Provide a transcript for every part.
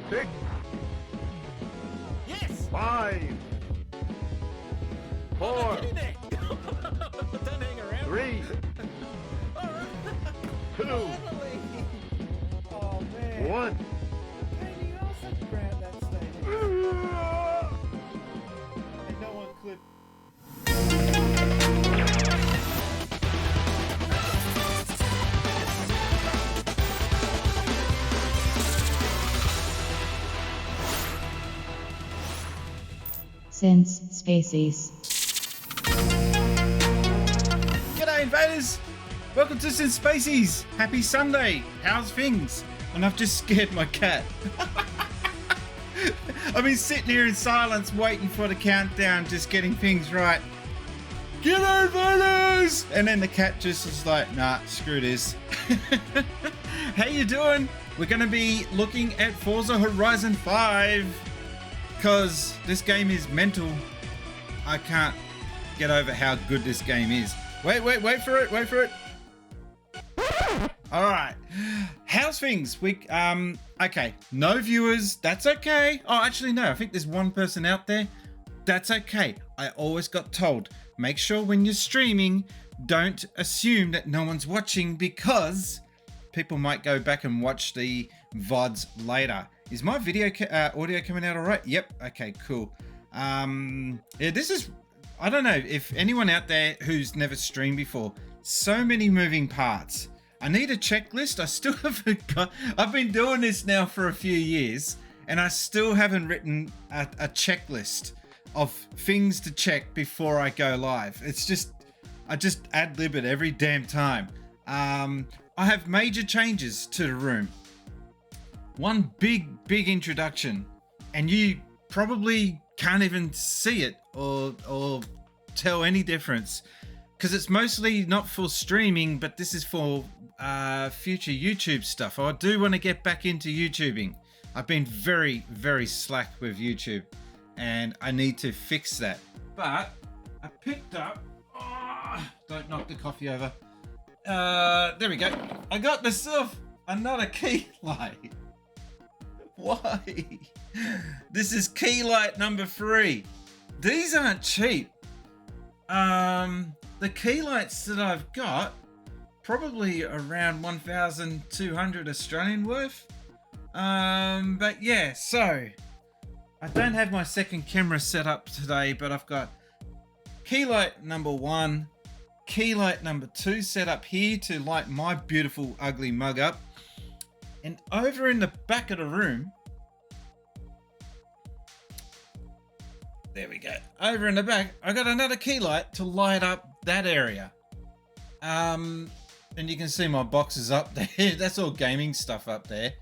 6, Yes! 5, 4, Get in there! Don't hang around. 3, Alright. 2, Finally! Oh man. 1. Katie also grabbed that stage. And no one clipped. Since Spacies. G'day invaders! Welcome to Since Spacies! Happy Sunday! How's things? And I've just scared my cat. I've been sitting here in silence waiting for the countdown, just getting things right. G'day invaders! And then the cat just was like, nah, screw this. How you doing? We're going to be looking at Forza Horizon 5. Because this game is mental. I can't get over how good this game is. Wait for it. Alright. How's things? Okay. No viewers. That's okay. Oh, actually, no. I think there's one person out there. That's okay. I always got told, make sure when you're streaming, don't assume that no one's watching because people might go back and watch the VODs later. Is my video audio coming out all right? Yep. Okay, cool. Yeah, this is, I don't know if anyone out there who's never streamed before, so many moving parts. I need a checklist. I still haven't got, I've been doing this now for a few years and I still haven't written a checklist of things to check before I go live. It's just, I just ad-lib it every damn time. I have major changes to the room. One big introduction, and you probably can't even see it or tell any difference because it's mostly not for streaming, but this is for future YouTube stuff. I do want to get back into YouTubing. I've been very slack with YouTube and I need to fix that. But I picked up, don't knock the coffee over. There we go. I got myself another key light. Why? This is key light number 3. These aren't cheap. The key lights that I've got, probably around 1,200 Australian worth. But yeah, so I don't have my second camera set up today, but I've got key light number 1, key light number 2 set up here to light my beautiful ugly mug up. And over in the back of the room, there we go. Over in the back, I got another key light to light up that area. And you can see my boxes up there. That's all gaming stuff up there.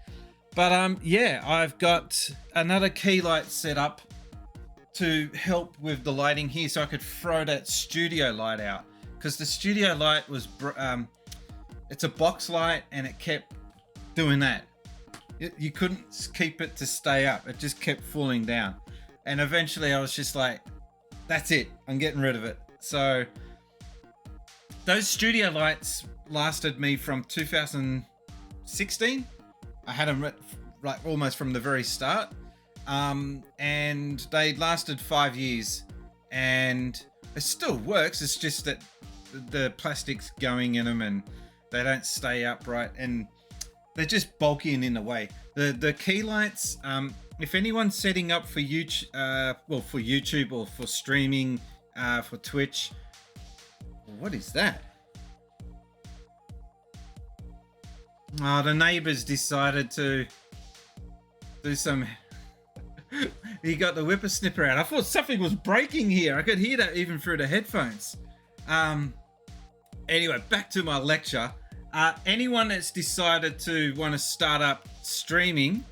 But yeah, I've got another key light set up to help with the lighting here, so I could throw that studio light out. Because the studio light was, it's a box light, and it kept doing that. You couldn't keep it to stay up. It just kept falling down. And eventually I was just like, that's it. I'm getting rid of it. So those studio lights lasted me from 2016. I had them like almost from the very start. And they lasted 5 years. And it still works. It's just that the plastic's going in them and they don't stay upright. And they're just bulky and in the way. The key lights, if anyone's setting up for YouTube, well, for YouTube or for streaming, for Twitch, what is that? Oh, the neighbors decided to do some. He got the whippersnipper out. I thought something was breaking here. I could hear that even through the headphones. Anyway, back to my lecture. Anyone that's decided to want to start up streaming,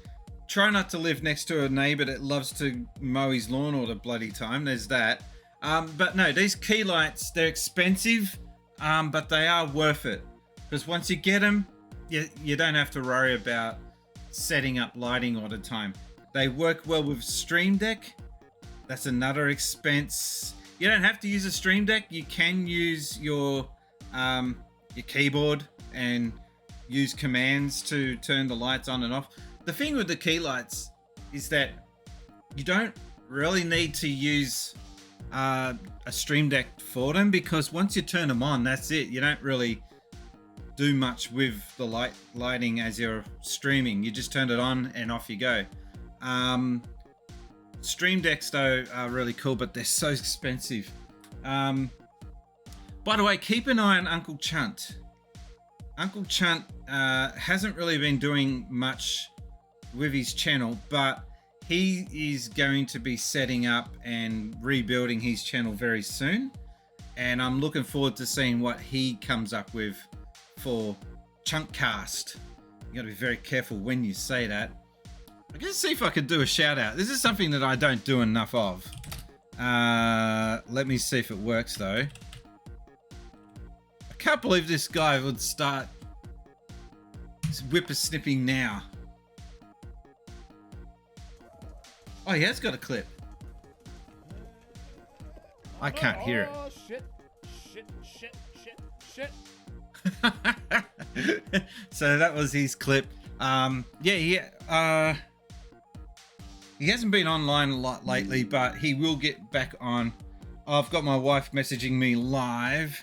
try not to live next to a neighbor that loves to mow his lawn all the bloody time. There's that. But no, these key lights, they're expensive, but they are worth it. Because once you get them, you don't have to worry about setting up lighting all the time. They work well with Stream Deck. That's another expense. You don't have to use a Stream Deck. You can use your keyboard and use commands to turn the lights on and off. The thing with the key lights, is that you don't really need to use a Stream Deck for them, because once you turn them on, that's it. You don't really do much with the lighting as you're streaming. You just turn it on and off you go. Stream Decks though are really cool, but they're so expensive. By the way, keep an eye on Uncle Chunt. Uncle Chunt hasn't really been doing much with his channel, but he is going to be setting up and rebuilding his channel very soon, and I'm looking forward to seeing what he comes up with for Chuntcast. You gotta be very careful when you say that. I'm gonna see if I could do a shout out. This is something that I don't do enough of. Let me see if it works though. I can't believe this guy would start whippersnipping now. Oh, he has got a clip. I can't hear it. Oh, shit. So that was his clip. He hasn't been online a lot lately, but he will get back on. I've got my wife messaging me live.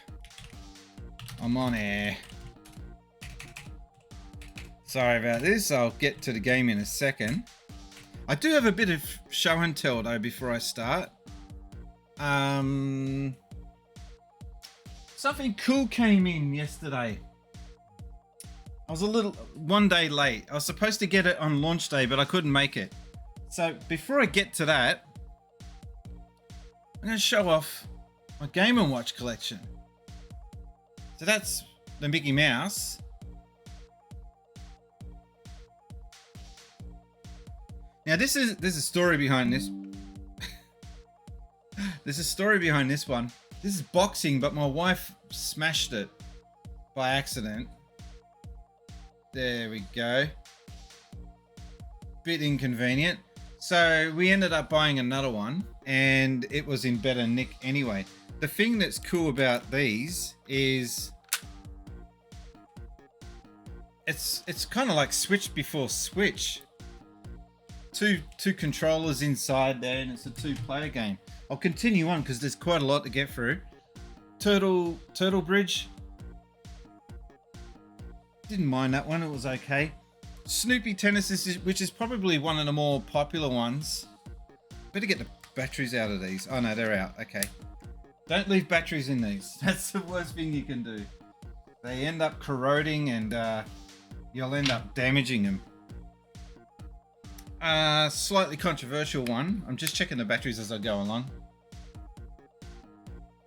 I'm on air. Sorry about this. I'll get to the game in a second. I do have a bit of show and tell though before I start. Something cool came in yesterday. I was one day late. I was supposed to get it on launch day, but I couldn't make it. So before I get to that, I'm going to show off my Game & Watch collection. So that's the Mickey Mouse. Now there's a story behind this. There's a story behind this one. This is boxing, but my wife smashed it by accident. There we go. Bit inconvenient. So we ended up buying another one, and it was in better nick anyway. The thing that's cool about these is it's kind of like Switch before Switch. Two controllers inside there, and it's a 2-player game. I'll continue on because there's quite a lot to get through. Turtle Bridge. Didn't mind that one, it was okay. Snoopy Tennis, which is probably one of the more popular ones. Better get the batteries out of these. Oh no, they're out. Okay. Don't leave batteries in these. That's the worst thing you can do. They end up corroding, and you'll end up damaging them. Slightly controversial one. I'm just checking the batteries as I go along.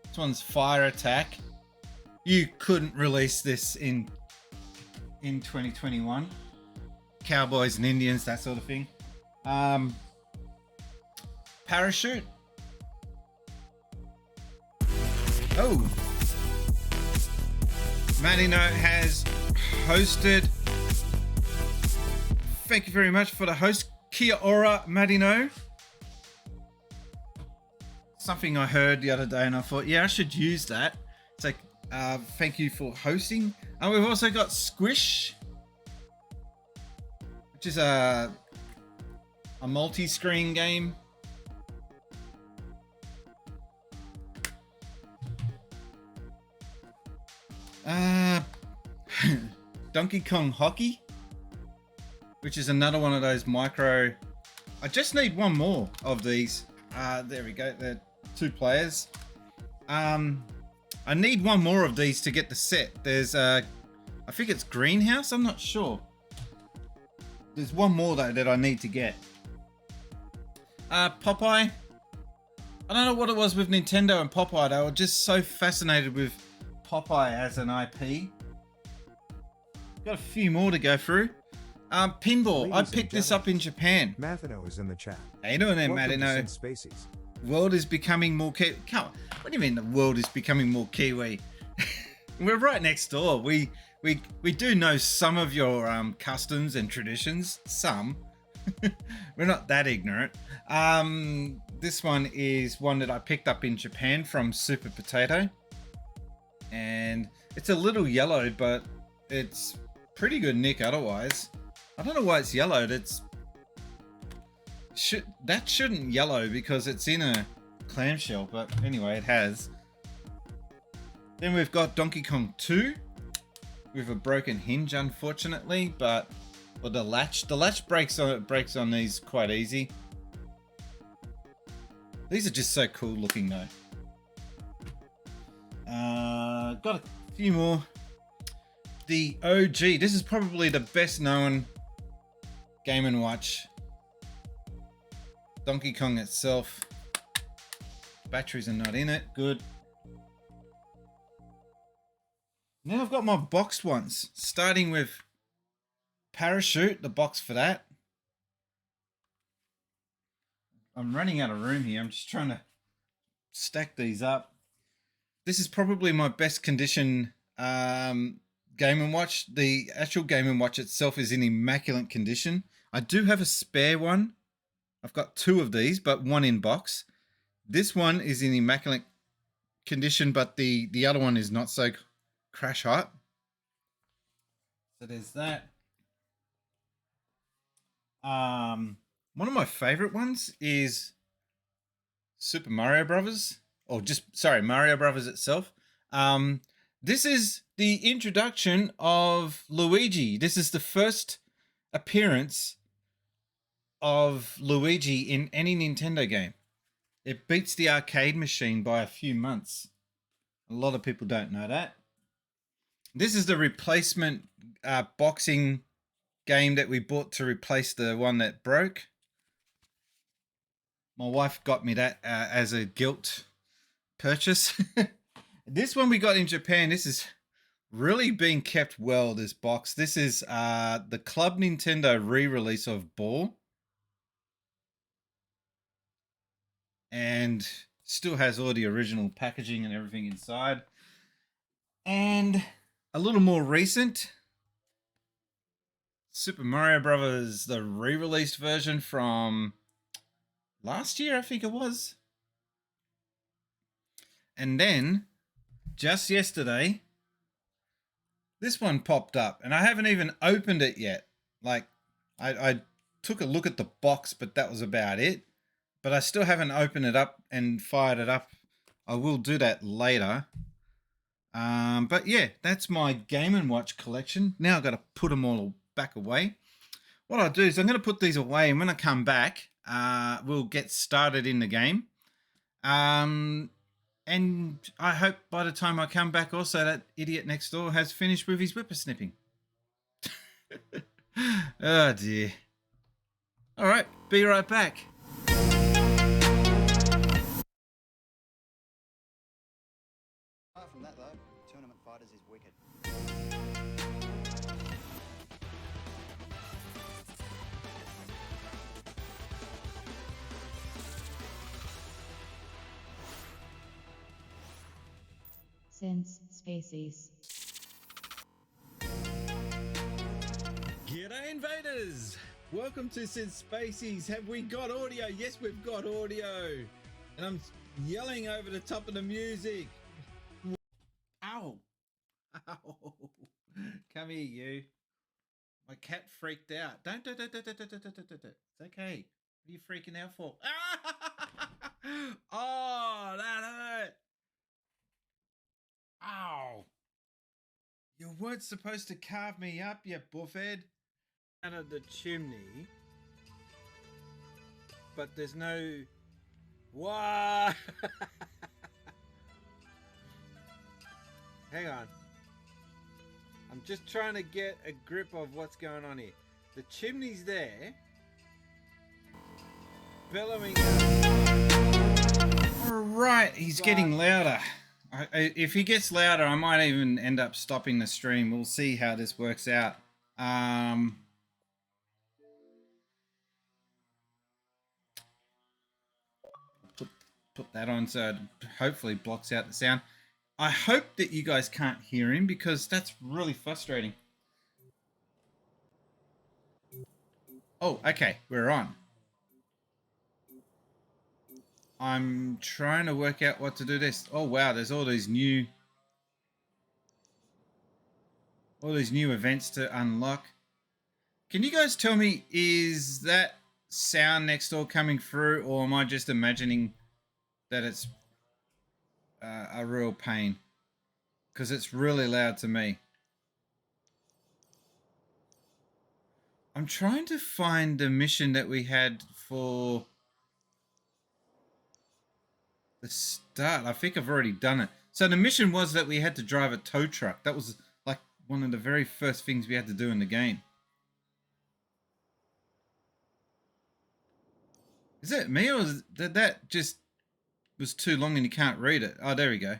This one's Fire Attack. You couldn't release this in 2021. Cowboys and Indians, that sort of thing. Parachute. Oh. Manino has hosted. Thank you very much for the host. Kia ora, Madino. Something I heard the other day and I thought, yeah, I should use that. It's like, thank you for hosting. And we've also got Squish, which is a multi-screen game. Donkey Kong Hockey, which is another one of those micro. I just need one more of these. There we go. They're 2 players. I need one more of these to get the set. There's I think it's Greenhouse. I'm not sure. There's one more though that I need to get. Popeye. I don't know what it was with Nintendo and Popeye. They were just so fascinated with Popeye as an IP. Got a few more to go through. Pinball. I picked this up in Japan. Mathino is in the chat. How you doing there, Welcome to Mathino? Spacies. World is becoming more Kiwi. What do you mean the world is becoming more Kiwi? We're right next door. We do know some of your customs and traditions. Some. We're not that ignorant. This one is one that I picked up in Japan from Super Potato. And it's a little yellow, but it's pretty good nick otherwise. I don't know why it's yellowed. That shouldn't yellow because it's in a clamshell, but anyway, it has. Then we've got Donkey Kong 2 with a broken hinge, unfortunately, but the latch breaks on these quite easy. These are just so cool looking though. Got a few more. The OG. This is probably the best known Game & Watch. Donkey Kong itself. Batteries are not in it. Good. Now I've got my boxed ones, starting with Parachute, the box for that. I'm running out of room here. I'm just trying to stack these up. This is probably my best condition Game & Watch. The actual Game & Watch itself is in immaculate condition. I do have a spare one. I've got two of these, but one in box. This one is in immaculate condition, but the other one is not so crash hot. So there's that. One of my favorite ones is Super Mario Brothers, or Mario Brothers itself. This is the introduction of Luigi. This is the first appearance of Luigi in any Nintendo game. It beats the arcade machine by a few months. A lot of people don't know that. This is the replacement boxing game that we bought to replace the one that broke. My wife got me that as a guilt purchase. This one we got in Japan. This is really being kept well, this box. This is the Club Nintendo re-release of Ball. And still has all the original packaging and everything inside. And a little more recent, Super Mario Brothers, the re-released version from last year, I think it was. And then, just yesterday, this one popped up, and I haven't even opened it yet. Like, I took a look at the box, but that was about it. But I still haven't opened it up and fired it up. I will do that later. But yeah, that's my Game & Watch collection. Now I've got to put them all back away. What I'll do is I'm going to put these away, and when I come back, we'll get started in the game. And I hope by the time I come back also that idiot next door has finished with his whippersnipping. Oh dear. All right, be right back. Apart from that, though, Tournament Fighters is wicked. Since Spacies. G'day invaders! Welcome to Since Spacies. Have we got audio? Yes, we've got audio. And I'm yelling over the top of the music. Ow! Ow! Come here, you. My cat freaked out. Don't. It's okay. What are you freaking out for? Oh, that hurt. Ow. You weren't supposed to carve me up, you buffhead. Out of the chimney. But there's no... What? Hang on. I'm just trying to get a grip of what's going on here. The chimney's there. Bellowing out. Alright, he's getting louder. If he gets louder, I might even end up stopping the stream. We'll see how this works out. Put that on so it hopefully blocks out the sound. I hope that you guys can't hear him because that's really frustrating. Oh, okay, we're on. I'm trying to work out what to do this. Oh wow, there's all these new events to unlock. Can you guys tell me, is that sound next door coming through, or am I just imagining that it's a real pain? Because it's really loud to me. I'm trying to find the mission that we had for the start. I think I've already done it. So the mission was that we had to drive a tow truck. That was like one of the very first things we had to do in the game. Is it me, or is that just was too long and you can't read it? Oh, there we go.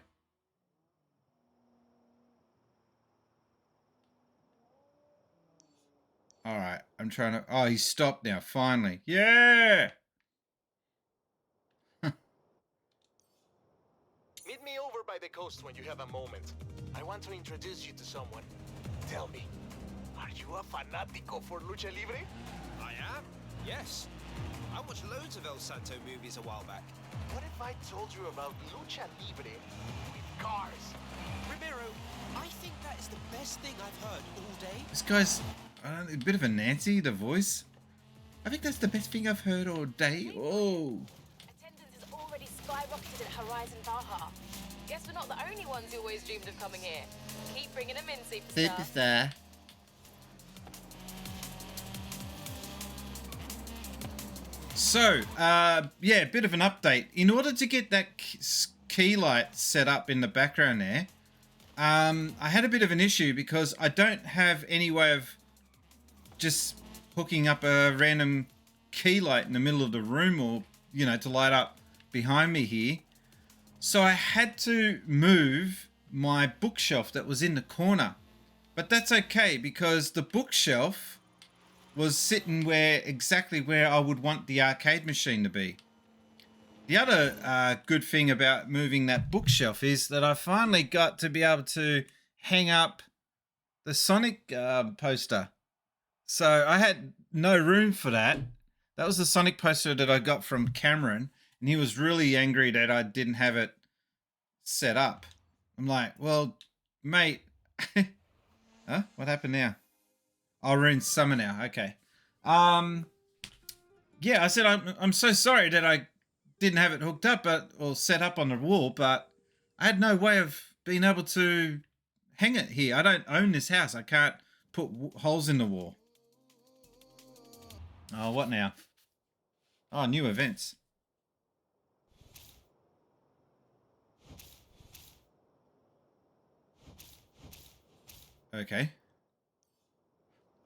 All right, I'm trying to... Oh, he's stopped now, finally. Yeah! Meet me over by the coast when you have a moment. I want to introduce you to someone. Tell me, are you a fanático for lucha libre? I am, yes. I watched loads of El Santo movies a while back. What if I told you about lucha libre with cars? Ramiro, I think that is the best thing I've heard all day. This guy's a bit of a Nancy, the voice. I think that's the best thing I've heard all day. Oh. Attendance is already skyrocketed at Horizon Baja. Guess we're not the only ones who always dreamed of coming here. Keep bringing them in, superstar. Superstar. So, yeah, a bit of an update. In order to get that key light set up in the background there, I had a bit of an issue because I don't have any way of just hooking up a random key light in the middle of the room, or, you know, to light up behind me here. So I had to move my bookshelf that was in the corner. But that's okay, because the bookshelf was sitting exactly where I would want the arcade machine to be. The other good thing about moving that bookshelf is that I finally got to be able to hang up the Sonic poster. So I had no room for that. That was the Sonic poster that I got from Cameron, and he was really angry that I didn't have it set up. I'm like, well, mate. Huh? What happened now? Oh, we're in summer now. Okay. Yeah, I said I'm so sorry that I didn't have it hooked up, or set up on the wall, but I had no way of being able to hang it here. I don't own this house. I can't put holes in the wall. Oh, what now? Oh, new events. Okay.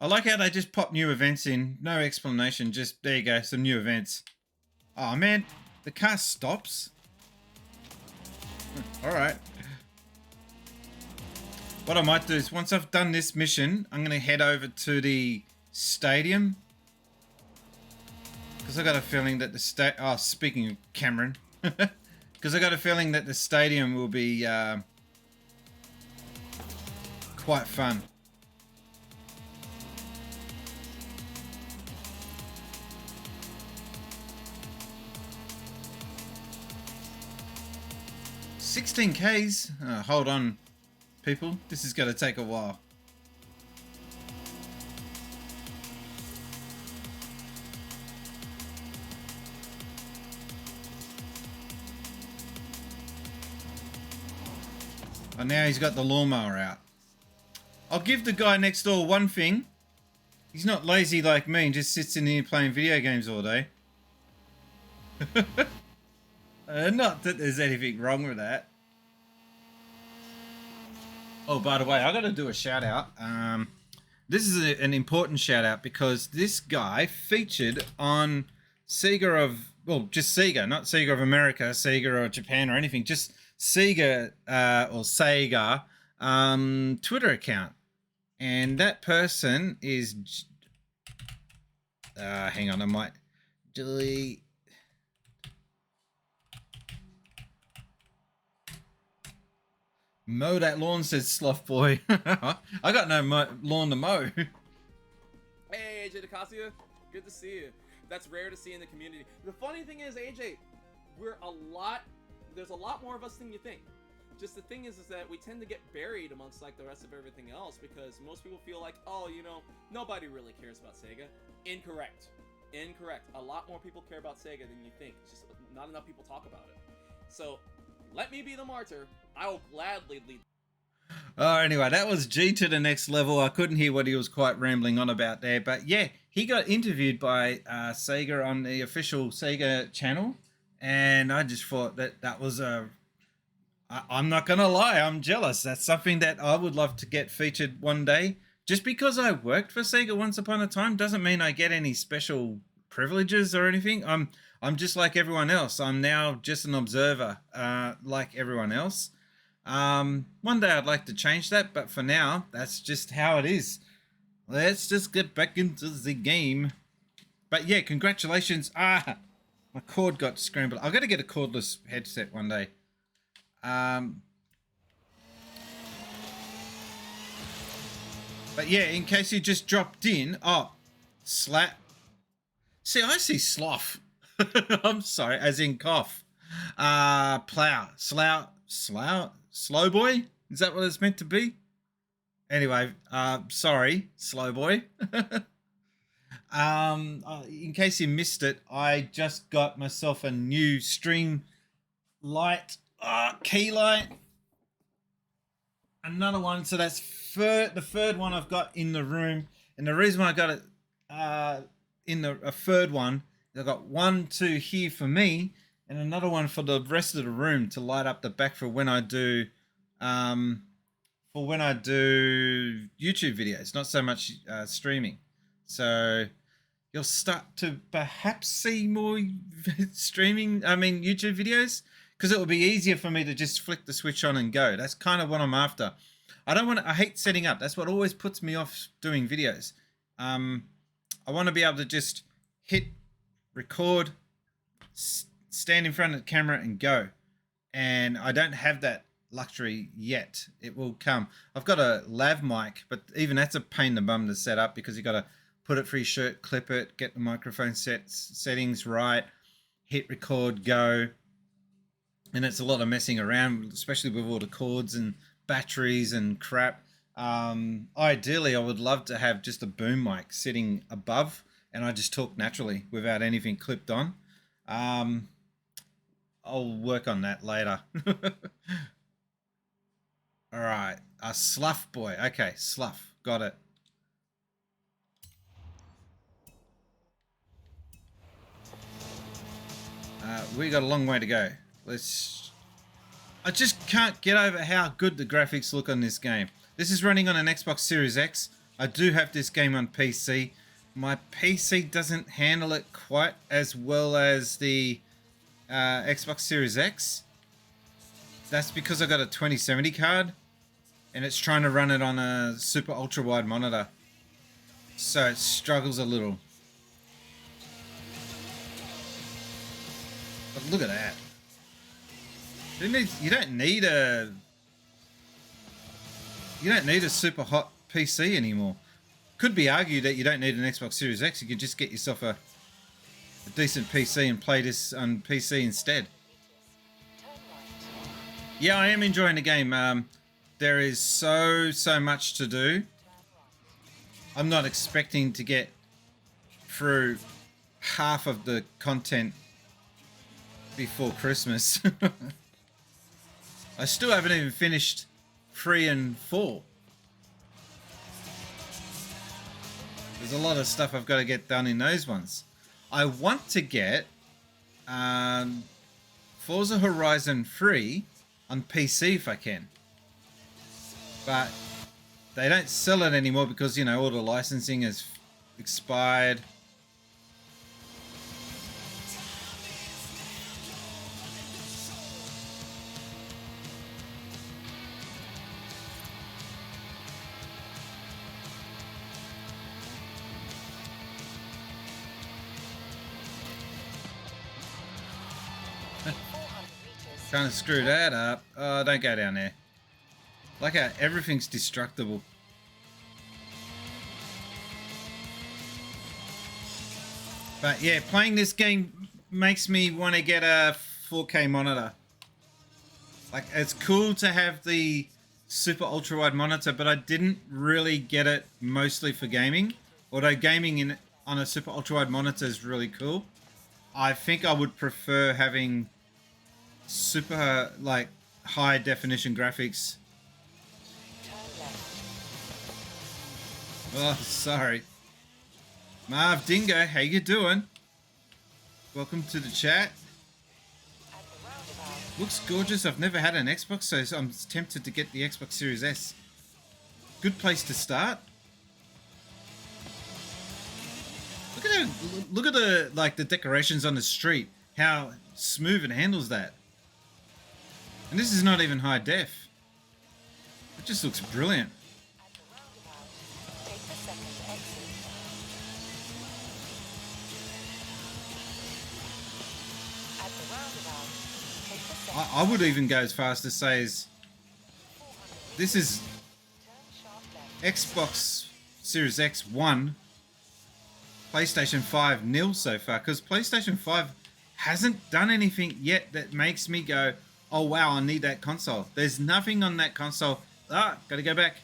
I like how they just pop new events in. No explanation. Just, there you go, some new events. Oh, man. The car stops. Alright. What I might do is, once I've done this mission, I'm going to head over to the stadium. Because I got a feeling that the oh, speaking of Cameron. Because I got a feeling that the stadium will be quite fun. $16Ks? Hold on, people. This is going to take a while. Oh, now he's got the lawnmower out. I'll give the guy next door one thing. He's not lazy like me and just sits in here playing video games all day. Not that there's anything wrong with that. Oh, by the way, I got to do a shout out. This is an important shout out because this guy featured on Sega of, well, just Sega, not Sega of America, Sega or Japan or anything, just Sega or Sega Twitter account. And that person is, hang on, I might delete. Mow that lawn, says Sloth Boy. I got no lawn to mow. Hey, AJ DeCasio. Good to see you. That's rare to see in the community. The funny thing is, AJ, there's a lot more of us than you think. Just the thing is that we tend to get buried amongst like the rest of everything else because most people feel like, oh, you know, nobody really cares about Sega. Incorrect. Incorrect. A lot more people care about Sega than you think. It's just not enough people talk about it. So, let me be the martyr. I will gladly lead. Oh, anyway, that was G to the next level. I couldn't hear what he was quite rambling on about there. But yeah, he got interviewed by Sega on the official Sega channel. And I just thought that was a... I'm not going to lie, I'm jealous. That's something that I would love to get featured one day. Just because I worked for Sega once upon a time doesn't mean I get any special privileges or anything. I'm just like everyone else. I'm now just an observer, like everyone else. One day I'd like to change that, but for now, that's just how it is. Let's just get back into the game. But yeah, congratulations. My cord got scrambled. I've got to get a cordless headset one day. But yeah, in case you just dropped in, slap. See, I see slough. I'm sorry, as in cough. Plow, slow boy. Is that what it's meant to be? Anyway, sorry, slow boy. In case you missed it, I just got myself a new stream light, key light. Another one, so that's the third one I've got in the room. And the reason why I got it in a third one, I've got 1, 2 here for me, and another one for the rest of the room to light up the back for when I do YouTube videos, not so much streaming. So you'll start to perhaps see more YouTube videos, because it will be easier for me to just flick the switch on and go. That's kind of what I'm after. I hate setting up. That's what always puts me off doing videos. I want to be able to just hit record, stand in front of the camera and go. And I don't have that luxury yet. It will come. I've got a lav mic, but even that's a pain in the bum to set up, because you got to put it through your shirt, clip it, get the microphone settings right, hit record, go. And it's a lot of messing around, especially with all the cords and batteries and crap. Ideally, I would love to have just a boom mic sitting above, and I just talk naturally without anything clipped on. I'll work on that later. All right, a slough boy. Okay, slough, got it. We got a long way to go. I just can't get over how good the graphics look on this game. This is running on an Xbox Series X. I do have this game on PC. My PC doesn't handle it quite as well as the Xbox Series X. That's because I got a 2070 card, and it's trying to run it on a super ultra wide monitor, so it struggles a little. But look at that. You don't need a super hot PC anymore. Could be argued that you don't need an Xbox Series X. You could just get yourself a decent PC and play this on PC instead. Yeah, I am enjoying the game. There is so much to do. I'm not expecting to get through half of the content before Christmas. I still haven't even finished 3 and 4. There's a lot of stuff I've got to get done in those ones. I want to get Forza Horizon 3 on PC if I can. But they don't sell it anymore because, you know, all the licensing has expired. Trying to screw that up. Oh, don't go down there. Like how everything's destructible. But yeah, playing this game makes me want to get a 4K monitor. Like, it's cool to have the super ultra wide monitor, but I didn't really get it mostly for gaming. Although gaming on a super ultra wide monitor is really cool. I think I would prefer having super like high definition graphics. Oh, sorry. Marv Dingo, how you doing? Welcome to the chat. Looks gorgeous. I've never had an Xbox, so I'm tempted to get the Xbox Series S. Good place to start. Look at the like the decorations on the street. How smooth it handles that. And this is not even high def. It just looks brilliant. I would even go as far as to say this is Xbox Series X 1, PlayStation 5 nil so far, because PlayStation 5 hasn't done anything yet that makes me go, oh wow, I need that console. There's nothing on that console. Gotta go back.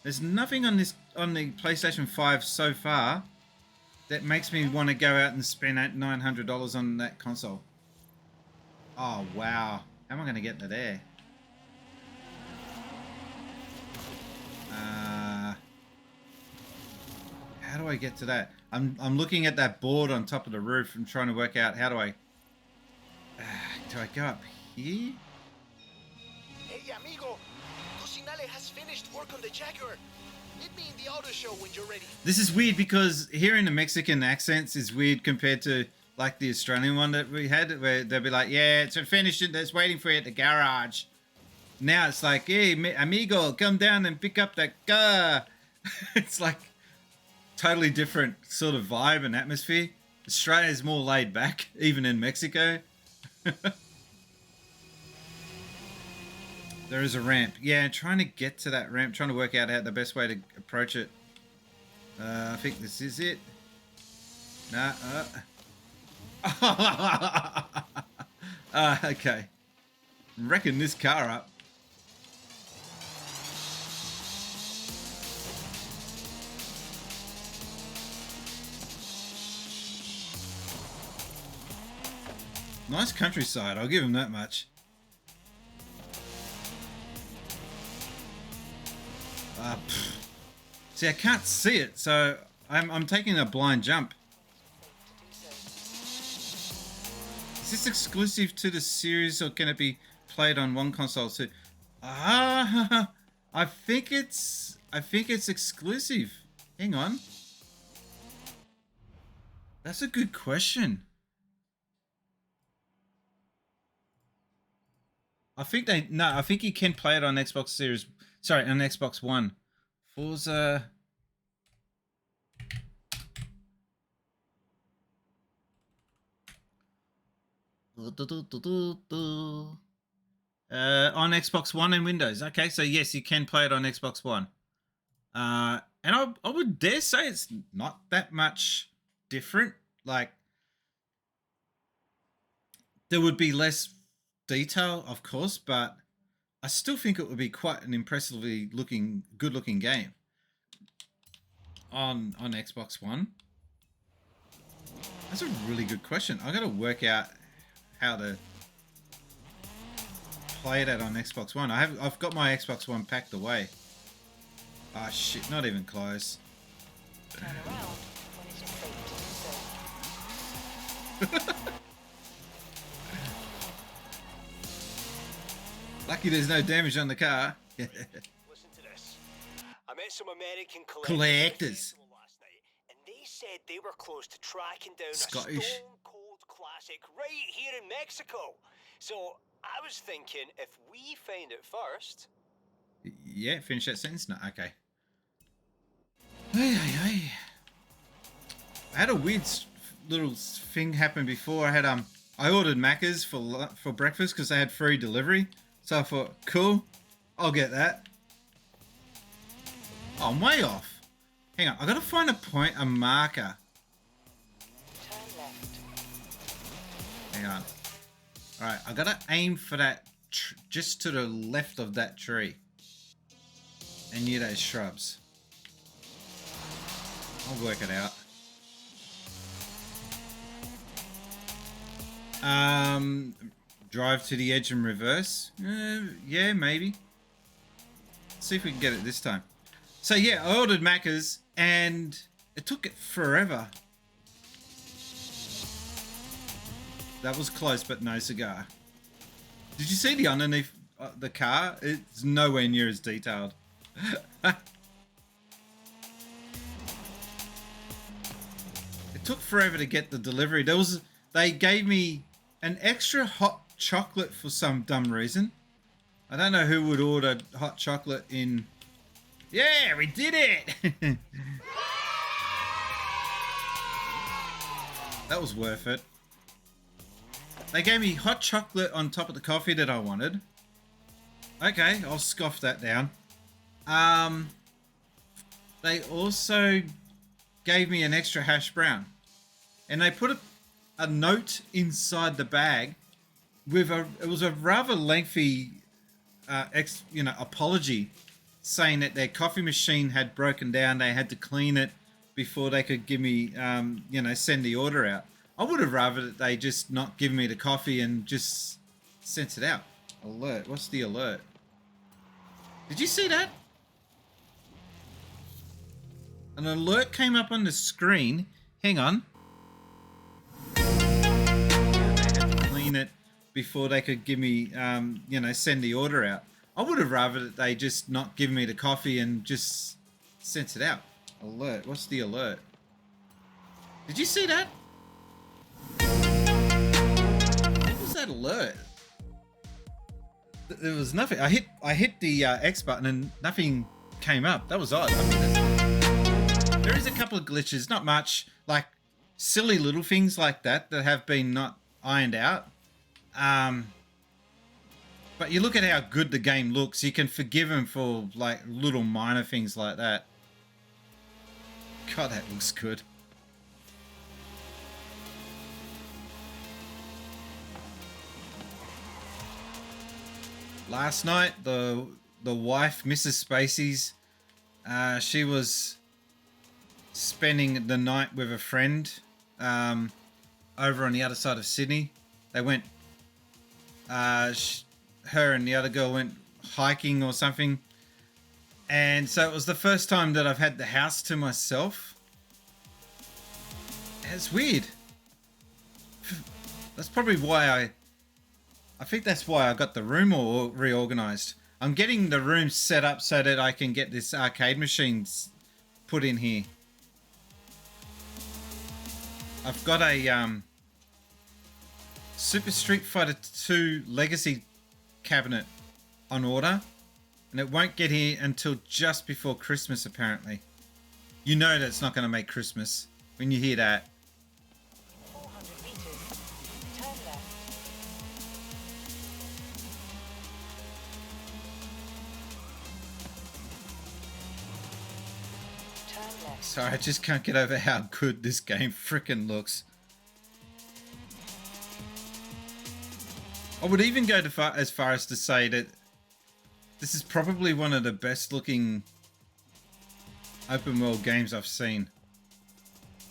There's nothing on the PlayStation 5 so far that makes me want to go out and spend $900 on that console. Oh wow, how am I going to get to there? How do I get to that? I'm looking at that board on top of the roof and trying to work out how do I go up here? Hey amigo, Jannali has finished work on the Jaguar. Meet me in the auto show when you're ready. This is weird because hearing the Mexican accents is weird compared to like the Australian one that we had, where they'll be like, yeah, it's finished, it's waiting for you at the garage. Now it's like, hey, amigo, come down and pick up that car. It's like totally different sort of vibe and atmosphere. Australia's more laid back, even in Mexico. There is a ramp. Yeah, trying to get to that ramp, trying to work out how the best way to approach it. I think this is it. Nah. Okay. I'm wrecking this car up. Nice countryside, I'll give him that much. See, I can't see it, so I'm taking a blind jump. Is this exclusive to the series, or can it be played on one console too? I think it's exclusive. Hang on. That's a good question. I think you can play it on Xbox Series. Sorry, on Xbox One. Forza. On Xbox One and Windows. Okay, so yes, you can play it on Xbox One. And I would dare say it's not that much different. Like, there would be less detail, of course, but I still think it would be quite an impressively good looking game on Xbox One. That's a really good question. I got to work out how to play that on Xbox One. I've got my Xbox One packed away. Ah shit, not even close. Turn around when it is safe to do so. Lucky there's no damage on the car. Listen to this. I met some American Collectors. last night, and they said they were close to tracking down Scottish. a stone cold classic right here in Mexico. So I was thinking, if we find it first. Yeah, finish that sentence. No, okay. I had a weird little thing happen before. I ordered Macca's for breakfast because they had free delivery. So I thought, cool, I'll get that. Oh, I'm way off. Hang on, I gotta find a marker. Turn left. Hang on. All right, I gotta aim for that just to the left of that tree and near those shrubs. I'll work it out. Drive to the edge and reverse. Yeah, maybe. See if we can get it this time. So yeah, I ordered Macca's and it took it forever. That was close, but no cigar. Did you see the underneath the car? It's nowhere near as detailed. It took forever to get the delivery. They gave me an extra hot chocolate for some dumb reason. I don't know who would order hot chocolate in... Yeah, we did it! That was worth it. They gave me hot chocolate on top of the coffee that I wanted. Okay, I'll scoff that down. They also gave me an extra hash brown. And they put a note inside the bag with it was a rather lengthy apology, saying that their coffee machine had broken down. They had to clean it before they could give me, send the order out. I would have rather that they just not give me the coffee and just sent it out. Alert. What's the alert? Did you see that? An alert came up on the screen. Hang on. They had to clean it before they could give me, send the order out. I would have rather that they just not give me the coffee and just sent it out. Alert. What's the alert? Did you see that? What was that alert? There was nothing. I hit the X button and nothing came up. That was odd. I mean, there is a couple of glitches, not much, like silly little things like that have been not ironed out. But you look at how good the game looks, you can forgive them for like little minor things like that. God, that looks good. Last night, the wife, Mrs. Spacies, she was spending the night with a friend over on the other side of Sydney. They went, her and the other girl went hiking or something. And so it was the first time that I've had the house to myself. It's weird. That's probably why I think that's why I got the room all reorganized. I'm getting the room set up so that I can get this arcade machines put in here. I've got a Super Street Fighter 2 Legacy cabinet on order, and it won't get here until just before Christmas apparently. You know that it's not going to make Christmas when you hear that. 400 meters. Turn left. Turn left. Sorry, I just can't get over how good this game frickin' looks. I would even go as far as to say that this is probably one of the best looking open world games I've seen.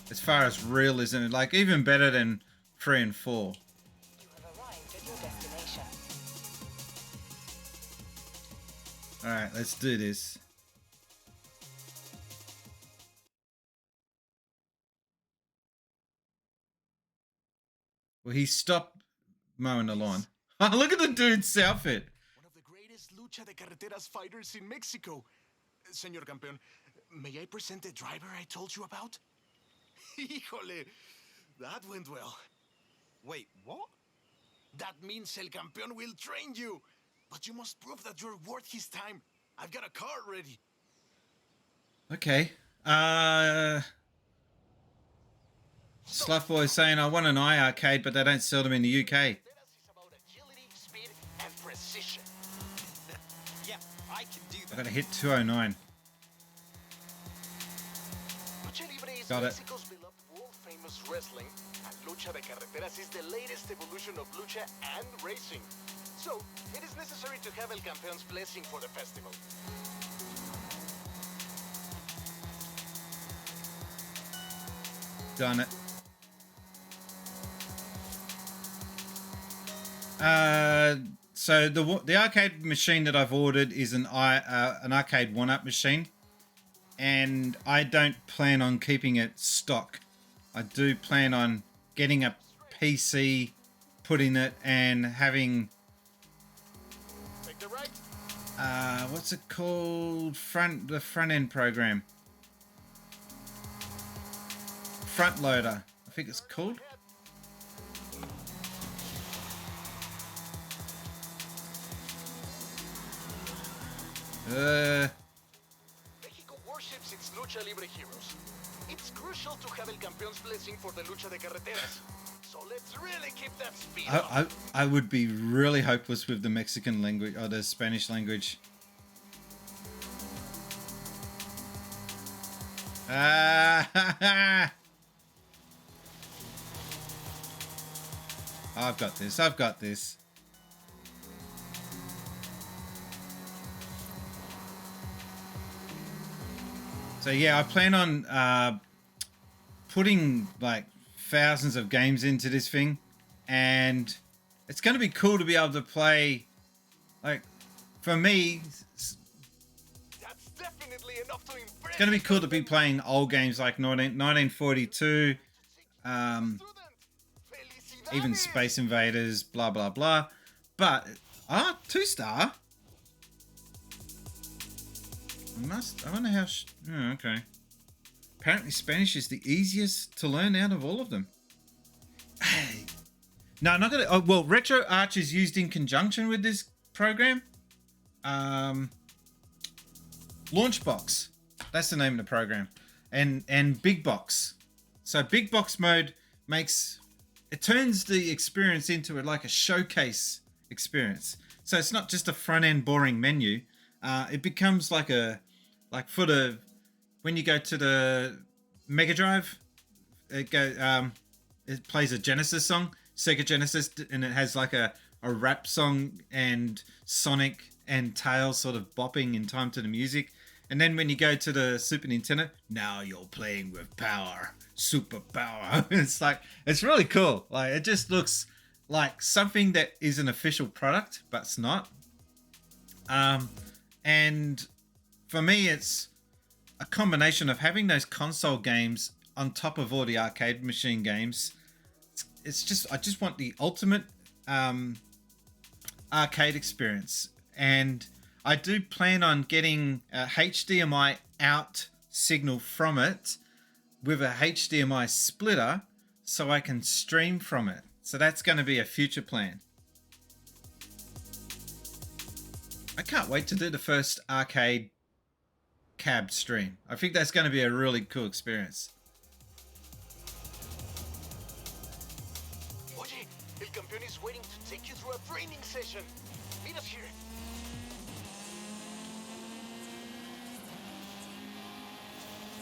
As far as realism, like even better than 3 and 4. You have arrived at your destination. Alright, let's do this. Well, he stopped mowing the lawn. Oh, look at the dude's outfit. One of the greatest lucha de carreteras fighters in Mexico. Señor Campeón, may I present the driver I told you about? Híjole, that went well. Wait, what? That means El Campeón will train you. But you must prove that you're worth his time. I've got a car ready. Okay. Sluff Boy saying I want an iArcade, but they don't sell them in the UK. Carreteras is about agility, speed, and precision. Yeah, I can do I got to hit 209. Lucha Libre is Got it. Mexico's beloved world-famous wrestling, and Lucha de Carreteras is the latest evolution of lucha and racing. So, it is necessary to have El Campeón's blessing for the festival. Done it. So the arcade machine that I've ordered is an arcade 1-up machine, and I don't plan on keeping it stock. I do plan on getting a PC, putting it, and having what's it called? The front end program. Front loader, I think it's called. Mexico worships its lucha libre heroes. It's crucial to have El Campeon's blessing for the lucha de carreteras. So let's really keep that speed up. I would be really hopeless with the Mexican language or the Spanish language. I've got this. I've got this. So yeah, I plan on putting like thousands of games into this thing, and it's going to be cool to be able to play. Like, for me, That's definitely enough to impress. it's going to be cool to be playing old games like 1942, even Space Invaders, blah blah blah. But 2-star. I wonder how. Oh, okay. Apparently, Spanish is the easiest to learn out of all of them. Hey. No, I'm not gonna. Oh, well, Retro Arch is used in conjunction with this program. Launchbox. That's the name of the program. And Big Box. So Big Box mode turns the experience into like a showcase experience. So it's not just a front end boring menu. It becomes like when you go to the Mega Drive, it plays a Genesis song, Sega Genesis, and it has like a rap song and Sonic and Tails sort of bopping in time to the music. And then when you go to the Super Nintendo, now you're playing with power, super power. It's really cool. Like, it just looks like something that is an official product, but it's not. And for me, it's a combination of having those console games on top of all the arcade machine games. I just want the ultimate arcade experience. And I do plan on getting a HDMI out signal from it with a HDMI splitter so I can stream from it. So that's going to be a future plan. I can't wait to do the first arcade cab stream. I think that's going to be a really cool experience. Oye, El Campeón is waiting to take you through a training session. Meet us here.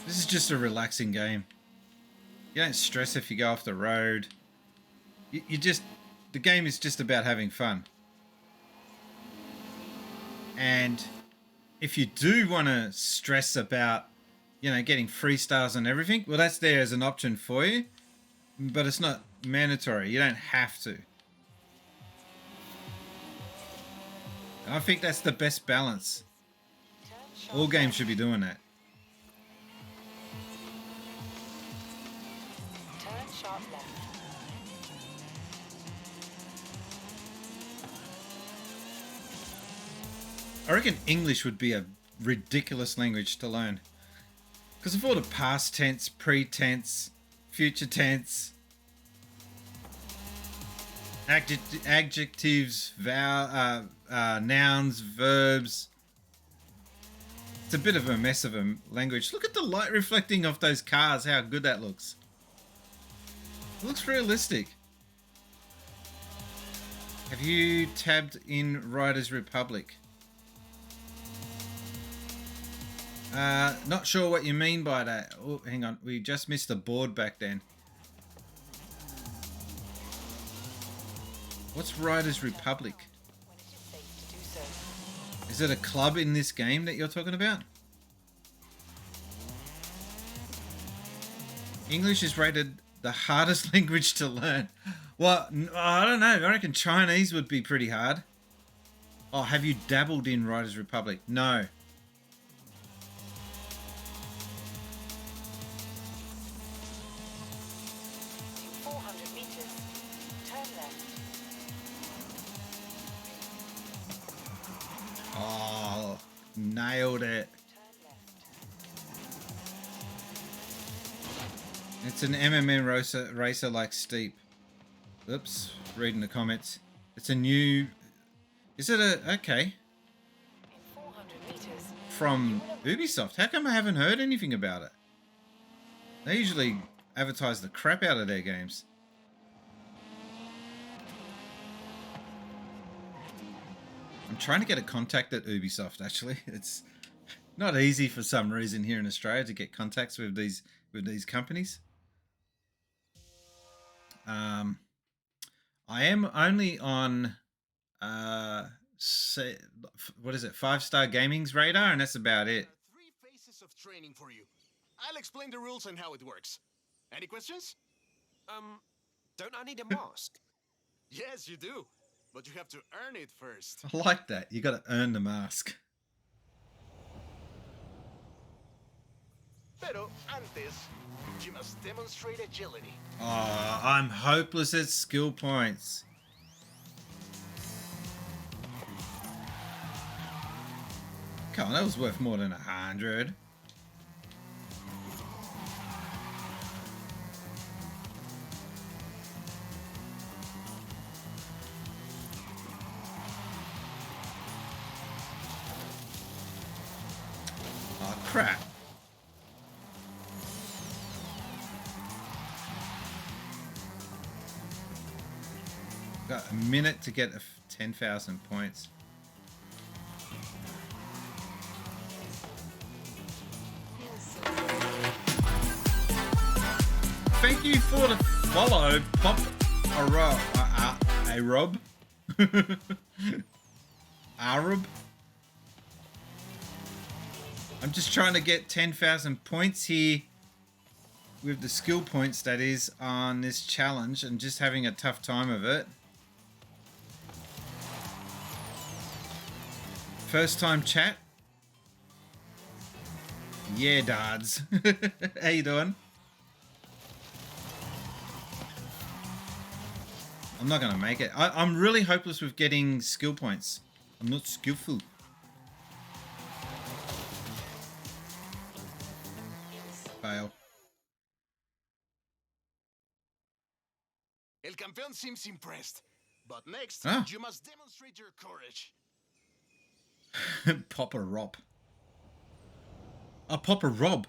This is just a relaxing game. You don't stress if you go off the road. The game is just about having fun. And if you do want to stress about, getting freestyles and everything, well, that's there as an option for you, but it's not mandatory. You don't have to. And I think that's the best balance. All games should be doing that. Turn sharp left. I reckon English would be a ridiculous language to learn. Because of all the past tense, pre-tense, future tense, adjectives, nouns, verbs. It's a bit of a mess of a language. Look at the light reflecting off those cars, how good that looks. It looks realistic. Have you tabbed in Riders Republic? Not sure what you mean by that. Oh, hang on. We just missed the board back then. What's Riders Republic? When it is safe to do so. Is it a club in this game that you're talking about? English is rated the hardest language to learn. Well, I don't know. I reckon Chinese would be pretty hard. Oh, have you dabbled in Riders Republic? No. 400 meters. Turn left. Oh, nailed it. Turn left. It's an MMN racer like Steep. Oops, reading the comments. It's a new... Is it a... Okay. In 400 meters. From Ubisoft. How come I haven't heard anything about it? They usually advertise the crap out of their games. I'm trying to get a contact at Ubisoft, actually. It's not easy for some reason here in Australia to get contacts with these companies. I am only on what is it, 5-Star Gaming's radar, and that's about it. 3 phases of training for you. I'll explain the rules and how it works. Any questions? Don't I need a mask? Yes, you do. But you have to earn it first. I like that. You got to earn the mask. Pero antes, you must demonstrate agility. Oh, I'm hopeless at skill points. Come on, that was worth more than 100. Oh, crap. Got a minute to get 10,000 points. Thank you for the follow, Pop Arab. Arab. I'm just trying to get 10,000 points here with the skill points, that is, on this challenge, and just having a tough time of it. First time chat. Yeah, dads. How you doing? I'm not gonna make it. I'm really hopeless with getting skill points. I'm not skillful. Fail. El campeón seems impressed. But next, Ah. you must demonstrate your courage. Papa Rob. Oh, Papa Rob.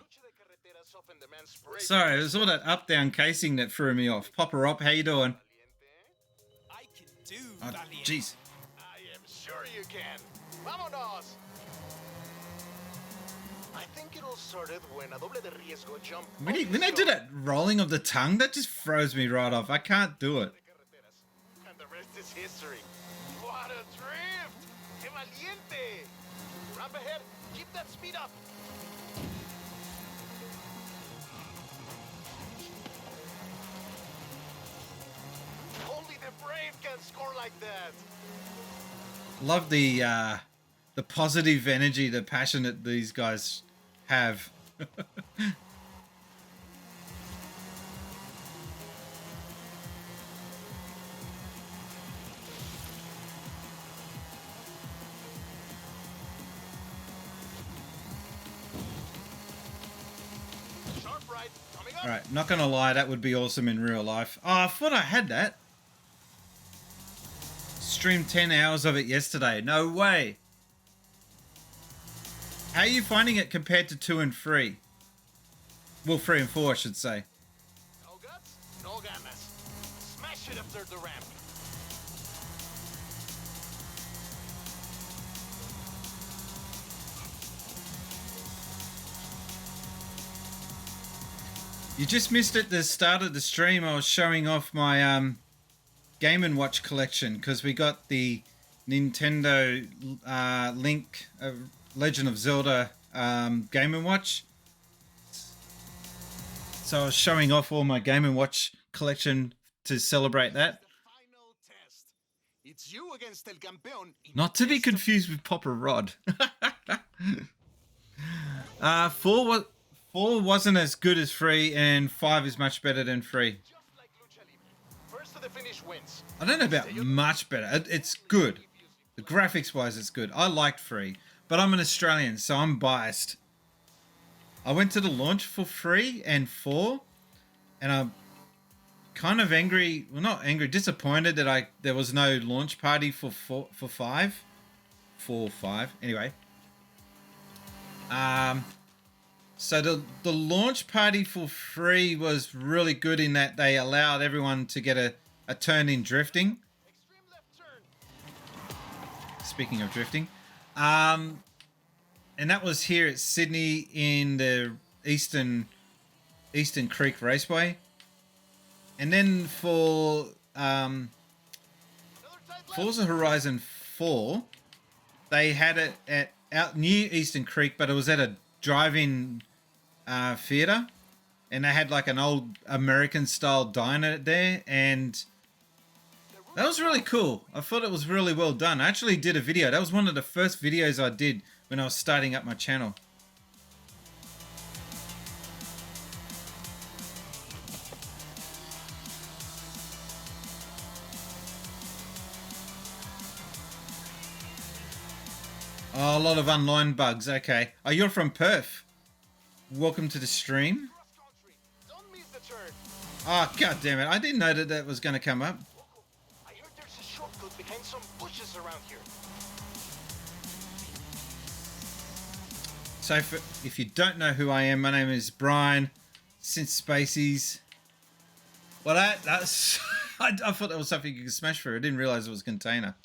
Sorry, it was all that up-down casing that threw me off. Papa Rob, how you doing? I can do Oh, Valiant. jeez. I am sure you can. Vámonos! I think it all started when a doble de riesgo jump. When they do that rolling of the tongue, that just throws me right off. I can't do it. And the rest is history. What a drift! ¡Qué valiente! Ramp ahead, keep that speed up. Only the brave can score like that. Love the positive energy, the passion that these guys have. Sharp right, coming up. Alright, not gonna lie, that would be awesome in real life. Oh, I thought I had that. Streamed 10 hours of it yesterday. No way. How are you finding it compared to 2 and 3? Well, 3 and 4, I should say. No guts, no ganas. Smash it after the ramp. You just missed it at the start of the stream. I was showing off my Game & Watch collection because we got the Nintendo Link Legend of Zelda Game & Watch. So I was showing off all my Game & Watch collection to celebrate that. The final test. It's you against El Campeón. in Not to be best of- confused with Papa Rod. 4 wasn't as good as 3, and 5 is much better than 3. Just like Lucha Libre. First to the finish wins. I don't know about much better. It's good. The graphics wise, it's good. I liked 3, but I'm an Australian, so I'm biased. I went to the launch for 3 and 4, and I'm kind of angry. Well, not angry, disappointed that there was no launch party for 5. 4-5. Anyway. So the launch party for 3 was really good in that they allowed everyone to get a turn in drifting. Extreme left turn. Speaking of drifting. And that was here at Sydney in the Eastern Creek Raceway. And then for Another tight left. Forza Horizon 4, they had it out near Eastern Creek, but it was at a drive-in theater, and they had like an old American-style diner there, and that was really cool. I thought it was really well done. I actually did a video. That was one of the first videos I did when I was starting up my channel. Oh, a lot of online bugs. Okay. Oh, you're from Perth. Welcome to the stream. Cross country. Don't miss the turn. Oh, god damn it. I didn't know that was going to come up. Loco, I heard there's a shortcut behind some bushes around here. So if you don't know who I am, my name is Brian, since Spacies. Well, that's... I thought that was something you could smash through. I didn't realize it was a container.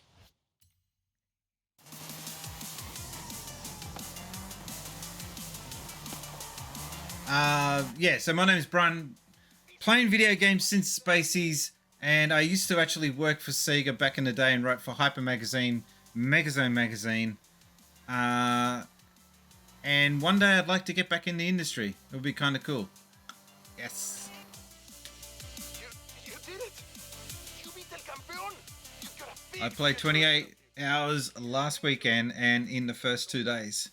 Yeah, so my name is Brian, playing video games since Spacies, and I used to actually work for Sega back in the day and write for Hyper Magazine, Megazone Magazine, and one day I'd like to get back in the industry. It would be kind of cool. Yes. You did it. You beat El Campeón. You got a big I played victory. 28 hours last weekend and in the first 2 days.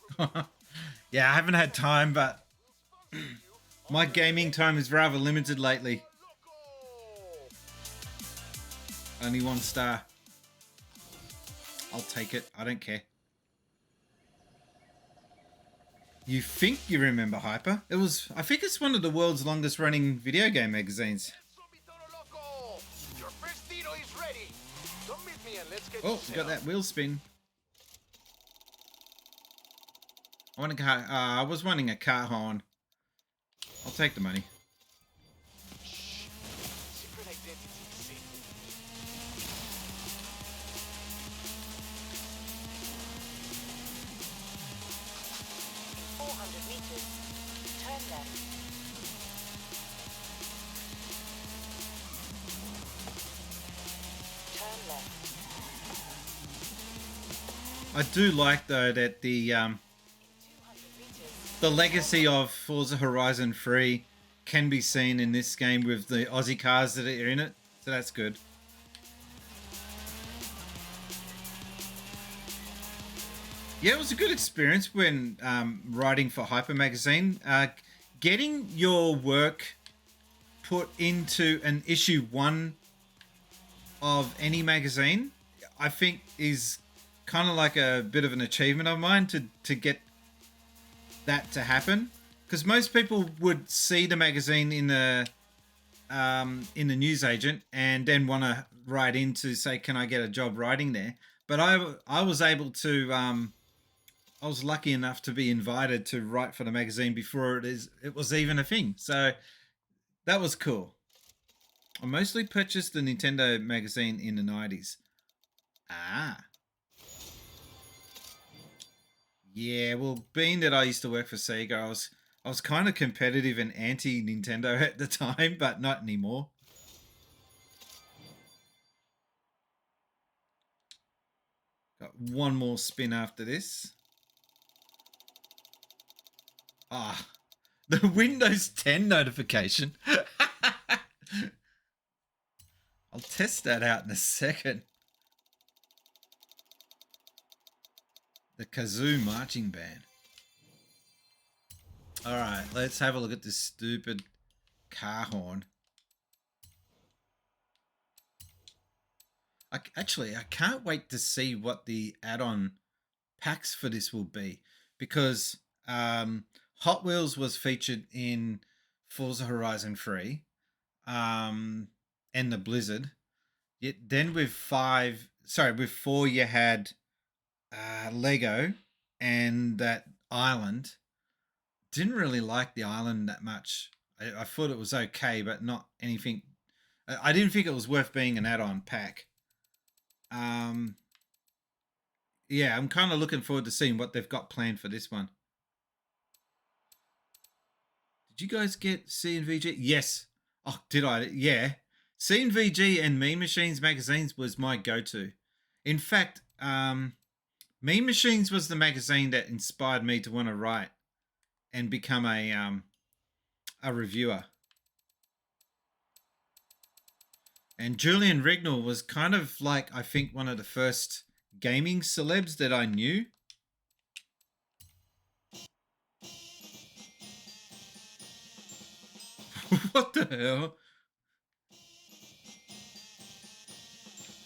Yeah, I haven't had time, but my gaming time is rather limited lately. Loco. Only 1 star. I'll take it. I don't care. You think you remember Hyper? I think it's one of the world's longest running video game magazines. Zombie Toro Loco. Your first Tito is ready. Don't miss me and let's get Oh, you you set got up. that wheel spin. I want a car. I was wanting a car horn. I'll take the money. Shh. Secret identity safety. 400 meters. Turn left. Turn left. I do like though that the 200 meters. legacy of Forza Horizon 3 can be seen in this game with the Aussie cars that are in it, so that's good. Yeah, it was a good experience when writing for Hyper Magazine. Getting your work put into an issue 1 of any magazine, I think is kind of like a bit of an achievement of mine to get that to happen. Because most people would see the magazine in the newsagent and then want to write in to say, can I get a job writing there? But I was able to... I was lucky enough to be invited to write for the magazine before it was even a thing. So that was cool. I mostly purchased the Nintendo magazine in the 90s. Ah. Yeah, well, being that I used to work for Sega, I was kind of competitive and anti-Nintendo at the time, but not anymore. Got one more spin after this. Ah, the Windows 10 notification. test that out in a second. The kazoo marching band. All right, let's have a look at this stupid car horn. Actually, I can't wait to see what the add-on packs for this will be, because Hot Wheels was featured in Forza Horizon 3 and the Blizzard. Then with 4 you had Lego and that island. Didn't really like the island that much. I thought it was okay, but not anything. I didn't think it was worth being an add-on pack. Yeah, I'm kind of looking forward to seeing what they've got planned for this one. Did you guys get C&VG? Yes. Oh, did I? Yeah. C&VG and Mean Machines magazines was my go-to. In fact, Mean Machines was the magazine that inspired me to want to write and become a reviewer. And Julian Rignall was kind of like, I think, one of the first gaming celebs that I knew. What the hell?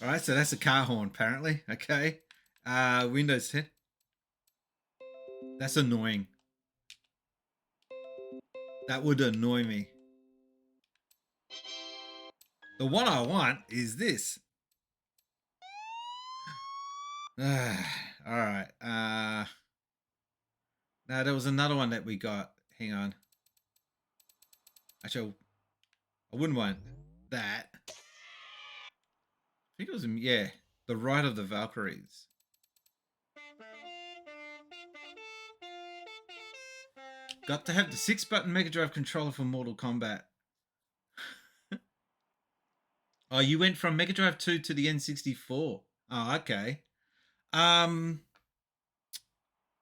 All right, so that's a car horn, apparently. Okay. Windows 10. That's annoying. That would annoy me. The one I want is this. All right. Now there was another one that we got. Hang on. Actually, I wouldn't want that. I think it was, yeah, the Ride of the Valkyries. Got to have the 6-button Mega Drive controller for Mortal Kombat. Oh, you went from Mega Drive 2 to the N64. Oh, okay. Oh,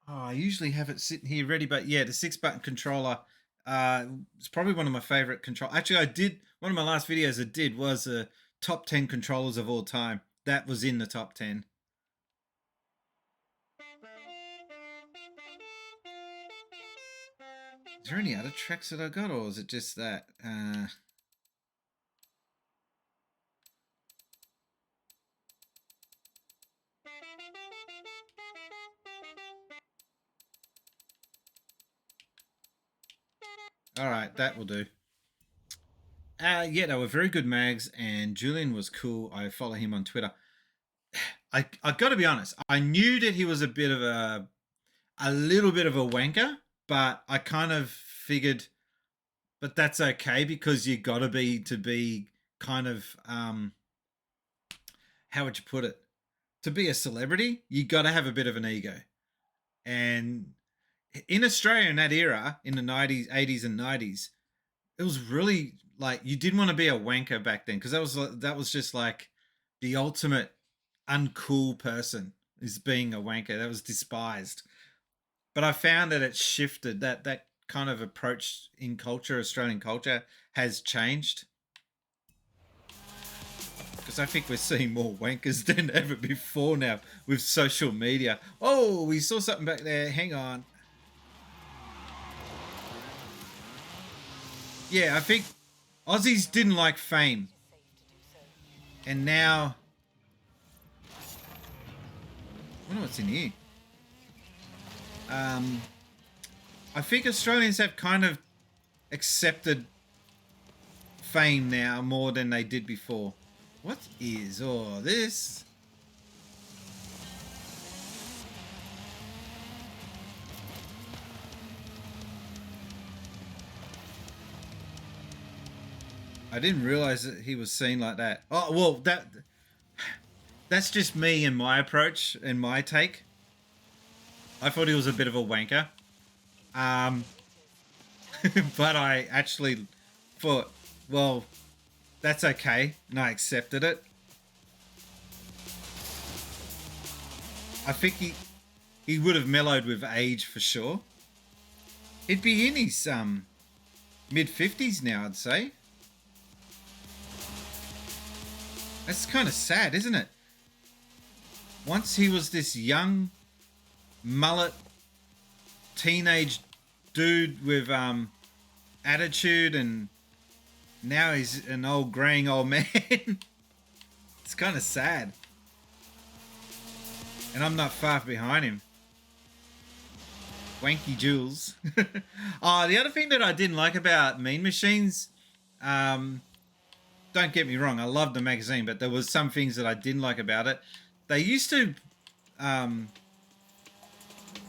I usually have it sitting here ready, but yeah, the 6-button controller it's probably one of my favorite control. Actually, one of my last videos I did was top 10 controllers of all time. That was in the top 10. Is there any other tracks that I got, or is it just that? All right, that will do. Yeah, they were very good mags, and Julian was cool. I follow him on Twitter. I got to be honest. I knew that he was a little bit of a wanker, but I kind of figured, but that's okay, because you got to be kind of how would you put it? To be a celebrity, you got to have a bit of an ego, and in Australia in that era, in the 90s, 80s and 90s, it was really like you didn't want to be a wanker back then, because that was just like the ultimate uncool person is being a wanker. That was despised. But I found that it shifted, that kind of approach in culture, Australian culture, has changed. Because I think we're seeing more wankers than ever before now with social media. Oh, we saw something back there. Hang on. Yeah, I think Aussies didn't like fame. And now... I wonder what's in here. I think Australians have kind of accepted fame now more than they did before. What is all this? I didn't realize that he was seen like that. Oh, well, that's just me and my approach and my take. I thought he was a bit of a wanker. But I actually thought, well, that's okay. And I accepted it. I think he would have mellowed with age for sure. He'd be in his mid-50s now, I'd say. That's kind of sad, isn't it? Once he was this young mullet teenage dude with attitude, and now he's an old graying old man. It's kind of sad. And I'm not far behind him. Wanky Jules. Oh, the other thing that I didn't like about Mean Machines, don't get me wrong, I loved the magazine, but there was some things that I didn't like about it. They used to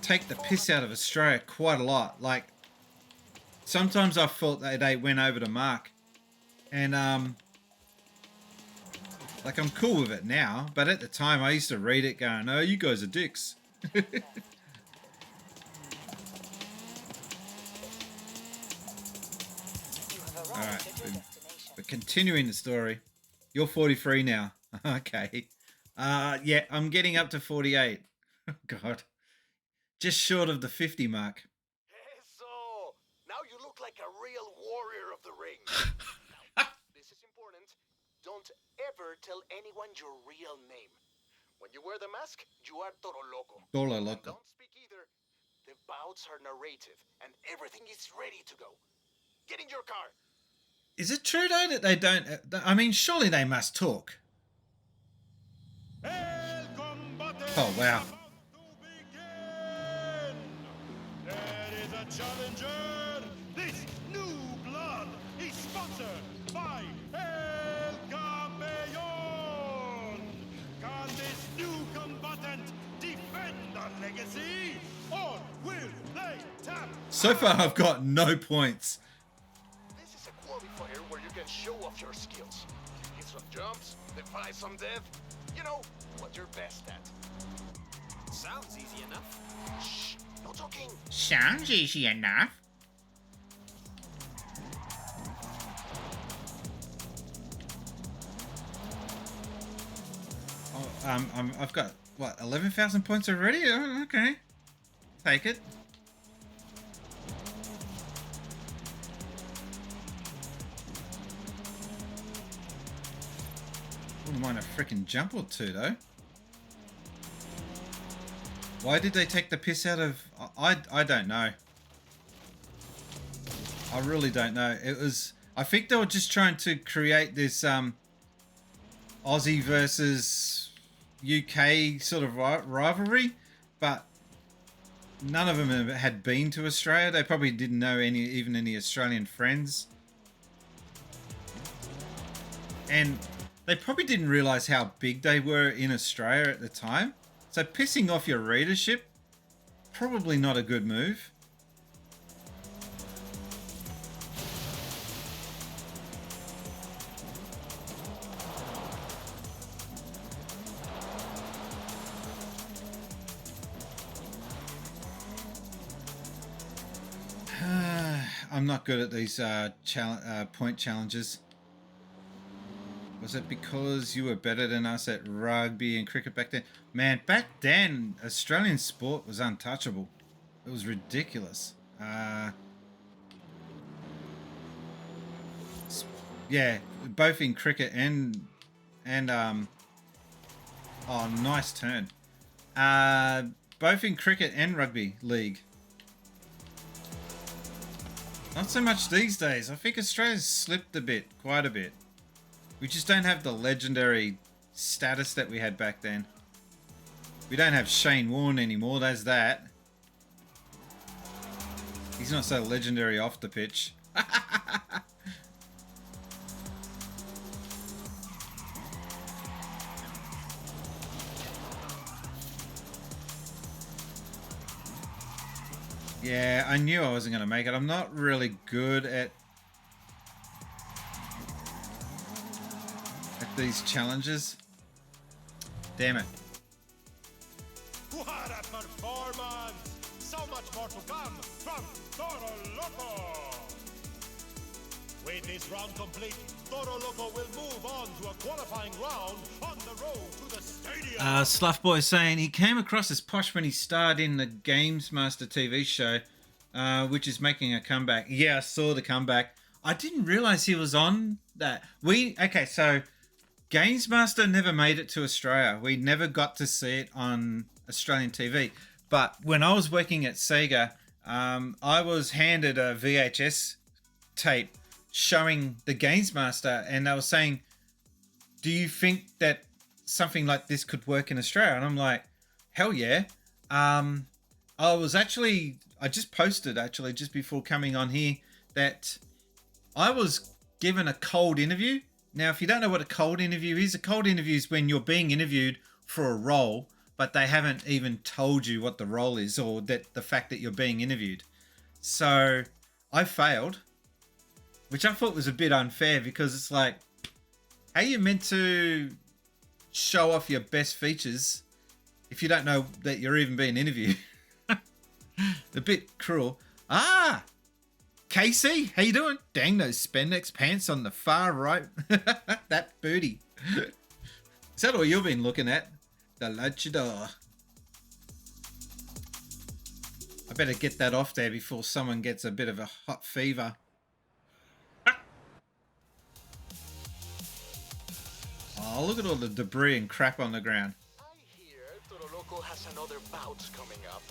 take the piss out of Australia quite a lot. Like, sometimes I thought that they went over the mark. And, like, I'm cool with it now, but at the time I used to read it going, oh, you guys are dicks. Alright, we're continuing the story. You're 43 now. Okay. Yeah, I'm getting up to 48. Oh, God. Just short of the 50 mark. So, now you look like a real warrior of the ring. Now, this is important. Don't ever tell anyone your real name. When you wear the mask, you are Toro Loco. Toro Loco. Don't speak either. The bouts are narrative, and everything is ready to go. Get in your car. Is it true, though, that they don't... I mean, surely they must talk. Oh, wow. There is a challenger. This new blood is sponsored by El Campeón. Can this new combatant defend the legacy, or will they tap? So far, I've got no points. This is a qualifier where you can show off your skills. Hit some jumps, defy some death. You know, what you're best at. Sounds easy enough. Shh, no talking. Sounds easy enough. Oh, I've got, what, 11,000 points already? Oh, okay. Take it. Wouldn't mind a freaking jump or two, though. Why did they take the piss out of... I don't know. I really don't know. It was... I think they were just trying to create this Aussie versus UK sort of rivalry, but none of them had been to Australia. They probably didn't know even any Australian friends. And they probably didn't realise how big they were in Australia at the time. So pissing off your readership, probably not a good move. I'm not good at these point challenges. Was it because you were better than us at rugby and cricket back then? Man, back then, Australian sport was untouchable. It was ridiculous. Yeah, both in cricket and oh, nice turn. Both in cricket and rugby league. Not so much these days. I think Australia's slipped a bit, quite a bit. We just don't have the legendary status that we had back then. We don't have Shane Warne anymore, there's that. He's not so legendary off the pitch. Yeah, I knew I wasn't going to make it. I'm not really good at these challenges. Damn it. What a performance! So much more to come from Toro Loco! With this round complete, Toro Loco will move on to a qualifying round on the road to the stadium. Sluff Boy saying he came across as posh when he starred in the Games Master TV show, which is making a comeback. Yeah, I saw the comeback. I didn't realize he was on that. Okay, so Gamesmaster never made it to Australia. We never got to see it on Australian TV. But when I was working at Sega, I was handed a VHS tape showing the Gamesmaster, and they were saying, do you think that something like this could work in Australia? And I'm like, hell yeah. I just posted actually just before coming on here that I was given a cold interview. Now, if you don't know what a cold interview is, a cold interview is when you're being interviewed for a role, but they haven't even told you what the role is, or that the fact that you're being interviewed. So I failed, which I thought was a bit unfair, because it's like, how are you meant to show off your best features if you don't know that you're even being interviewed? A bit cruel. Casey, how you doing? Dang those spandex pants on the far right. That booty. Is that all you've been looking at? The luchador. I better get that off there before someone gets a bit of a hot fever. Oh, look at all the debris and crap on the ground. I hear Toro Loco has another bout coming up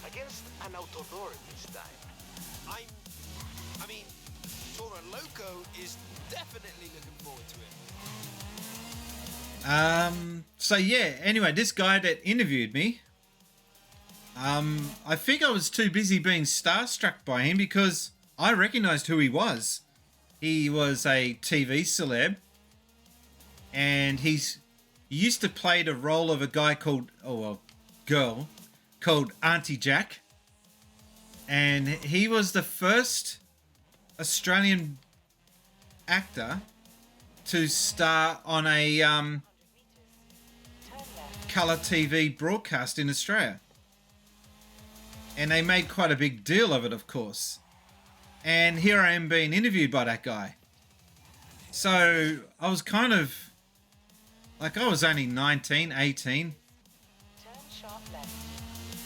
against an Autodor this time. I mean, Toro Loco is definitely looking forward to it. So yeah, anyway, this guy that interviewed me, I think I was too busy being starstruck by him because I recognized who he was. He was a TV celeb, and he used to play the role of a guy called, girl called Auntie Jack, and he was the first Australian actor to star on a colour TV broadcast in Australia. And they made quite a big deal of it, of course. And here I am being interviewed by that guy. So I was kind of, like, I was only 19, 18.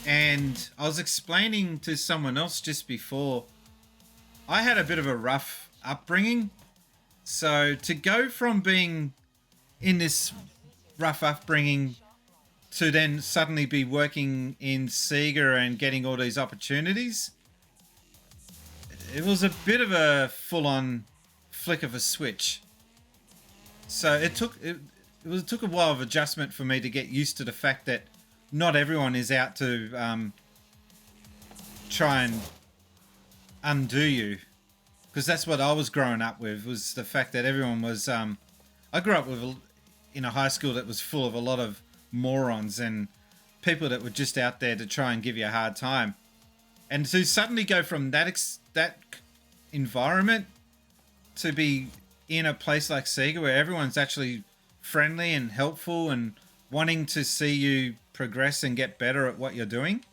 And I was explaining to someone else just before, I had a bit of a rough upbringing. So to go from being in this rough upbringing to then suddenly be working in Sega and getting all these opportunities, it was a bit of a full-on flick of a switch. So it took a while of adjustment for me to get used to the fact that not everyone is out to try and undo you. Because that's what I was growing up with, was the fact that everyone was... I grew up in a high school that was full of a lot of morons and people that were just out there to try and give you a hard time. And to suddenly go from that environment to be in a place like Sega where everyone's actually friendly and helpful and wanting to see you progress and get better at what you're doing,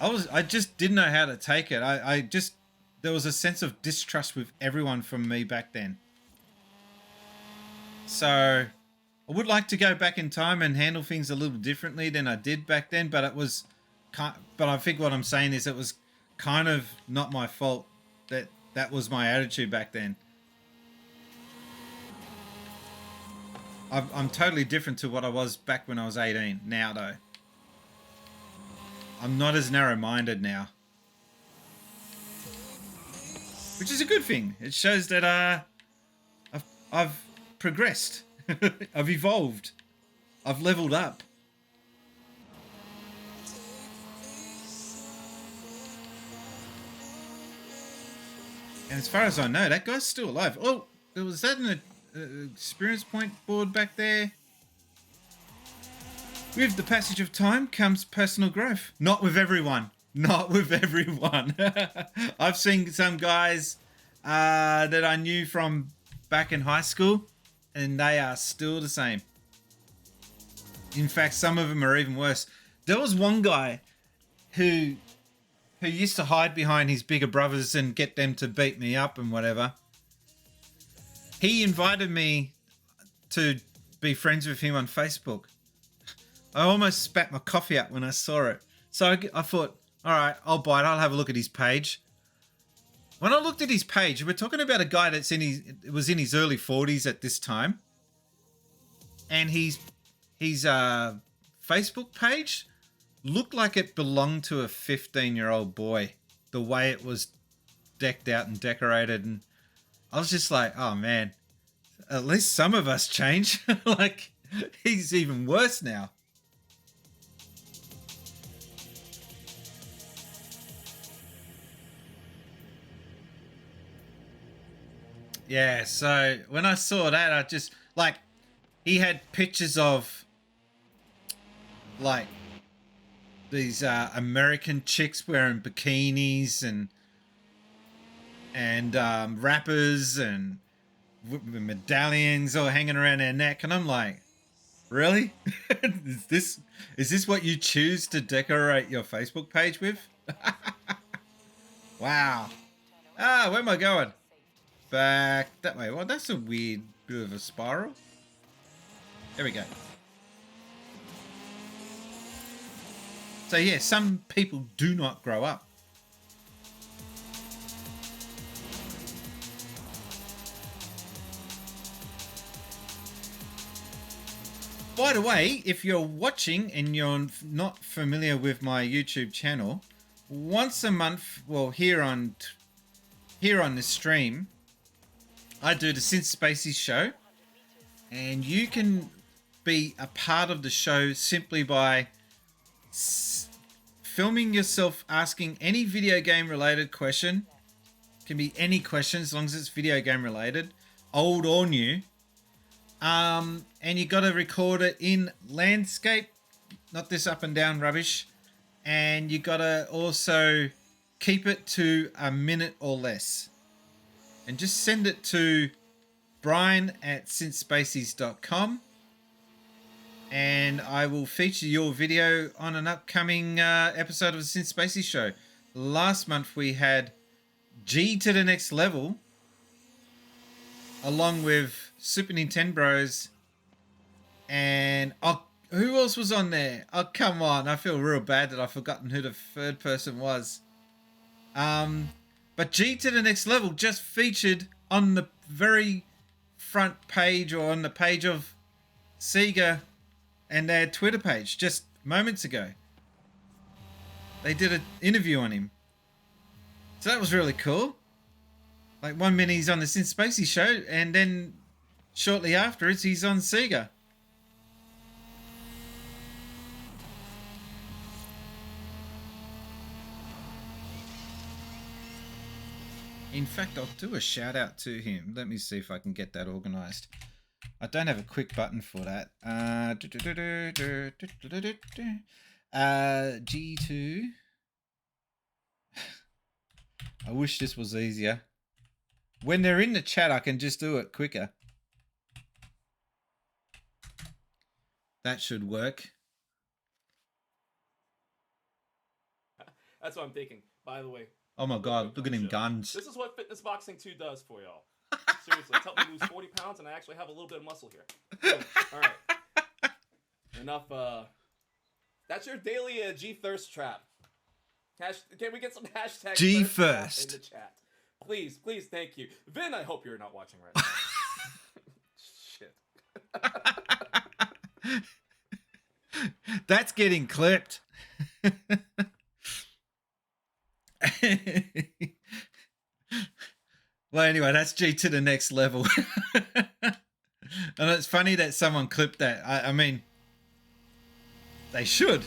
I just didn't know how to take it. There was a sense of distrust with everyone from me back then. So I would like to go back in time and handle things a little differently than I did back then, but I think what I'm saying is it was kind of not my fault that was my attitude back then. I'm totally different to what I was back when I was 18 now, though. I'm not as narrow-minded now. Which is a good thing. It shows that I've progressed. I've evolved. I've leveled up. And as far as I know, that guy's still alive. Oh, was that an experience point board back there? With the passage of time comes personal growth. Not with everyone. Not with everyone. I've seen some guys that I knew from back in high school, and they are still the same. In fact, some of them are even worse. There was one guy who used to hide behind his bigger brothers and get them to beat me up and whatever. He invited me to be friends with him on Facebook. I almost spat my coffee up when I saw it. So I thought, all right, I'll bite. I'll have a look at his page. When I looked at his page, we're talking about a guy was in his early 40s at this time. and his Facebook page looked like it belonged to a 15-year-old boy. The way it was decked out and decorated, and I was just like, oh man, at least some of us change. Like, he's even worse now. Yeah, so when I saw that, I just, like, he had pictures of, like, these American chicks wearing bikinis and rappers and medallions all hanging around their neck, and I'm like, really? is this what you choose to decorate your Facebook page with? Wow. Ah, where am I going? Back that way. Well, that's a weird bit of a spiral. There we go. So yeah, some people do not grow up. By the way, if you're watching and you're not familiar with my YouTube channel, once a month, well, here on the stream, I do the Synth Spacies show, and you can be a part of the show simply by filming yourself asking any video game related question. Can be any question as long as it's video game related, old or new. And you got to record it in landscape, not this up and down rubbish. And you got to also keep it to a minute or less. And just send it to brian@synthspacies.com, and I will feature your video on an upcoming episode of the Synth Spacies show. Last month we had G to the Next Level, along with Super Nintendo Bros, and who else was on there? Oh, come on, I feel real bad that I've forgotten who the third person was. But G to the Next Level just featured on the very front page, or on the page of Sega and their Twitter page just moments ago. They did an interview on him. So that was really cool. Like, 1 minute he's on the Synth Spacies show, and then shortly afterwards he's on Sega. In fact, I'll do a shout out to him. Let me see if I can get that organized. I don't have a quick button for that. G2. I wish this was easier. When they're in the chat, I can just do it quicker. That should work. That's what I'm thinking, by the way. Oh my god, look at him guns. This is what Fitness Boxing 2 does for y'all. Seriously, it's helped me lose 40 pounds, and I actually have a little bit of muscle here. So, all right. Enough. That's your daily G-Thirst trap. Can we get some hashtag G-First in the chat? Please, please, thank you. Vin, I hope you're not watching right now. Shit. That's getting clipped. Well, anyway, that's G to the Next Level. And it's funny that someone clipped that. I mean, they should.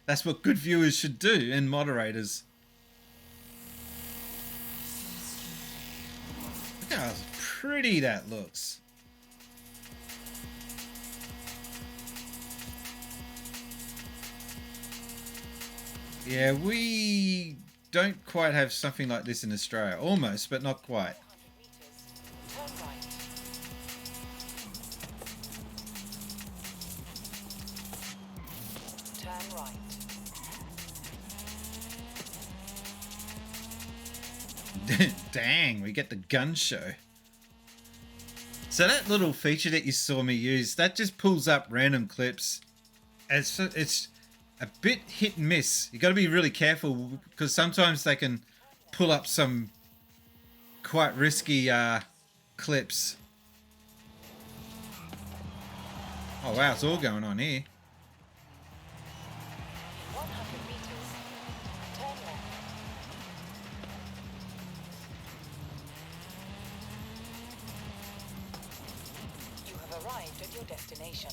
That's what good viewers should do, and moderators. Look how pretty that looks. Yeah, we don't quite have something like this in Australia. Almost, but not quite. Turn right. Turn right. Dang, we get the gun show. So that little feature that you saw me use, that just pulls up random clips. It's a bit hit and miss. You got to be really careful, because sometimes they can pull up some quite risky clips. Oh wow, it's all going on here. 100 meters. Turn left. You have arrived at your destination.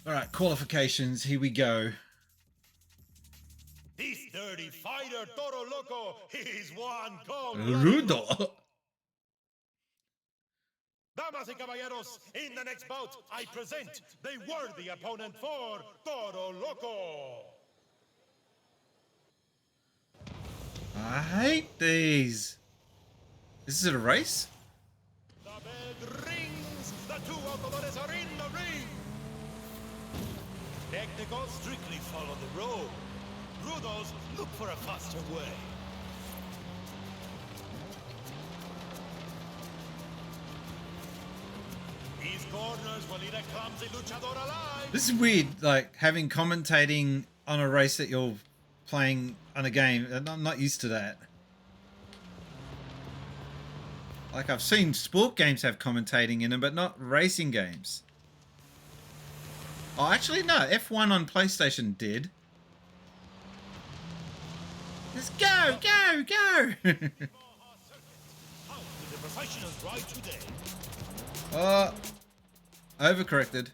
All right, qualifications. Here we go. This dirty fighter, Toro Loco, is one cold. Rudo. Damas y caballeros, in the next bout, I present the worthy opponent for Toro Loco. I hate these. Is it a race? The bell rings. The two automobiles are in the ring. Technicals strictly follow the road. Rudos look for a faster way. These corners will eat a clumsy luchador alive. This is weird, like having commentating on a race that you're playing on a game. I'm not used to that. Like I've seen sport games have commentating in them, but not racing games. Oh, actually no, F1 on PlayStation did. Let's go, go, go! How did the professionals ride today? Oh, overcorrected.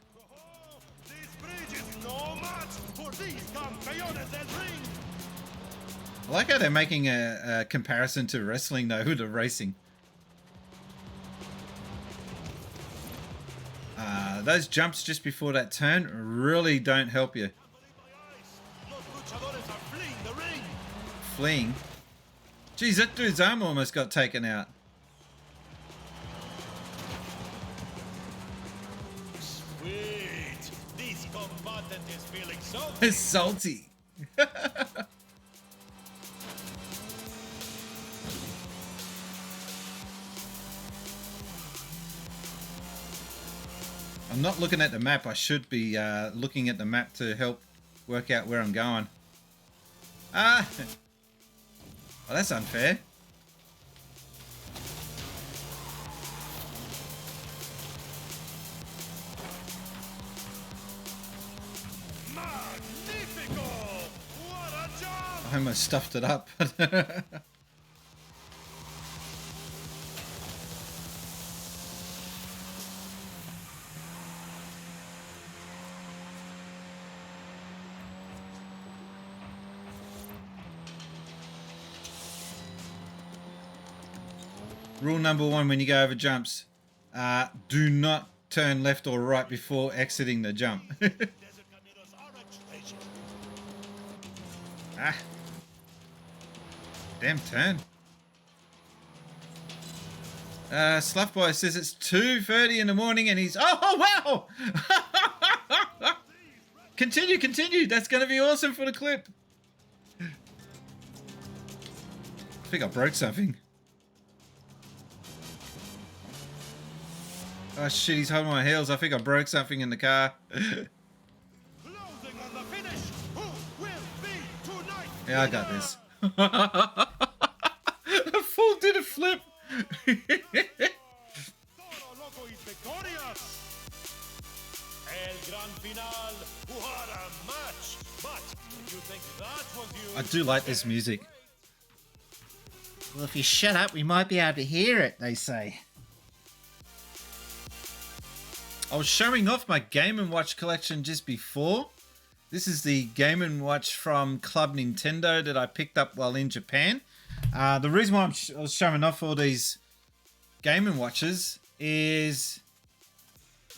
This bridge is no match for these campeones del ring. I like how they're making a comparison to wrestling though, to racing. Those jumps just before that turn really don't help you. Los luchadores are fleeing the ring. Fleeing. Geez, that dude's arm almost got taken out. Sweet. This combatant is feeling salty. It's salty. I'm not looking at the map. I should be looking at the map to help work out where I'm going. Ah! Well, that's unfair. Magnifico! What a jump! I almost stuffed it up. Rule number one when you go over jumps, do not turn left or right before exiting the jump. Ah. Damn turn. Sluffboy says it's 2:30 in the morning and he's... Oh, wow! Continue, continue. That's going to be awesome for the clip. I think I broke something. Oh shit, he's holding my heels. I think I broke something in the car. Closing on the finish. Who will be tonight? Yeah, I got this. A fool did a flip. Toro Loco is victorious. El Gran Final. What a match. But if you think that was you... I do like this music. Well, if you shut up, we might be able to hear it, they say. I was showing off my Game & Watch collection just before. This is the Game & Watch from Club Nintendo that I picked up while in Japan. The reason why I was showing off all these Game & Watches is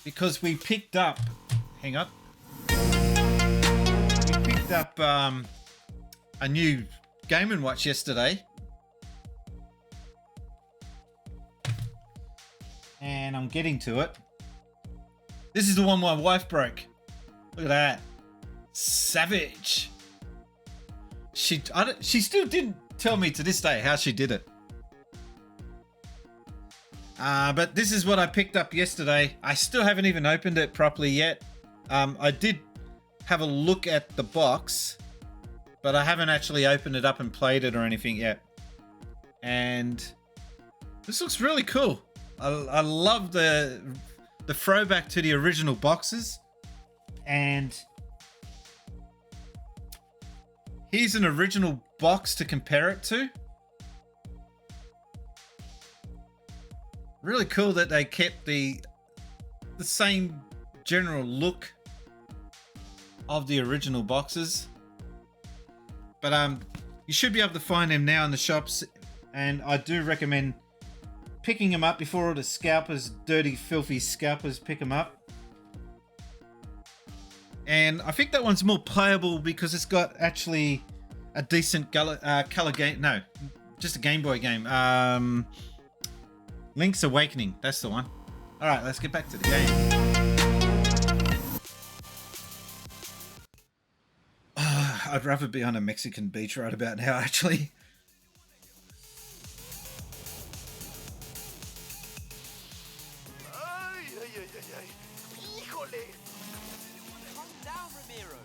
because we picked up... Hang on. We picked up a new Game & Watch yesterday. And I'm getting to it. This is the one my wife broke. Look at that. Savage. She still didn't tell me to this day how she did it. But this is what I picked up yesterday. I still haven't even opened it properly yet. I did have a look at the box, but I haven't actually opened it up and played it or anything yet. And this looks really cool. I love the throwback to the original boxes And here's an original box to compare it to. Really cool that they kept the same general look of the original boxes. But you should be able to find them now in the shops, and I do recommend picking them up before all the scalpers, dirty, filthy scalpers, pick them up. And I think that one's more playable because it's got actually a decent color game. No, just a Game Boy game. Link's Awakening. That's the one. All right, let's get back to the game. I'd rather be on a Mexican beach right about now, actually. Ay, ay, ay, ay, ay. Híjole. Calm down, Ramiro.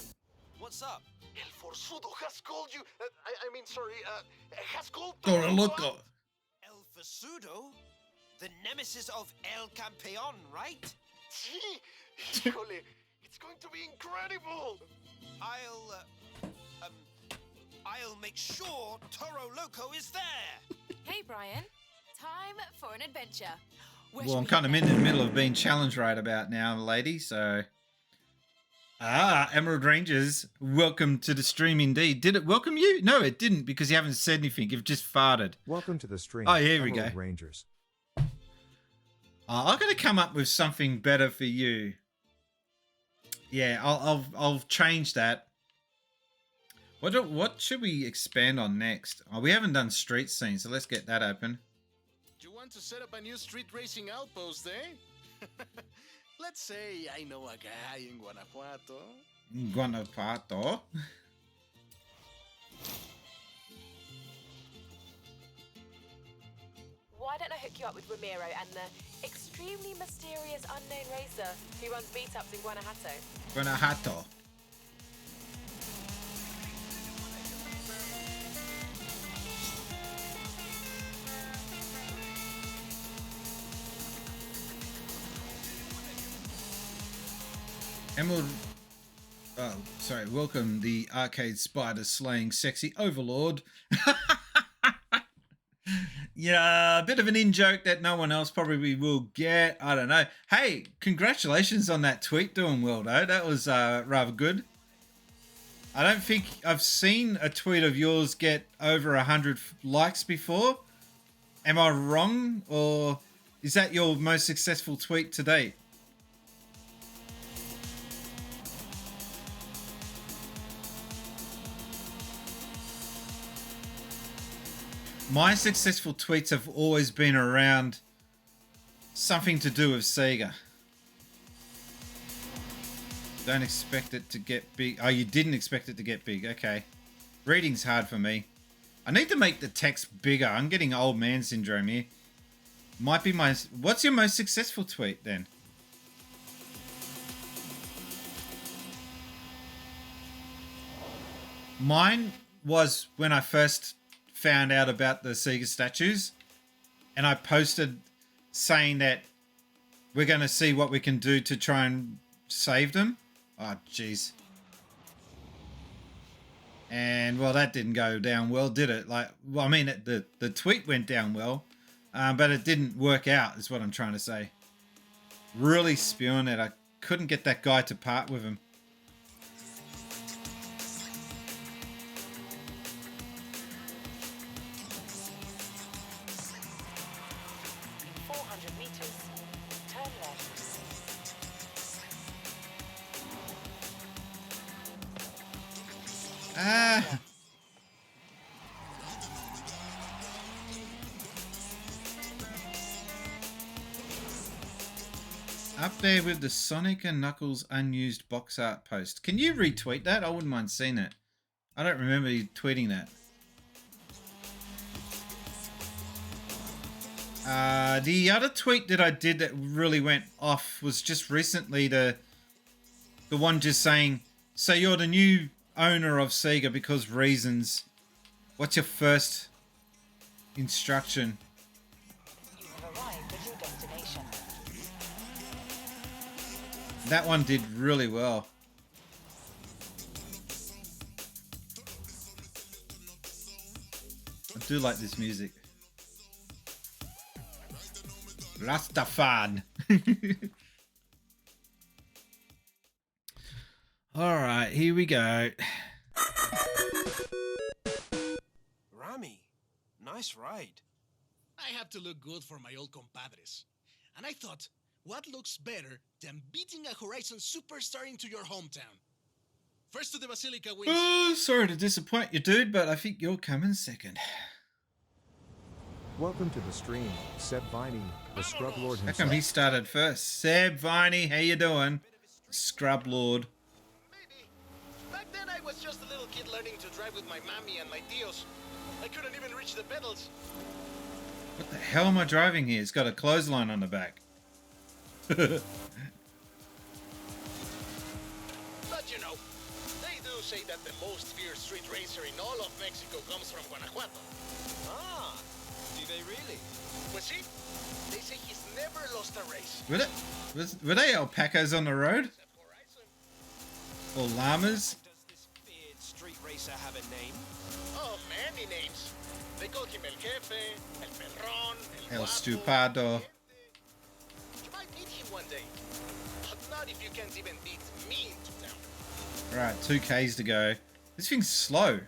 What's up? El Forzudo has called you. I mean, sorry, has called Toro Loco. El Forzudo? The nemesis of El Campeón, right? Sí. Híjole. It's going to be incredible. I'll make sure Toro Loco is there. Hey, Brian. Time for an adventure. Where Well, should I'm we kind of head in the next? middle of being challenged right about now, lady, so... Emerald Rangers, welcome to the stream indeed. Did it welcome you? No, it didn't, because you haven't said anything. You've just farted. Welcome to the stream. Oh, here we Emerald go. Rangers. I'm gonna come up with something better for you. Yeah, I'll change that. What should we expand on next? Oh, we haven't done street scene, so let's get that open. You want to set up a new street racing outpost, eh? Let's say I know a guy in Guanajuato. Guanajuato. Why don't I hook you up with Ramiro and the extremely mysterious unknown racer who runs meetups in Guanajuato? Guanajuato. Emerald, oh, sorry, welcome the arcade spider slaying sexy overlord. Yeah, a bit of an in-joke that no one else probably will get. I don't know. Hey, congratulations on that tweet doing well, though. That was rather good. I don't think I've seen a tweet of yours get over 100 likes before. Am I wrong? Or is that your most successful tweet to date? My successful tweets have always been around something to do with Sega. Don't expect it to get big. Oh, you didn't expect it to get big. Okay. Reading's hard for me. I need to make the text bigger. I'm getting old man syndrome here. Might be my... What's your most successful tweet then? Mine was when I first found out about the Sega statues, and I posted saying that we're going to see what we can do to try and save them. Oh, jeez. And, well, that didn't go down well, did it? Like, well, I mean, the tweet went down well, but it didn't work out, is what I'm trying to say. Really spewing it. I couldn't get that guy to part with him. 400 meters. Turn left. Ah. Up there with the Sonic and Knuckles unused box art post. Can you retweet that? I wouldn't mind seeing it. I don't remember you tweeting that. The other tweet that I did that really went off was just recently the one just saying, so you're the new owner of Sega because reasons. What's your first instruction? You have arrived at your destination. That one did really well. do like this music. Rastafan. All right, here we go. Rami, nice ride. I have to look good for my old compadres. And I thought, what looks better than beating a Horizon superstar into your hometown? First to the Basilica wins. Oh, sorry to disappoint you, dude, but I think you're coming second. Welcome to the stream, Seb Viney, the Scrub Lord How himself. come he started first? Seb Viney, how you doing? Scrub Lord. Maybe. Back then I was just a little kid learning to drive with my mommy and my tios. I couldn't even reach the pedals. What the hell am I driving here? It's got a clothesline on the back. But you know, they do say that the most fierce street racer in all of Mexico comes from Guanajuato. Ah, do they really? Pues sí, they say he's never lost a race. Were they alpacas on the road? Except Horizon. Or llamas? Does this beard street racer have a name? Oh, many names. They call him El Jefe, El Perrón, El Guapo, Stupado. You might meet him one day. But not if you can't even beat me into town. Right, 2Ks to go. This thing's slow.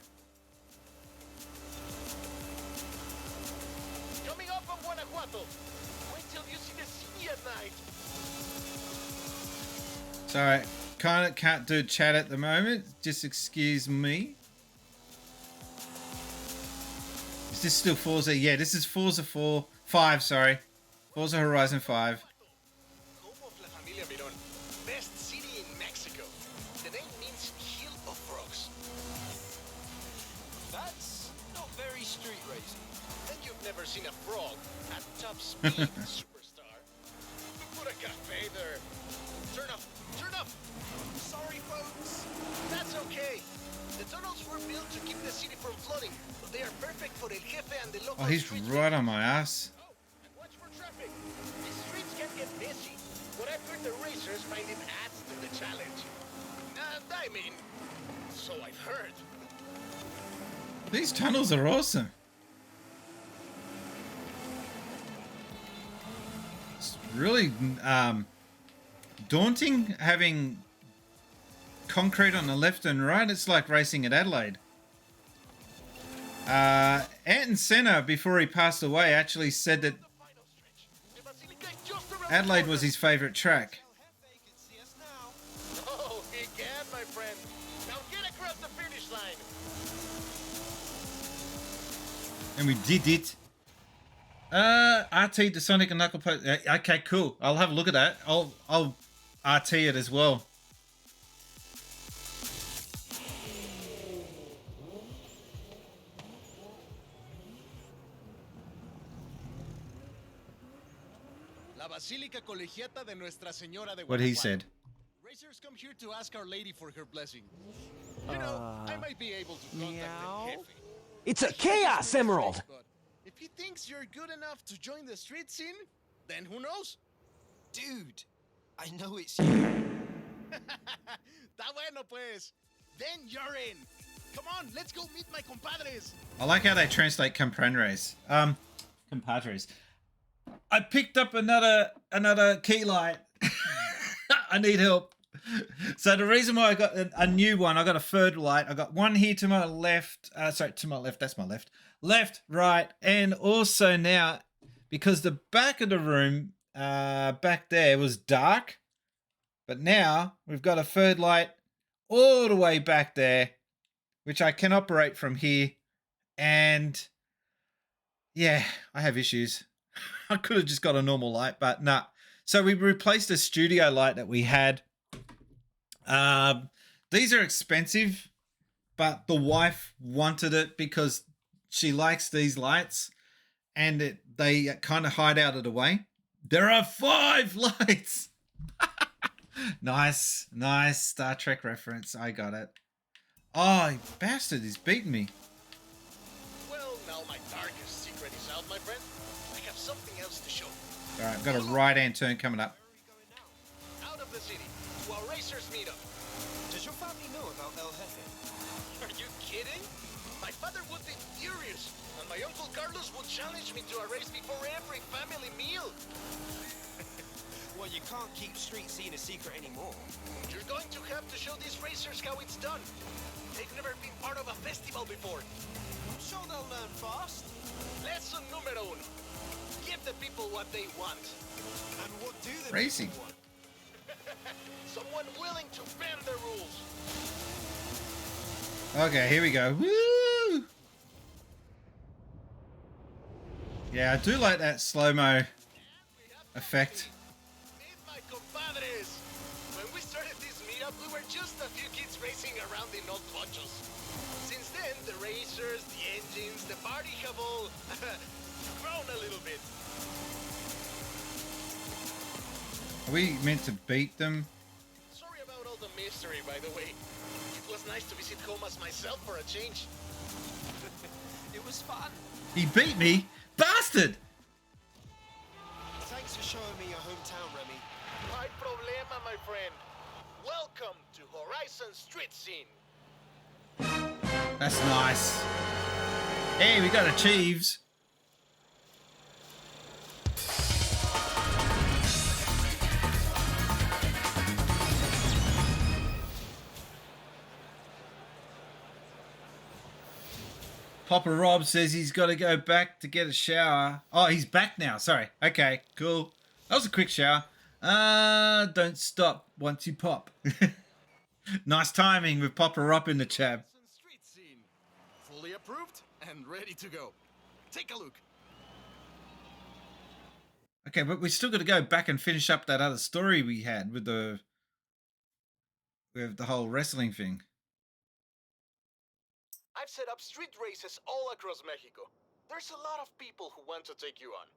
Coming up from Guanajuato. Wait till you see the city at night. Sorry, can't do chat at the moment. Just excuse me. Is this still Forza? Yeah, this is Forza 5, sorry. Forza Horizon 5. Home of La Familia Mirón. Best city in Mexico. The name means hill of frogs. That's not very street racing. And you've never seen a frog at top speed, superstar. Put a cafe there. Turn up, turn up. Sorry, folks. That's okay. The tunnels were built to keep the city from flooding, but they are perfect for El Jefe and the local Oh, he's street right on my ass. Oh, and watch for traffic. These streets can get busy. What I've heard the racers find it adds to the challenge. And I mean, so I've heard. These tunnels are awesome. It's really daunting having concrete on the left and right. It's like racing at Adelaide. Ayrton Senna, before he passed away, actually said that The final stretch. The Basilica is just around Adelaide the was corner. his favourite track. El Jefe can see us now. Oh, he can, my friend. Now get across the finish line. And we did it. RT the Sonic and Knuckle post. Okay, cool. I'll have a look at that. I'll RT it as well. La Basílica Colegiata de Nuestra Señora de What he Guanajuato. said. Racers come here to ask Our Lady for her blessing. You know, I might be able to contact El Jefe. It's a chaos emerald! But if he thinks you're good enough to join the street scene, then who knows? Dude, I know it's you. Está bueno, pues. Then you're in. Come on, let's go meet my compadres. I like how they translate compadres. Compadres. I picked up another key light. I need help. So the reason why I got a new one, I got a third light. I got one here to my left. Sorry, to my left. That's my left. Left, right, and also now, because the back of the room back there was dark, but now we've got a third light all the way back there, which I can operate from here. And yeah, I have issues. I could have just got a normal light, but nah. So we replaced the studio light that we had. These are expensive, but the wife wanted it because she likes these lights, and they kind of hide out of the way. There are 5 lights. Nice Star Trek reference. I got it. Oh, you bastard, he's beating me. Well, now my darkest secret is out, my friend. I have something else to show. All right, I've got a right-hand turn coming up. Out of the city, to our racers meet up. Does your family know about El Jefe? Are you kidding? My father would be furious, and my Uncle Carlos would challenge me to a race before every family meal. Well, you can't keep street scene a secret anymore. You're going to have to show these racers how it's done. They've never been part of a festival before. I'm sure they'll learn fast. Lesson numero uno. Give the people what they want. And what do the Racing. people want? Someone willing to bend the rules. Okay, here we go. Woo! Yeah, I do like that slow-mo effect. Meet my compadres. When we started this meetup, we were just a few kids racing around in old cochos. Since then, the racers, the engines, the party have all grown a little bit. Are we meant to beat them? Sorry about all the mystery, by the way. It was nice to visit Comas myself for a change. It was fun. He beat me? Bastard! Thanks for showing me your hometown, Remy. My problema, my friend. Welcome to Horizon Street Scene. That's nice. Hey, we got achieves. Papa Rob says he's got to go back to get a shower. Oh, he's back now. Sorry. Okay, cool. That was a quick shower. Don't stop once you pop. Nice timing with Papa Rob in the chat. Street Scene. Fully approved and ready to go. Take a look. Okay, but we still got to go back and finish up that other story we had with the whole wrestling thing. I've set up street races all across Mexico. There's a lot of people who want to take you on.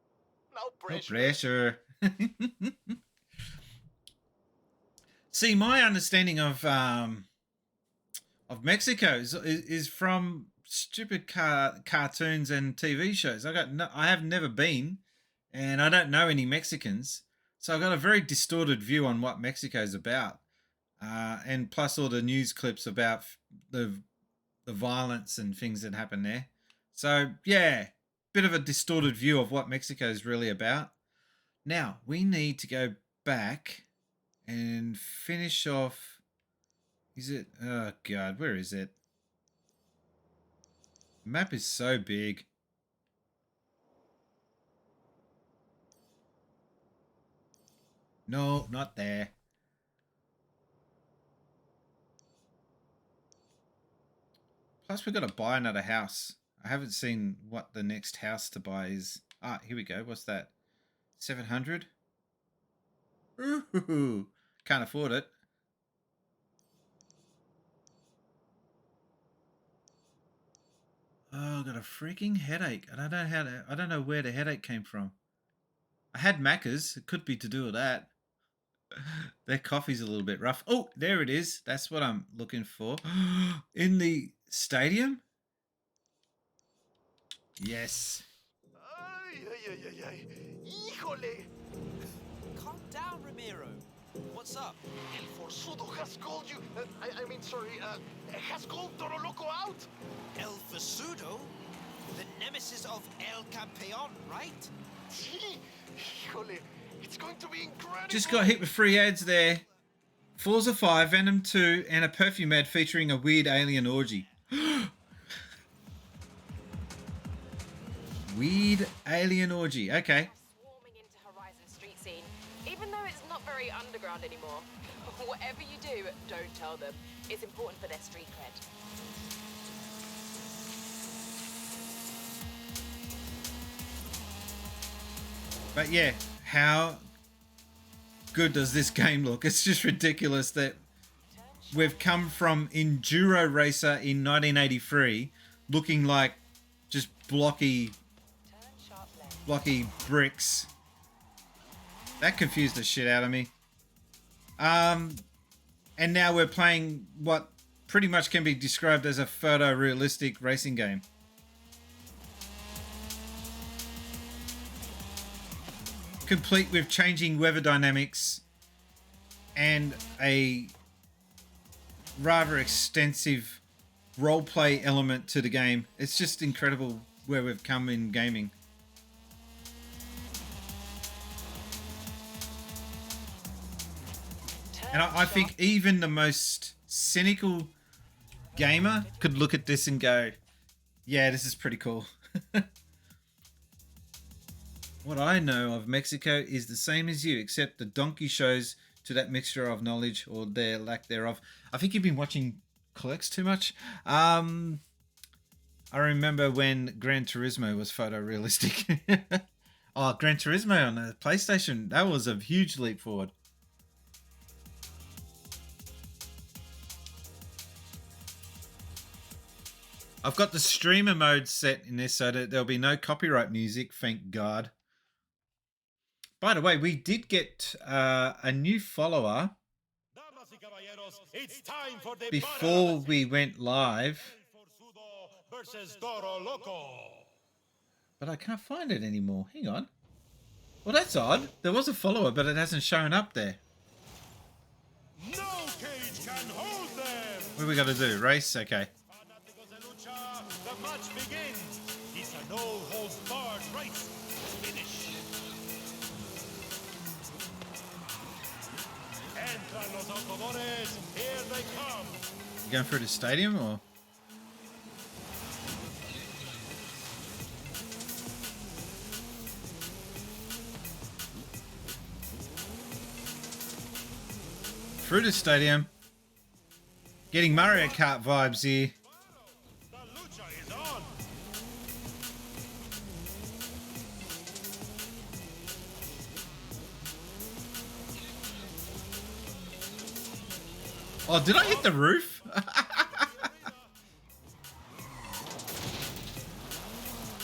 No pressure. No pressure. See, my understanding of Mexico is from stupid cartoons and TV shows. I have never been, and I don't know any Mexicans, so I've got a very distorted view on what Mexico's about, and plus all the news clips about the violence and things that happen there. So yeah, bit of a distorted view of what Mexico is really about. Now we need to go back and finish off. Is it? Oh God, where is it? The map is so big. No, not there. Plus, we've got to buy another house. I haven't seen what the next house to buy is. Ah, here we go. What's that? 700? Ooh, can't afford it. Oh, I got a freaking headache. And I don't know where the headache came from. I had Macca's. It could be to do with that. Their coffee's a little bit rough. Oh, there it is. That's what I'm looking for. In the stadium? Yes. Ay, ay, ay, ay, ay. Híjole! Calm down, Ramiro. What's up? El Forzudo has called you. Has called Toro Loco out. El Forzudo? The nemesis of El Campeon, right? Sí. Híjole. It's going to be incredible. Just got hit with free ads there. Forza 5, Venom 2, and a perfume ad featuring a weird alien orgy. Weird alien orgy. Okay. Swarming into Horizon Street Scene, even though it's not very underground anymore. Whatever you do, don't tell them. It's important for their street cred. But yeah, how good does this game look? It's just ridiculous that we've come from Enduro Racer in 1983 looking like just blocky bricks. That confused the shit out of me. And now we're playing what pretty much can be described as a photorealistic racing game. Complete with changing weather dynamics and a rather extensive role play element to the game. It's just incredible where we've come in gaming. And I think even the most cynical gamer could look at this and go, yeah, this is pretty cool. What I know of Mexico is the same as you, except the donkey shows to that mixture of knowledge or their lack thereof. I think you've been watching Clerks too much. I remember when Gran Turismo was photorealistic. Oh, Gran Turismo on the PlayStation, that was a huge leap forward. I've got the streamer mode set in this so that there'll be no copyright music, thank God. By the way, we did get a new follower before we went live. But I can't find it anymore. Hang on. Well, that's odd. There was a follower, but it hasn't shown up there. No cage can hold them. What do we got to do? Race? Okay. The match begins. It's a no-holds-barred race. Finish. Entran los autodores. Here they come. You going through the stadium or? Through the stadium. Getting Mario Kart vibes here. Oh, did I hit the roof?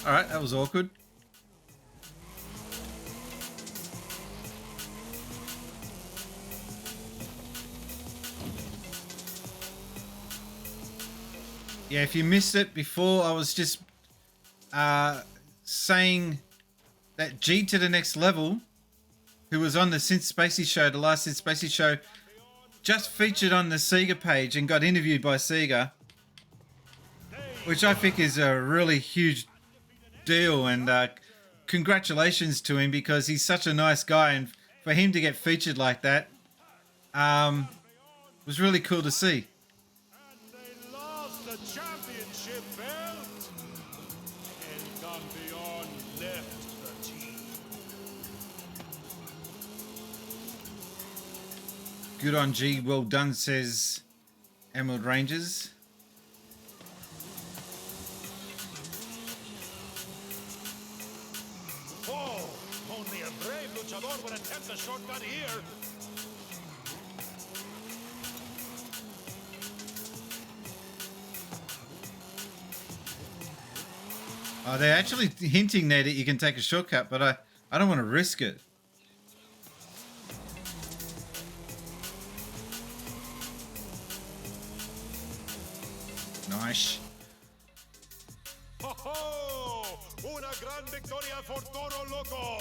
Alright, that was awkward. Yeah, if you missed it before, I was just saying that G to the next level, who was on the Spacies show, the last Spacies show, just featured on the Sega page and got interviewed by Sega, which I think is a really huge deal, and congratulations to him because he's such a nice guy, and for him to get featured like that was really cool to see. They lost the championship belt. El Campeón left the team. Good on G, well done, says Emerald Rangers. Oh, only a brave luchador would attempt a shortcut here. Oh, they're actually hinting there that you can take a shortcut, but I don't want to risk it. Nice. ¡Oh! ¡Una gran victoria for Toro Loco!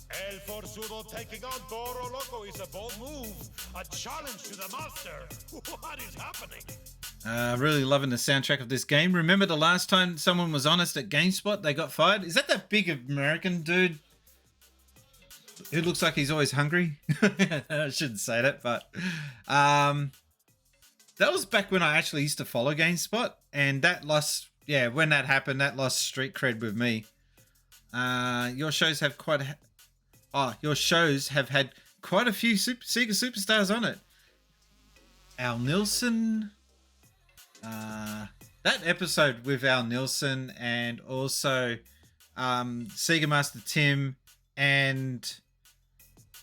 El Forzudo taking on Toro Loco is a bold move. A challenge to the master. What is happening? Really loving the soundtrack of this game. Remember the last time someone was honest at GameSpot, they got fired? Is that big American dude who looks like he's always hungry? I shouldn't say that, but that was back when I actually used to follow GameSpot, and that lost, yeah, when that happened, that lost street cred with me. Your shows have had quite a few Sega superstars on it. Al Nilsson, that episode with Al Nilsson, and also Sega Master Tim, and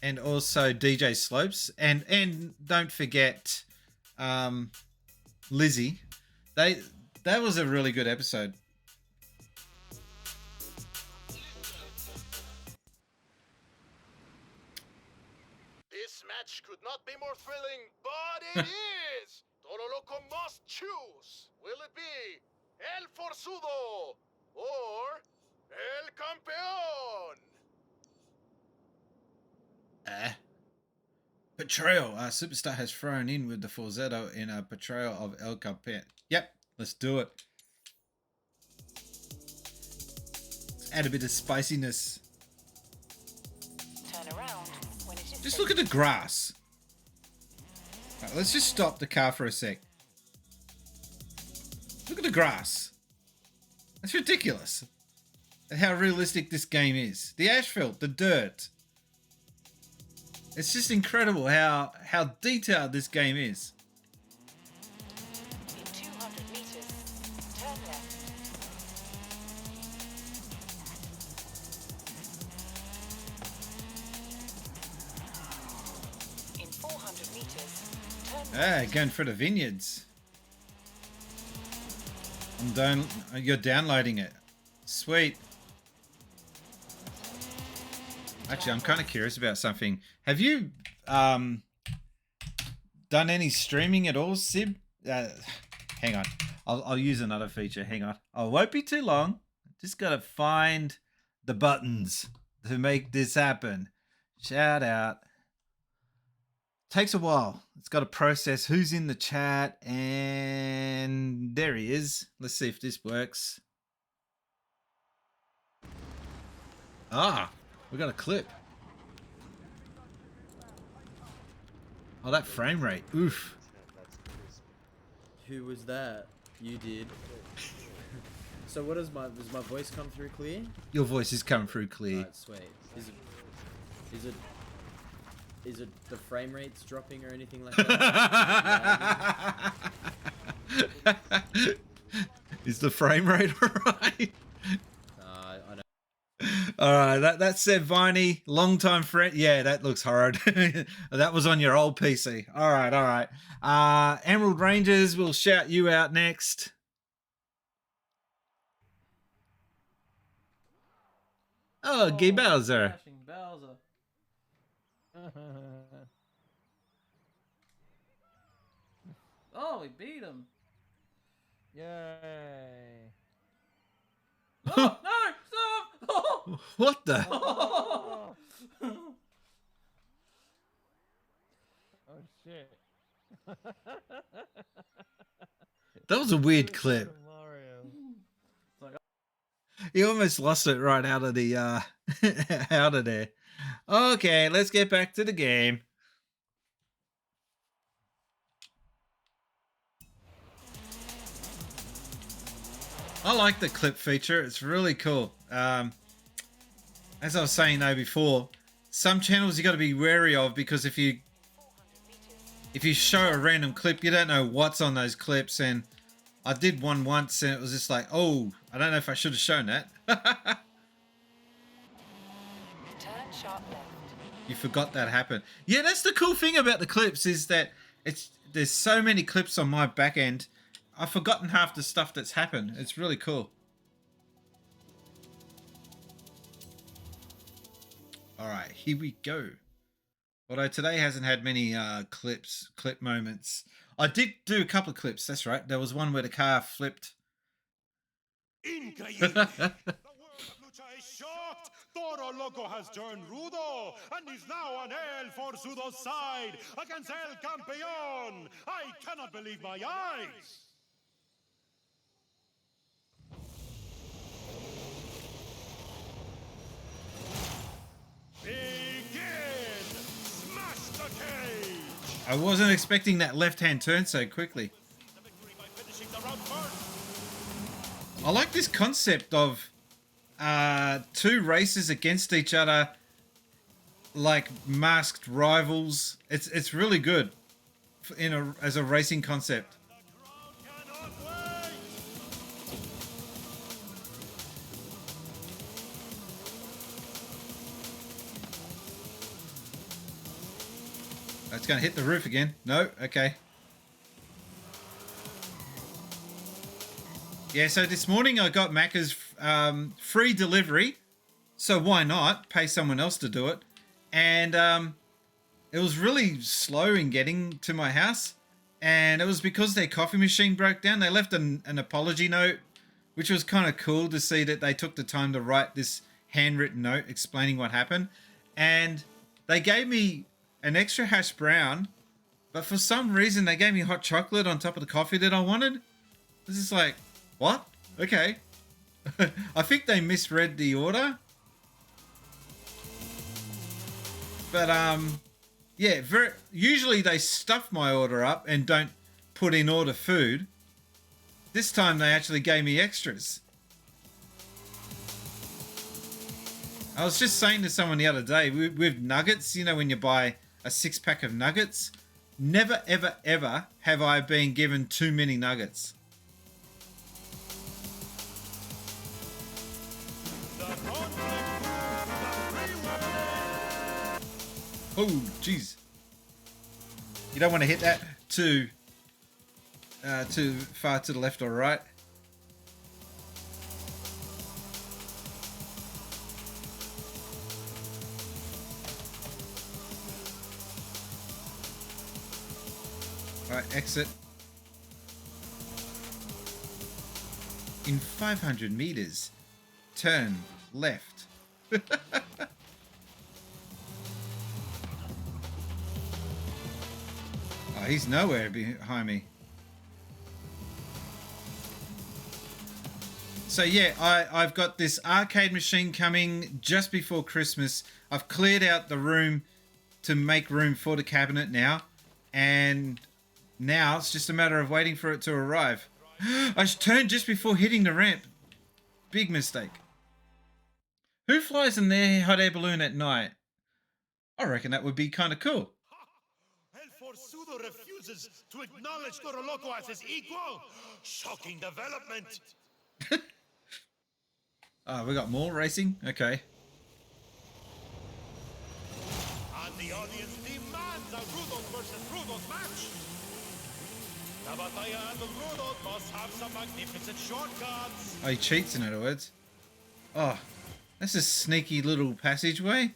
also DJ Slopes, and don't forget Lizzie. That was a really good episode. This match could not be more thrilling, but it is! Toro Loco must choose. Will it be El Forzudo or El Campeón? Betrayal. Superstar has thrown in with the Forzetto in a Betrayal of El Campeón. Yep, let's do it. Let's add a bit of spiciness. Turn around when it is Just look at the grass. Right, let's just stop the car for a sec. Look at the grass. That's ridiculous. And how realistic this game is. The asphalt, the dirt. It's just incredible how detailed this game is. in 200 meters. Turn left. In 400 meters. Turn left. Going for the vineyards. You're downloading it. Sweet. Actually, I'm kind of curious about something. Have you done any streaming at all, Sib? Hang on. I'll use another feature. Hang on. I won't be too long. Just got to find the buttons to make this happen. Shout out. Takes a while. It's got to process who's in the chat. And there he is. Let's see if this works. Ah. We got a clip. Oh, that frame rate. Oof. Who was that? You did. So what does my voice come through clear? Your voice is coming through clear. Right, sweet. Is it the frame rates dropping or anything like that? Is the frame rate alright? I don't. Alright, that's Seb Viney, long-time friend. Yeah, that looks horrid. That was on your old PC. Alright. Emerald Rangers, will shout you out next. Oh, Guy Bowser. Oh, we beat him. Yay. Oh, no! Stop! Oh. What the? Oh, shit. That was a weird clip. He almost lost it right out of the out of there. Okay, let's get back to the game. I like the clip feature. It's really cool. As I was saying though before, some channels you got to be wary of, because if you show a random clip, you don't know what's on those clips. And I did one once and it was just like, oh, I don't know if I should have shown that. Turn sharp left. You forgot that happened. Yeah, that's the cool thing about the clips, is that there's so many clips on my back end. I've forgotten half the stuff that's happened. It's really cool. All right, here we go. Although today hasn't had many clip moments. I did do a couple of clips, that's right. There was one where the car flipped. Increíble. The world of Lucha is shocked. Toro Loco has turned rudo and is now on El Forzudo's side against El Campeón. I cannot believe my eyes. Begin! Smash the cage! I wasn't expecting that left-hand turn so quickly. I like this concept of two races against each other, like masked rivals. It's really good as a racing concept. It's going to hit the roof again. No? Okay. Yeah, so this morning I got Macca's free delivery. So why not pay someone else to do it? And it was really slow in getting to my house. And it was because their coffee machine broke down. They left an apology note, which was kind of cool to see that they took the time to write this handwritten note explaining what happened. And they gave me an extra hash brown, but for some reason they gave me hot chocolate on top of the coffee that I wanted. This is like, what? Okay. I think they misread the order. But yeah, usually they stuff my order up and don't put in order food. This time they actually gave me extras. I was just saying to someone the other day, with nuggets, you know, when you buy a 6-pack of nuggets, never, ever, ever have I been given too many nuggets. Oh, jeez. You don't want to hit that too far to the left or right. Alright, exit. In 500 meters, turn left. Oh, he's nowhere behind me. So yeah, I've got this arcade machine coming just before Christmas. I've cleared out the room to make room for the cabinet now. And now it's just a matter of waiting for it to arrive. I turned just before hitting the ramp. Big mistake. Who flies in their hot air balloon at night? I reckon that would be kind of cool. Forsudo refuses to acknowledge Toro Loco as his equal. Shocking development. Oh, we got more racing? Okay. And the audience demands a Rudolph versus Rudolph match. The Batalla and the Rudolph must have some magnificent shortcuts. Oh, he cheats in other words. Oh, that's a sneaky little passageway.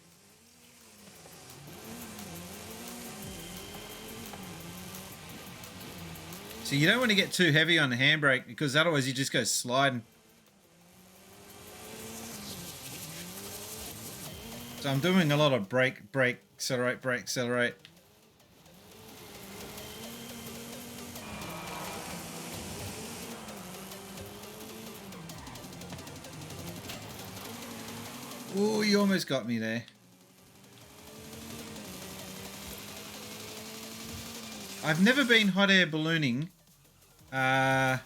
So you don't want to get too heavy on the handbrake because otherwise you just go sliding. So I'm doing a lot of brake, accelerate, brake, accelerate. Oh, you almost got me there. I've never been hot air ballooning, but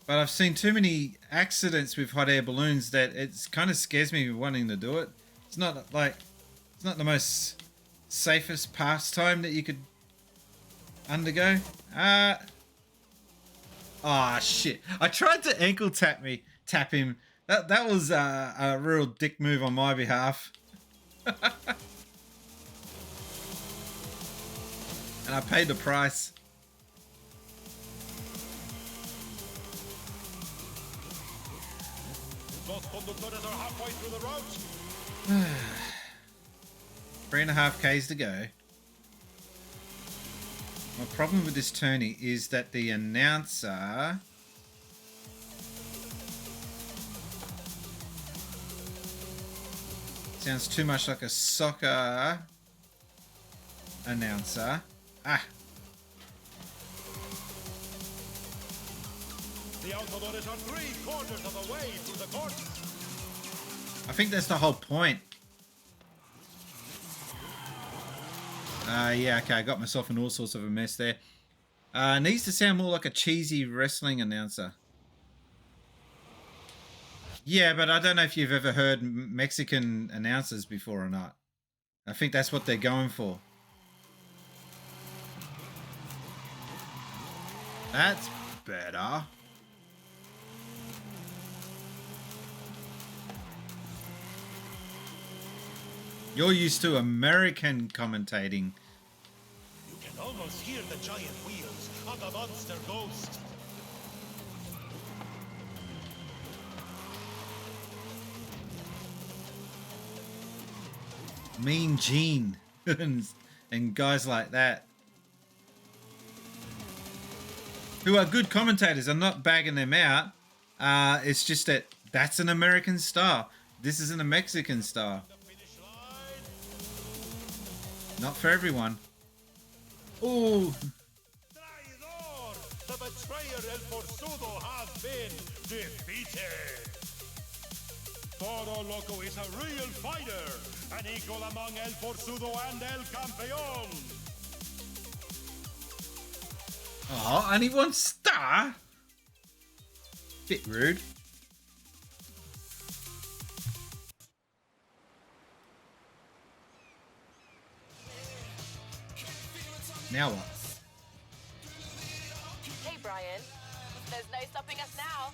I've seen too many accidents with hot air balloons that it kind of scares me wanting to do it. It's not the most safest pastime that you could undergo. Shit! I tried to ankle tap him. That was a real dick move on my behalf. And I paid the price. Both conductores are halfway through the route. 3.5 Ks to go. My problem with this tourney is that the announcer sounds too much like a soccer announcer. The Autodores are 3/4 of the way through the course. I think that's the whole point. Yeah, okay, I got myself in all sorts of a mess there. Needs to sound more like a cheesy wrestling announcer. Yeah, but I don't know if you've ever heard Mexican announcers before or not. I think that's what they're going for. That's better. You're used to American commentating. You can almost hear the giant wheels of the monster ghost. Mean Gene and guys like that. Who are good commentators. I'm not bagging them out. It's just that that's an American star. This isn't a Mexican star. Not for everyone. Ooh. Traidor! The betrayer El Forzudo has been defeated! Toro Loco is a real fighter, an equal among El Forzudo and El Campeón! Oh, only one star? Bit rude. Now what? Hey, Brian. There's no stopping us now.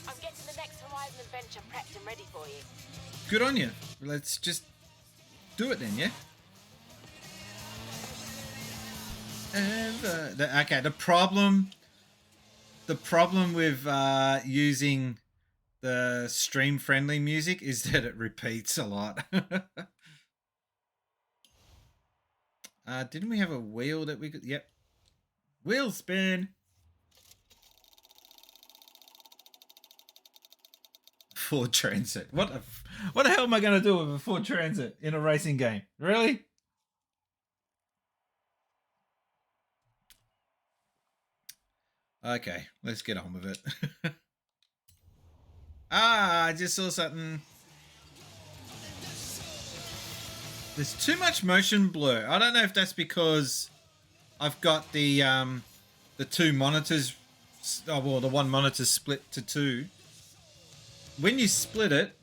I'm getting the next Horizon adventure prepped and ready for you. Good on you. Let's just do it then, yeah? Okay, the problem with using the stream friendly music is that it repeats a lot. Didn't we have a wheel that we could? Yep. Wheel spin. Ford Transit. What the hell am I going to do with a Ford Transit in a racing game? Really? Okay, let's get on with it. I just saw something. There's too much motion blur. I don't know if that's because I've got the two monitors. Oh, well, the one monitor split to two. When you split it,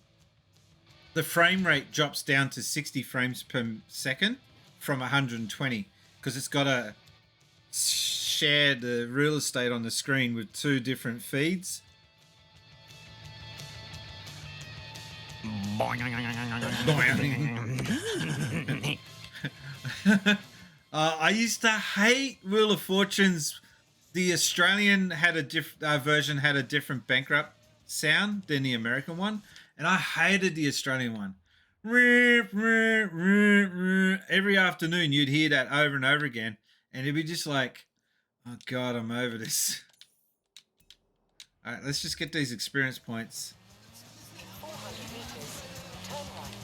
the frame rate drops down to 60 frames per second from 120 because it's got to share the real estate on the screen with two different feeds. I used to hate Wheel of Fortune's. The Australian had a version had a different bankrupt sound than the American one, and I hated the Australian one. Every afternoon you'd hear that over and over again, and it'd be just like, oh god, I'm over this. All right, let's just get these experience points. 400 meters. Turn right.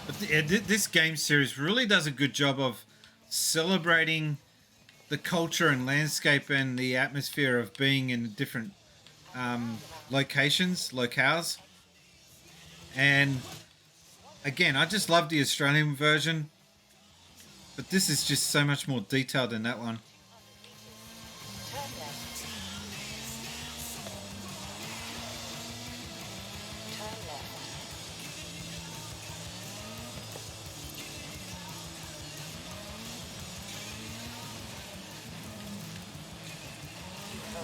But this game series really does a good job of celebrating the culture and landscape and the atmosphere of being in different locales. And again, I just love the Australian version, but this is just so much more detailed than that one.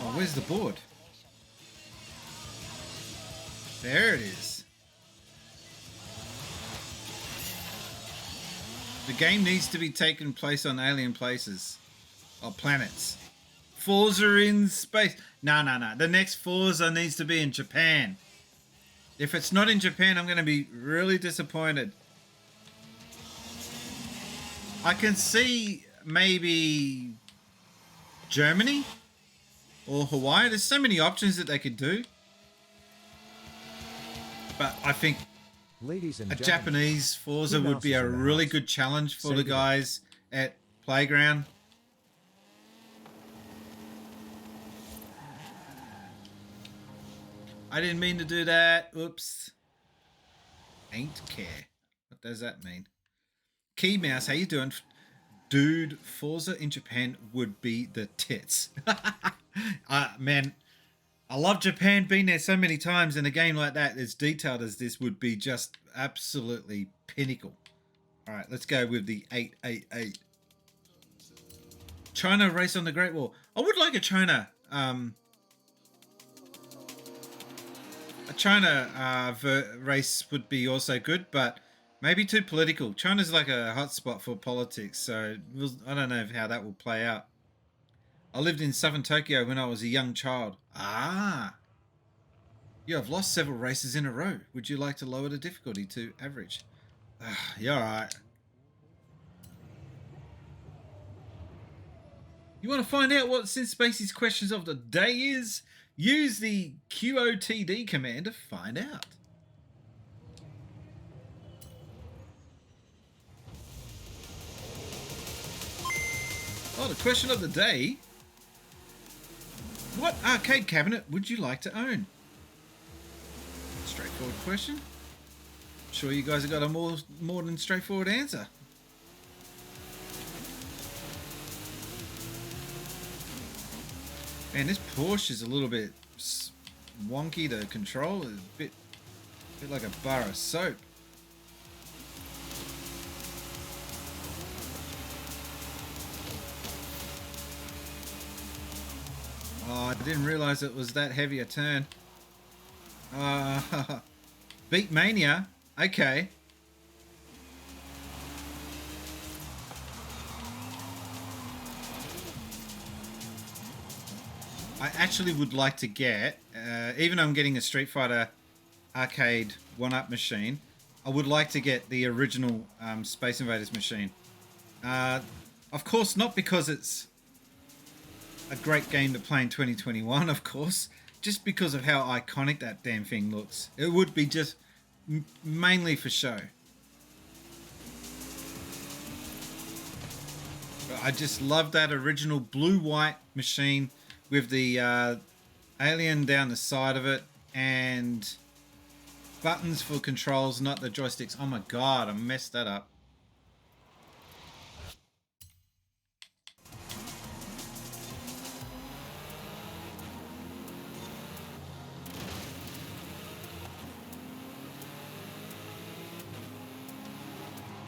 Oh, where's the board? There it is. The game needs to be taking place on alien places. Or planets. Forza in space. No. The next Forza needs to be in Japan. If it's not in Japan, I'm going to be really disappointed. I can see maybe Germany or Hawaii. There's so many options that they could do. But I think Ladies and a gentlemen, Japanese Forza would be a really good challenge for the guys at Playground. I didn't mean to do that. Oops. Ain't care. What does that mean? Key Mouse, how you doing? Dude, Forza in Japan would be the tits. Man, I love Japan, been there so many times, and a game like that, as detailed as this, would be just absolutely pinnacle. All right, let's go with the 888. China race on the Great Wall. I would like a China race would be also good, but maybe too political. China's like a hotspot for politics, so I don't know how that will play out. I lived in southern Tokyo when I was a young child. Ah. You have lost several races in a row. Would you like to lower the difficulty to average? You're alright. You want to find out what Sin Spacies questions of the day is? Use the QOTD command to find out. Oh, the question of the day. What arcade cabinet would you like to own? Straightforward question. Sure you guys have got a more than straightforward answer. Man, this Porsche is a little bit wonky to control. It's a bit like a bar of soap. Oh, I didn't realize it was that heavy a turn. Beat Mania. Okay. I actually would like to get, even though I'm getting a Street Fighter arcade 1-up machine, I would like to get the original Space Invaders machine. Of course, not because it's a great game to play in 2021, of course, just because of how iconic that damn thing looks. It would be just mainly for show. But I just love that original blue-white machine with the alien down the side of it and buttons for controls, not the joysticks. Oh my god, I messed that up.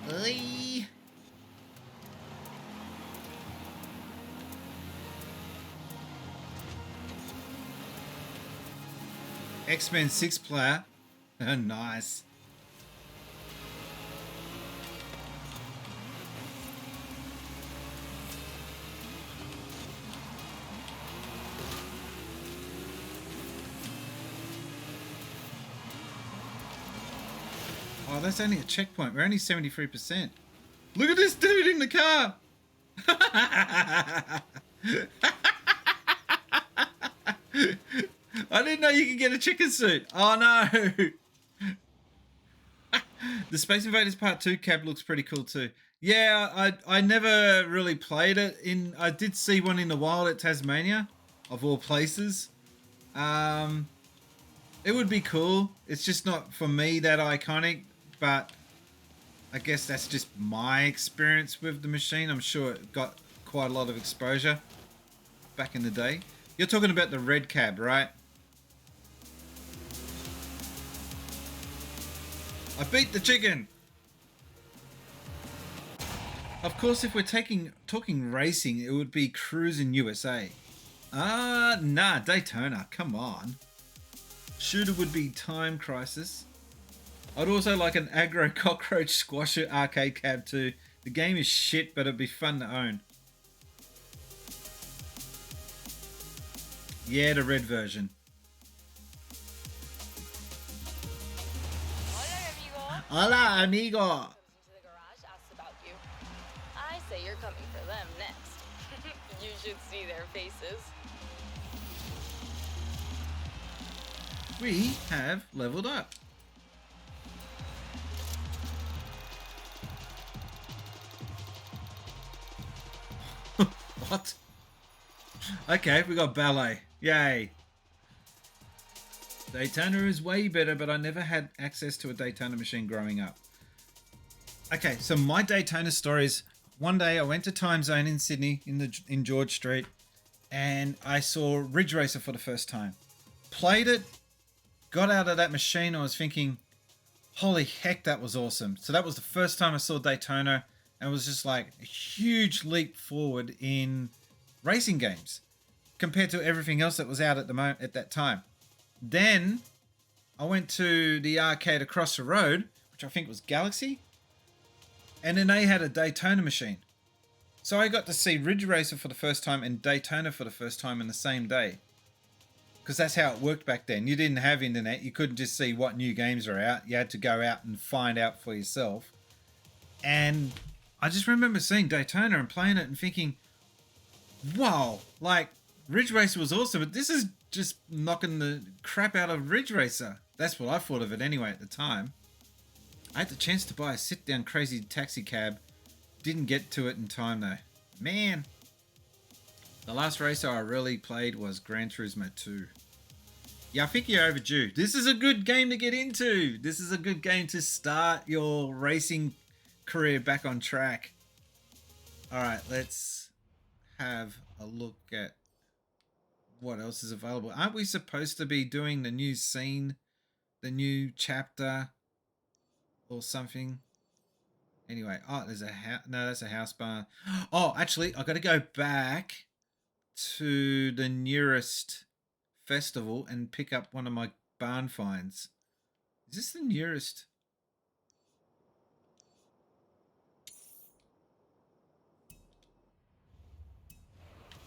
Oy. X-Men 6-player. Nice. Oh, that's only a checkpoint. We're only 73%. Look at this dude in the car. I didn't know you could get a chicken suit. Oh no. The Space Invaders Part 2 cab looks pretty cool too. Yeah, I never really played it. I did see one in the wild at Tasmania, of all places. It would be cool. It's just not for me that iconic, but I guess that's just my experience with the machine. I'm sure it got quite a lot of exposure back in the day. You're talking about the red cab, right? I beat the chicken! Of course, if we're talking racing, it would be Cruising USA. Nah, Daytona, come on. Shooter would be Time Crisis. I'd also like an aggro cockroach squasher arcade cab too. The game is shit, but it'd be fun to own. Yeah, the red version. Hola, amigo. To the garage, asked about you. I say you're coming for them next. You should see their faces. We have leveled up. What? Okay, we got ballet. Yay. Daytona is way better, but I never had access to a Daytona machine growing up. Okay, so my Daytona stories. One day I went to Time Zone in Sydney, in George Street, and I saw Ridge Racer for the first time. Played it, got out of that machine, I was thinking, holy heck, that was awesome. So that was the first time I saw Daytona, and it was just like a huge leap forward in racing games compared to everything else that was out at that time. Then I went to the arcade across the road, which I think was Galaxy, and then they had a Daytona machine. So I got to see Ridge Racer for the first time and Daytona for the first time in the same day. Because that's how it worked back then. You didn't have internet. You couldn't just see what new games are out. You had to go out and find out for yourself. And I just remember seeing Daytona and playing it and thinking, wow, like Ridge Racer was awesome, but this is just knocking the crap out of Ridge Racer. That's what I thought of it anyway at the time. I had the chance to buy a sit-down crazy taxi cab. Didn't get to it in time though. Man, The last race I really played was Gran Turismo 2. Yeah, I think you're overdue. This is a good game to get into. This is a good game to start your racing career back on track. All right, let's have a look at what else is available. Aren't we supposed to be doing the new scene, the new chapter or something? Anyway, oh, there's a house. No, that's a house barn. Oh, actually, I got to go back to the nearest festival and pick up one of my barn finds. Is this the nearest?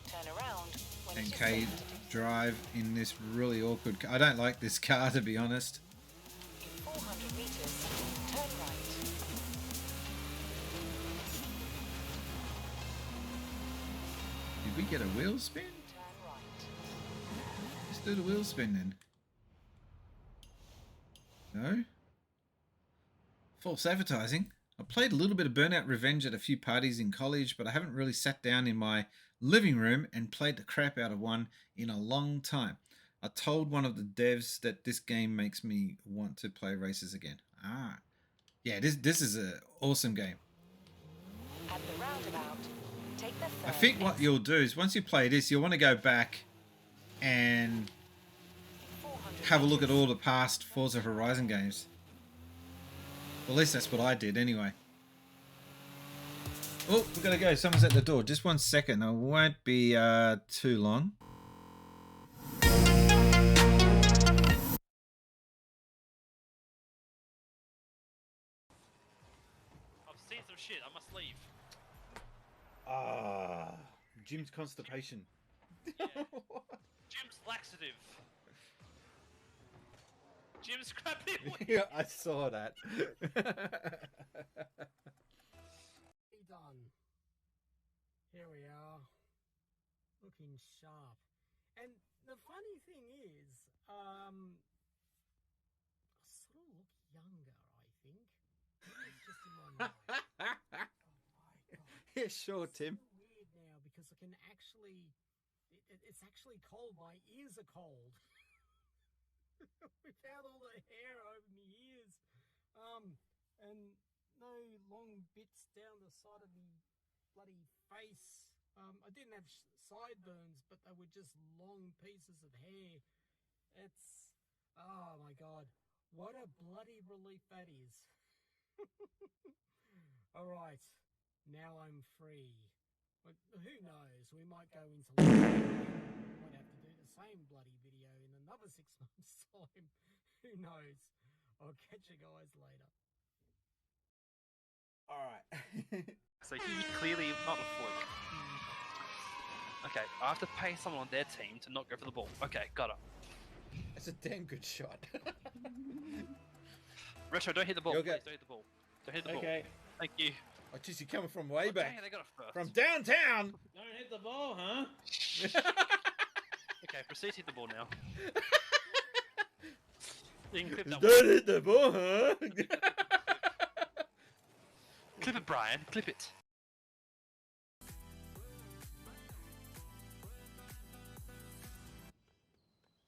Turn around when 10k drive in this really awkward car. I don't like this car, to be honest. in 400 meters, turn right. Did we get a wheel spin? Turn right. Let's do the wheel spin then. No? False advertising. I played a little bit of Burnout Revenge at a few parties in college, but I haven't really sat down in my living room and played the crap out of one in a long time. I told one of the devs that this game makes me want to play races again. Ah. Yeah, this is an awesome game. At the roundabout, take the I third think what you'll do is once you play this, you'll want to go back and have a look at all the past Forza Horizon games. Well, at least that's what I did anyway. Oh, we've got to go. Someone's at the door. Just 1 second. It won't be too long. I've seen some shit. I must leave. Ah, Jim's constipation. Yeah. Jim's laxative. Jim's crappy. Yeah, I saw that. Done. Here we are, looking sharp. And the funny thing is, I sort of look younger, I think. It's just in my mind. Oh my God. Yeah, sure, Tim. It's so weird now because I can actually, it's actually cold. My ears are cold. Without all the hair over my ears, and no long bits down the side of me bloody face. I didn't have sideburns, but they were just long pieces of hair. It's, oh my God, what a bloody relief that is. All right, now I'm free. But who knows? We might go into. Might have to do the same bloody video in another 6 months' time. Who knows? I'll catch you guys later. Alright. So he clearly not a fluke. Okay, I have to pay someone on their team to not go for the ball. Okay, got it. That's a damn good shot. Retro, don't hit the ball. You'll get- Please, don't hit the ball. Don't hit the Okay. ball. Thank you. Oh, jeez, you're coming from way back. Dang, they got it first. From downtown. Don't hit the ball, huh? Okay, proceed to hit the ball now. You can clip that Don't one. hit the ball, huh? Clip it, Brian. Clip it.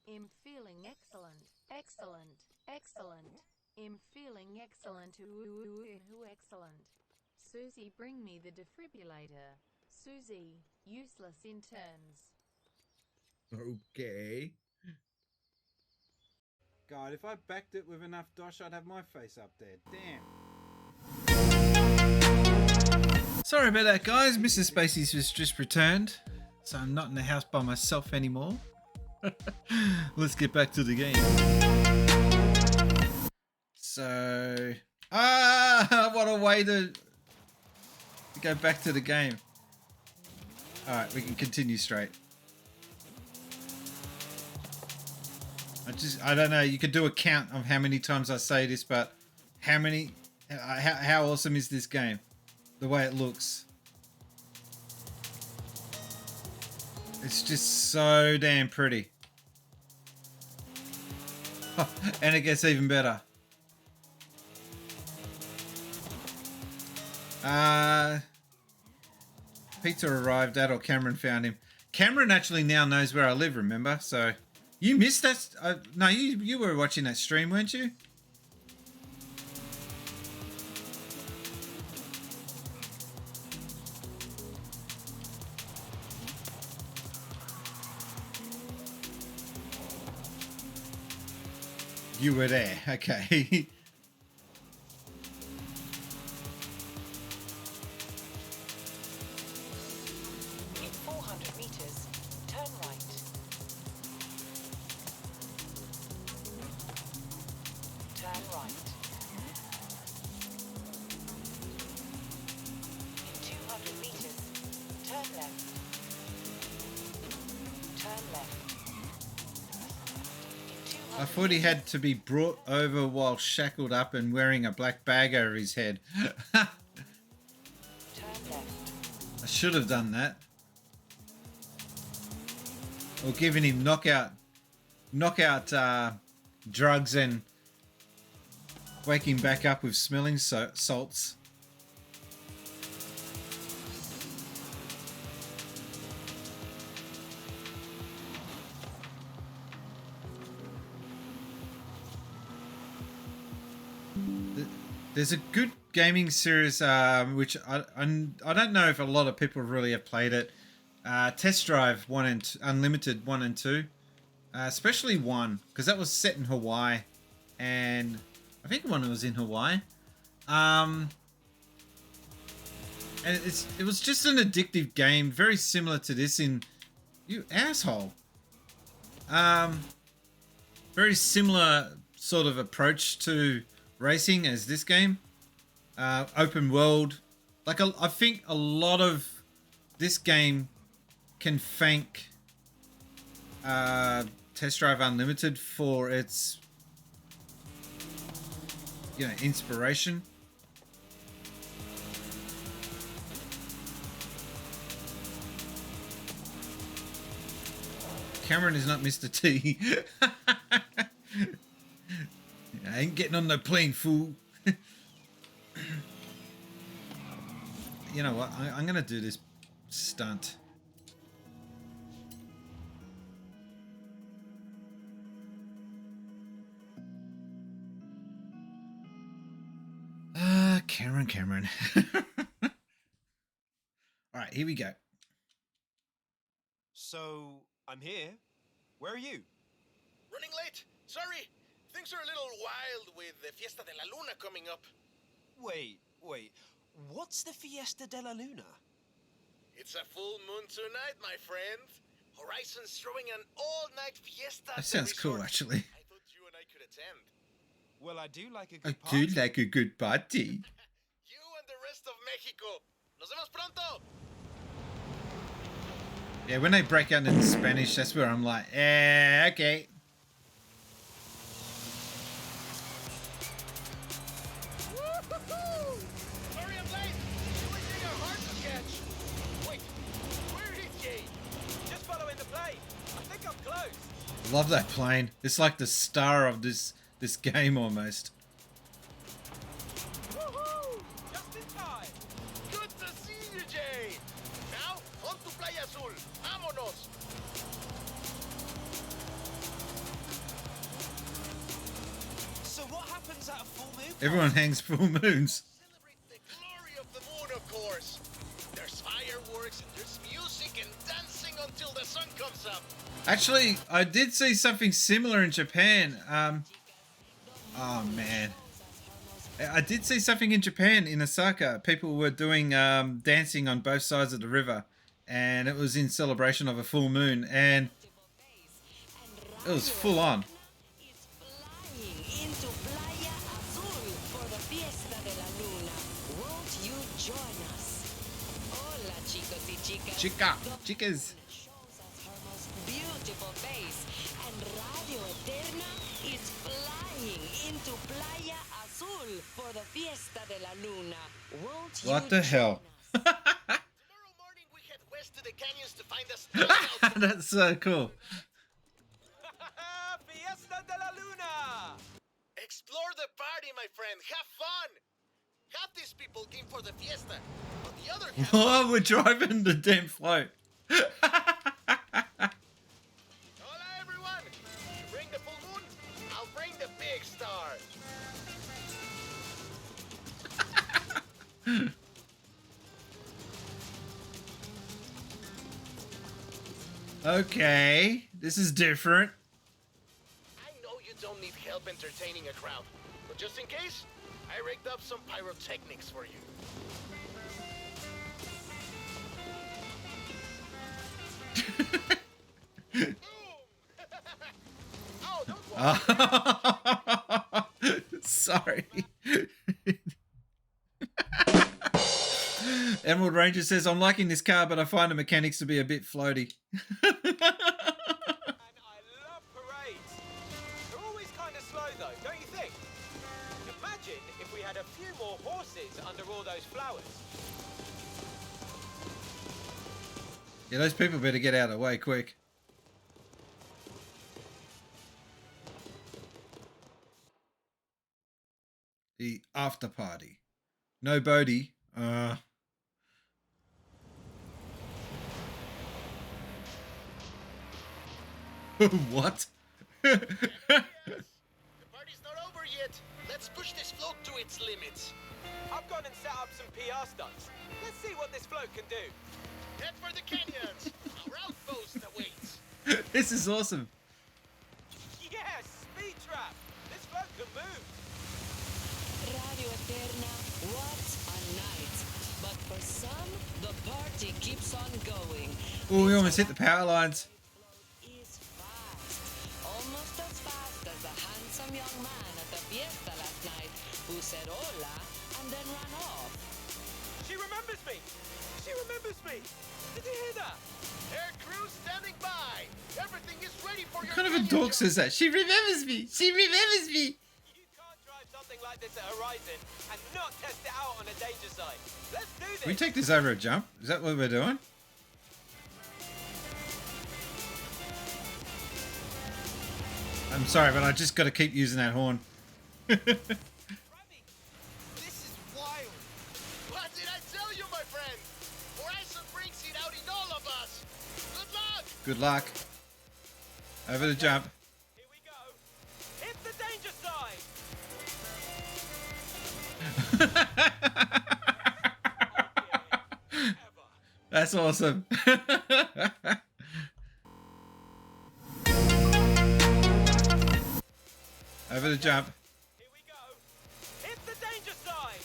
I'm feeling excellent, excellent, excellent. I'm feeling excellent, ooh, excellent. Susie, bring me the defibrillator. Susie, useless interns. Okay. God, if I backed it with enough dosh, I'd have my face up there. Damn. Sorry about that, guys. Mr. Spacies was just returned, so I'm not in the house by myself anymore. Let's get back to the game. So, what a way to go back to the game. All right, we can continue straight. I don't know. You could do a count of how many times I say this, but how awesome is this game? The way it looks. It's just so damn pretty. And it gets even better. Pizza arrived at, or Cameron found him. Cameron actually now knows where I live, remember? So you missed that. No, you were watching that stream, weren't you? You were there. Okay. In 400 meters, turn right. Turn right. In 200 meters, turn left. Turn left. I thought he had to be brought over while shackled up and wearing a black bag over his head. I should have done that. Or given him knockout drugs and wake him back up with smelling salts. There's a good gaming series which I don't know if a lot of people really have played it. Test Drive 1 and Unlimited 1 and 2, especially 1 because that was set in Hawaii, and I think 1 was in Hawaii. And it was just an addictive game, very similar to this in you asshole. Very similar sort of approach to racing as this game. Open world. Like I think a lot of this game can thank Test Drive Unlimited for its inspiration. Cameron is not Mr. T. I ain't getting on no plane, fool. You know what? I'm going to do this stunt. Cameron. All right, here we go. So, I'm here. Where are you? Running late. Sorry. Things are a little wild with the Fiesta de la Luna coming up. Wait. What's the Fiesta de la Luna? It's a full moon tonight, my friend. Horizon's throwing an all-night fiesta. That sounds cool, actually. I thought you and I could attend. Well, I do like a good I party. do like a good party. You and the rest of Mexico. Nos vemos pronto. Yeah, when they break out into Spanish, that's where I'm like, okay. Sorry I'm late. You were getting a hard to catch. Wait, where is he? Just following the plane. I think I'm close. Love that plane. It's like the star of this game almost. Woohoo! Just in time. Good to see you, Jay. Now, on to Playa Azul. Vámonos. So what happens at a full moon? Everyone hangs full moons. Celebrate the glory of the moon, of course. There's fireworks and there's music and dancing until the sun comes up. Actually, I did see something similar in Japan. Oh man, I did see something in Japan in Osaka. People were doing dancing on both sides of the river, and it was in celebration of a full moon, and it was full on. Into Playa Azul for the Fiesta de la Luna. Won't you join us? Hola, chicos y Chicas. Beautiful face, and Radio Eterna is flying into Playa Azul for the Fiesta de la Luna. Won't you What the hell? Tomorrow morning we head west to the canyons to find us. That's so cool. Fiesta de la Luna! Explore the party, my friend. Have fun. Half these people came for the fiesta. On the other hand, Oh, we're driving the damn float. Okay, this is different. I know you don't need help entertaining a crowd, but just in case, I rigged up some pyrotechnics for you. Oh, don't worry. Sorry. Emerald Ranger says, I'm liking this car, but I find the mechanics to be a bit floaty. They're always kind of slow though, don't you think? Imagine if we had a few more horses under all those flowers. Yeah, those people better get out of the way quick. The after party. No Bodhi. What? The party's not over yet. Let's push this float to its limits. I've gone and set up some PR stunts. Let's see what this float can do. Head for the canyons. Our outpost awaits. This is awesome. Yes, speed trap. This float can move. Radio Eterna, what a night. But for some, the party keeps on going. Oh, we almost hit the power lines. Almost as fast as the handsome young man at the fiesta last night who said hola and then ran off. She remembers me. She remembers me. Did you hear that? Air crew standing by. Everything is ready for your What kind of a dog says that? She remembers me. She remembers me. You can't drive something like this at Horizon and not test it out on a danger site. Let's do this. Can we take this over a jump? Is that what we're doing? I'm sorry, but I just got to keep using that horn. This is wild. What did I tell you, my friend? Horizon brings it out in all of us. Good luck. Good luck. Over the jump. Here we go. Hit the danger sign. That's awesome. Over the jump. Here we go. Hit the danger sign.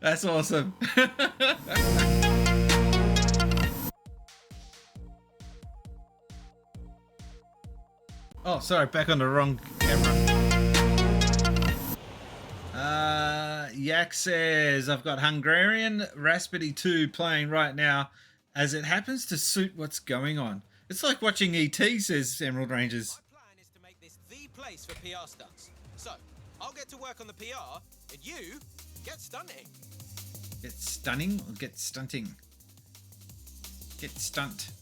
That's awesome. Oh, sorry, back on the wrong camera. Yak says, I've got Hungarian Raspberry 2 playing right now as it happens to suit what's going on. It's like watching ET, says Emerald Rangers. My plan is to make this the place for PR stunts. So, I'll get to work on the PR, and you get stunting. Get stunning or get stunting? Get stunt.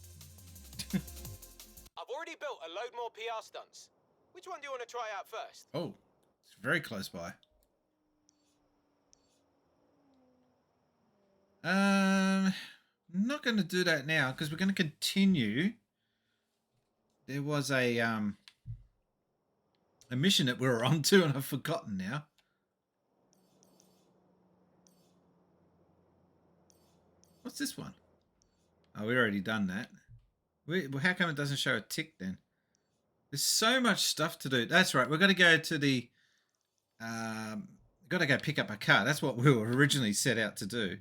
I've already built a load more PR stunts. Which one do you want to try out first? Oh, it's very close by. Not going to do that now because we're going to continue. There was a mission that we were on to and I've forgotten now. What's this one? Oh, we already done that. How come it doesn't show a tick then? There's so much stuff to do. That's right. We've got to go to the... got to go pick up a car. That's what we were originally set out to do.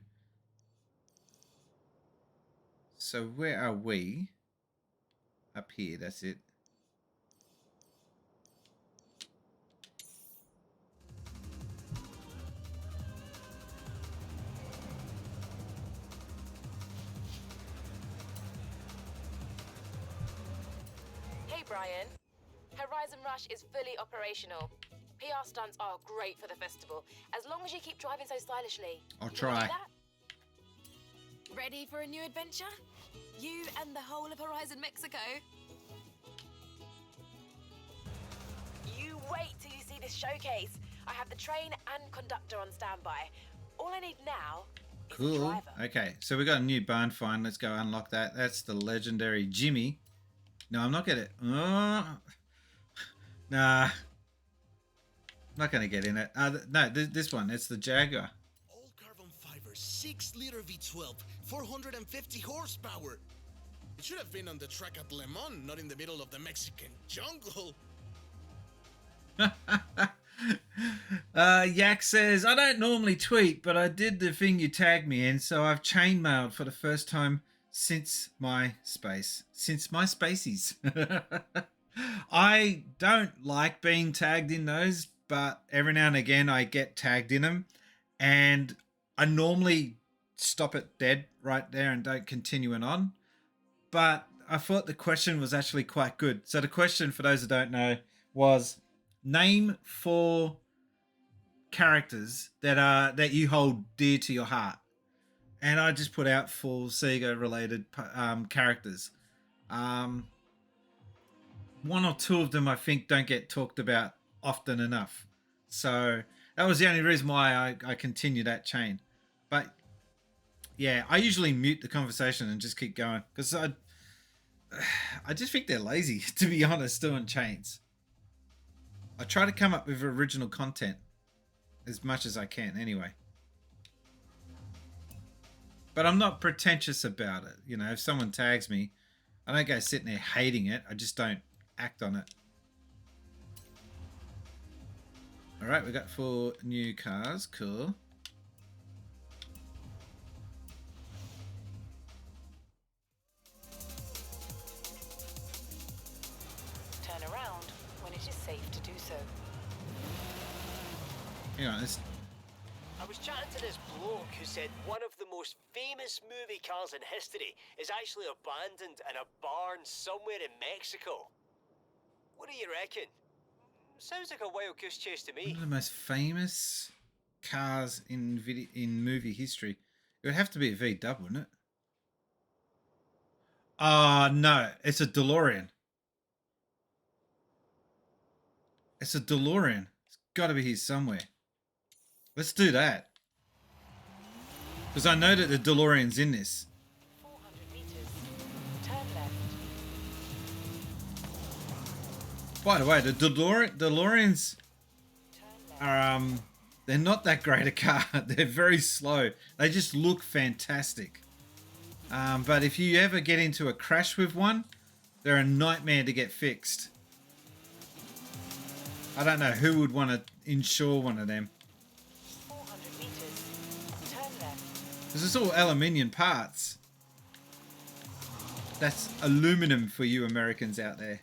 So where are we? Up here. That's it. Hey Brian, Horizon Rush is fully operational. PR stunts are great for the festival, as long as you keep driving so stylishly. I'll You wanna try. do that? Ready for a new adventure? You and the whole of Horizon Mexico? You wait till you see this showcase. I have the train and conductor on standby. All I need now is a Cool. driver. Okay, so we got a new barn find. Let's go unlock that. That's the legendary Jimmy. No, I'm not gonna. Oh. Nah. Not gonna get in it. No, this one. It's the Jaguar. Old 6-liter V12, 450 horsepower. It should have been on the track at Le Mans, not in the middle of the Mexican jungle. Yak says, I don't normally tweet, but I did the thing you tagged me in, so I've chainmailed for the first time since my Spacies. I don't like being tagged in those, but every now and again I get tagged in them, and I normally stop it dead right there and don't continue it on. But I thought the question was actually quite good. So the question, for those who don't know, was name 4 characters that you hold dear to your heart, and I just put out 4 Sega related characters. 1 or 2 of them I think don't get talked about often enough, so that was the only reason why I continue that chain. But yeah, I usually mute the conversation and just keep going because I just think they're lazy, to be honest, doing chains. I try to come up with original content as much as I can anyway. But I'm not pretentious about it. You know, if someone tags me, I don't go sitting there hating it. I just don't act on it. All right, we got 4 new cars. Cool. Turn around when it is safe to do so. Hang on, this. I was chatting to this bloke who said one of the most famous movie cars in history is actually abandoned in a barn somewhere in Mexico. What do you reckon? Sounds like a wild goose chase to me. One of the most famous cars in movie history. It would have to be a V-dub, wouldn't it? No, it's a DeLorean. It's a DeLorean. It's got to be here somewhere. Let's do that. Because I know that the DeLorean's in this. 400 meters. Turn left. By the way, the DeLoreans are they're not that great a car. They're very slow. They just look fantastic. But if you ever get into a crash with one, they're a nightmare to get fixed. I don't know who would want to insure one of them. 400 meters. Turn left. Because it's all aluminium parts. That's aluminum for you Americans out there.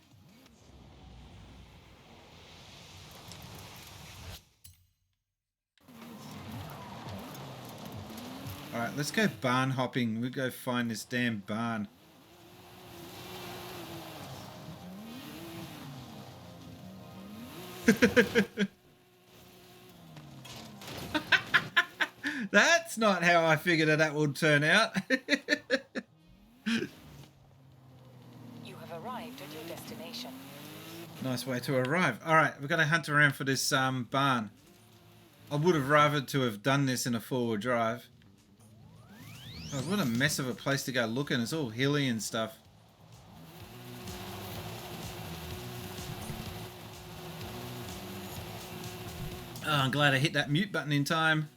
Alright, let's go barn hopping. We'll go find this damn barn. That's not how I figured that would turn out. You have arrived at your destination. Nice way to arrive. Alright, we've got to hunt around for this barn. I would have rather to have done this in a 4-wheel drive. Oh, what a mess of a place to go looking. It's all hilly and stuff. Oh, I'm glad I hit that mute button in time.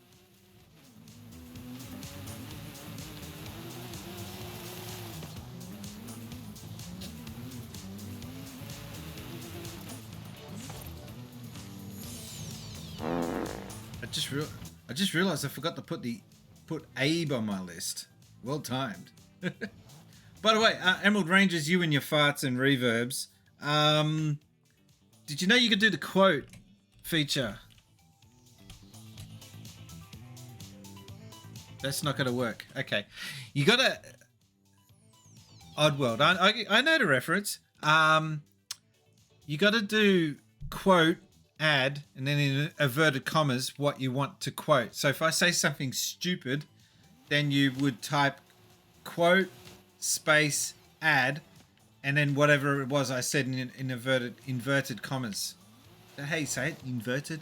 I just realized I forgot to put Abe on my list. Well timed. By the way, Emerald Rangers, you and your farts and reverbs. Did you know you could do the quote feature? That's not going to work. Okay. You got to... Oddworld. I know the reference. You got to do quote, add, and then in inverted commas, what you want to quote. So if I say something stupid, then you would type quote, space, add, and then whatever it was I said in inverted commas. Is that how you say it? Inverted?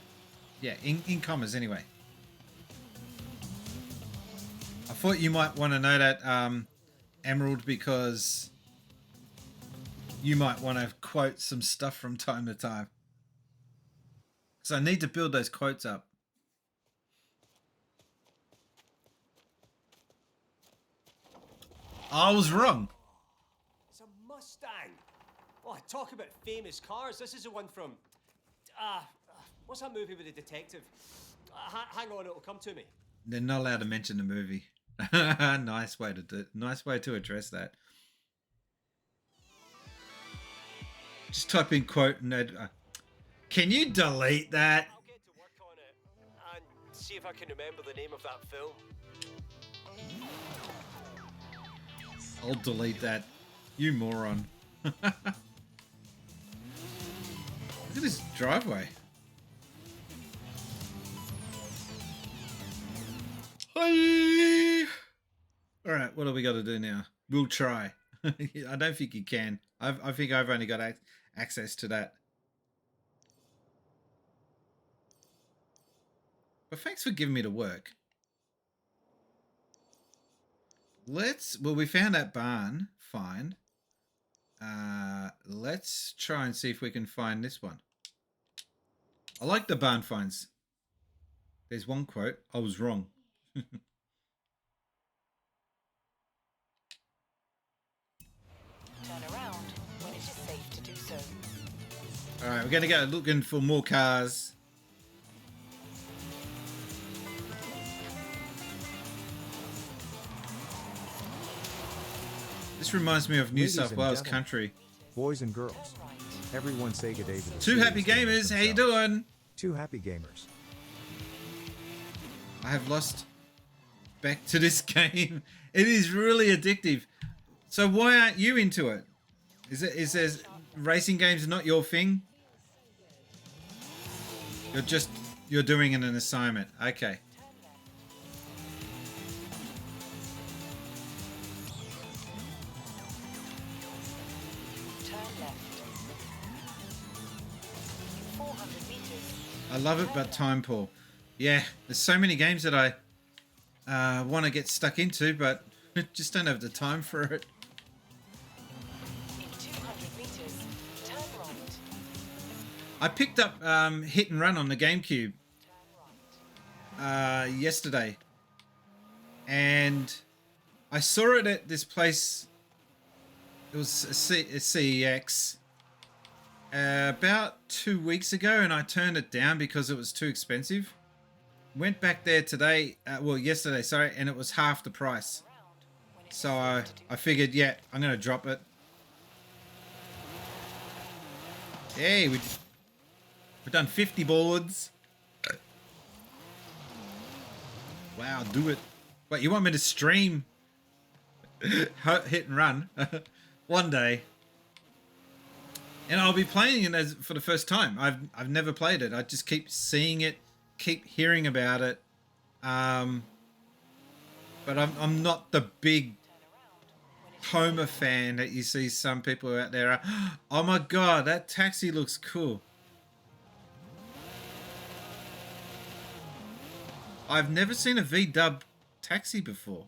Yeah, in commas anyway. I thought you might want to know that, Emerald, because you might want to quote some stuff from time to time. So I need to build those quotes up. I was wrong. It's a Mustang. Oh, talk about famous cars. This is the one from... what's that movie with the detective? Hang on, it'll come to me. They're not allowed to mention the movie. Nice way to address that. Just type in quote and can you delete that? I'll get to work on it and see if I can remember the name of that film. I'll delete that. You moron. Look at this driveway. Hi. All right, what do we got to do now? We'll try. I don't think you can. I think I've only got access to that. But thanks for giving me the work. Well, we found that barn. Fine. Let's try and see if we can find this one. I like the barn finds. There's one quote. I was wrong. Turn around when it is safe to do so. All right, we're going to go looking for more cars. This reminds me of New Ladies South and Wales gentlemen, country. Boys and girls, everyone say good day to the Two happy series gamers, how you doing? Two happy gamers. I have lost back to this game. It is really addictive. So why aren't you into it? Is there racing games not your thing? You're doing an assignment. Okay. Turn left. 400 meters. I love it, but time poor. Yeah, there's so many games that I want to get stuck into, but just don't have the time for it. In 200 meters, turn right. I picked up Hit and Run on the GameCube yesterday, and I saw it at this place. It was a CEX about 2 weeks ago, and I turned it down because it was too expensive. Went back there today, yesterday, sorry, and it was half the price. So I figured, yeah, I'm going to drop it. Hey, we've done 50 boards. Wow, do it. Wait, you want me to stream Hit and Run one day? And I'll be playing it for the first time. I've never played it. I just keep seeing it, keep hearing about it. But I'm not the big Homer fan that you see some people out there. Oh my god, that taxi looks cool. I've never seen a V-dub taxi before.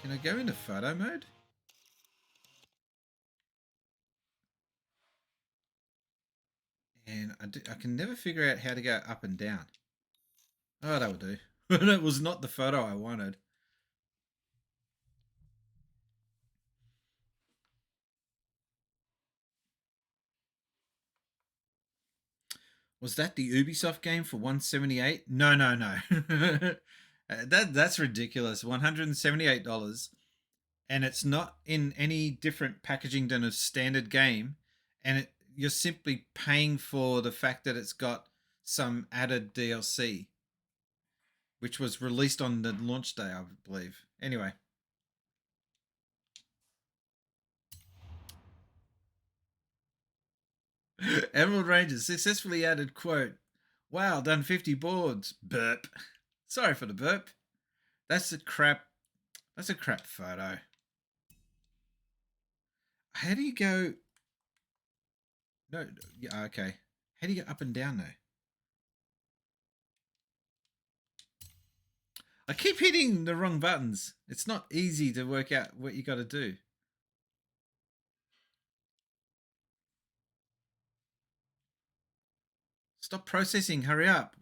Can I go into photo mode? And I can never figure out how to go up and down. Oh, that will do. But it was not the photo I wanted. Was that the Ubisoft game for $178? No. That's ridiculous. $178. And it's not in any different packaging than a standard game. And you're simply paying for the fact that it's got some added DLC, which was released on the launch day, I believe. Anyway. Emerald Rangers successfully added quote, wow, done 50 boards. Burp. Sorry for the burp. That's a crap photo. How do you go? No, yeah, okay. How do you go up and down though? I keep hitting the wrong buttons. It's not easy to work out what you got to do. Stop processing, hurry up.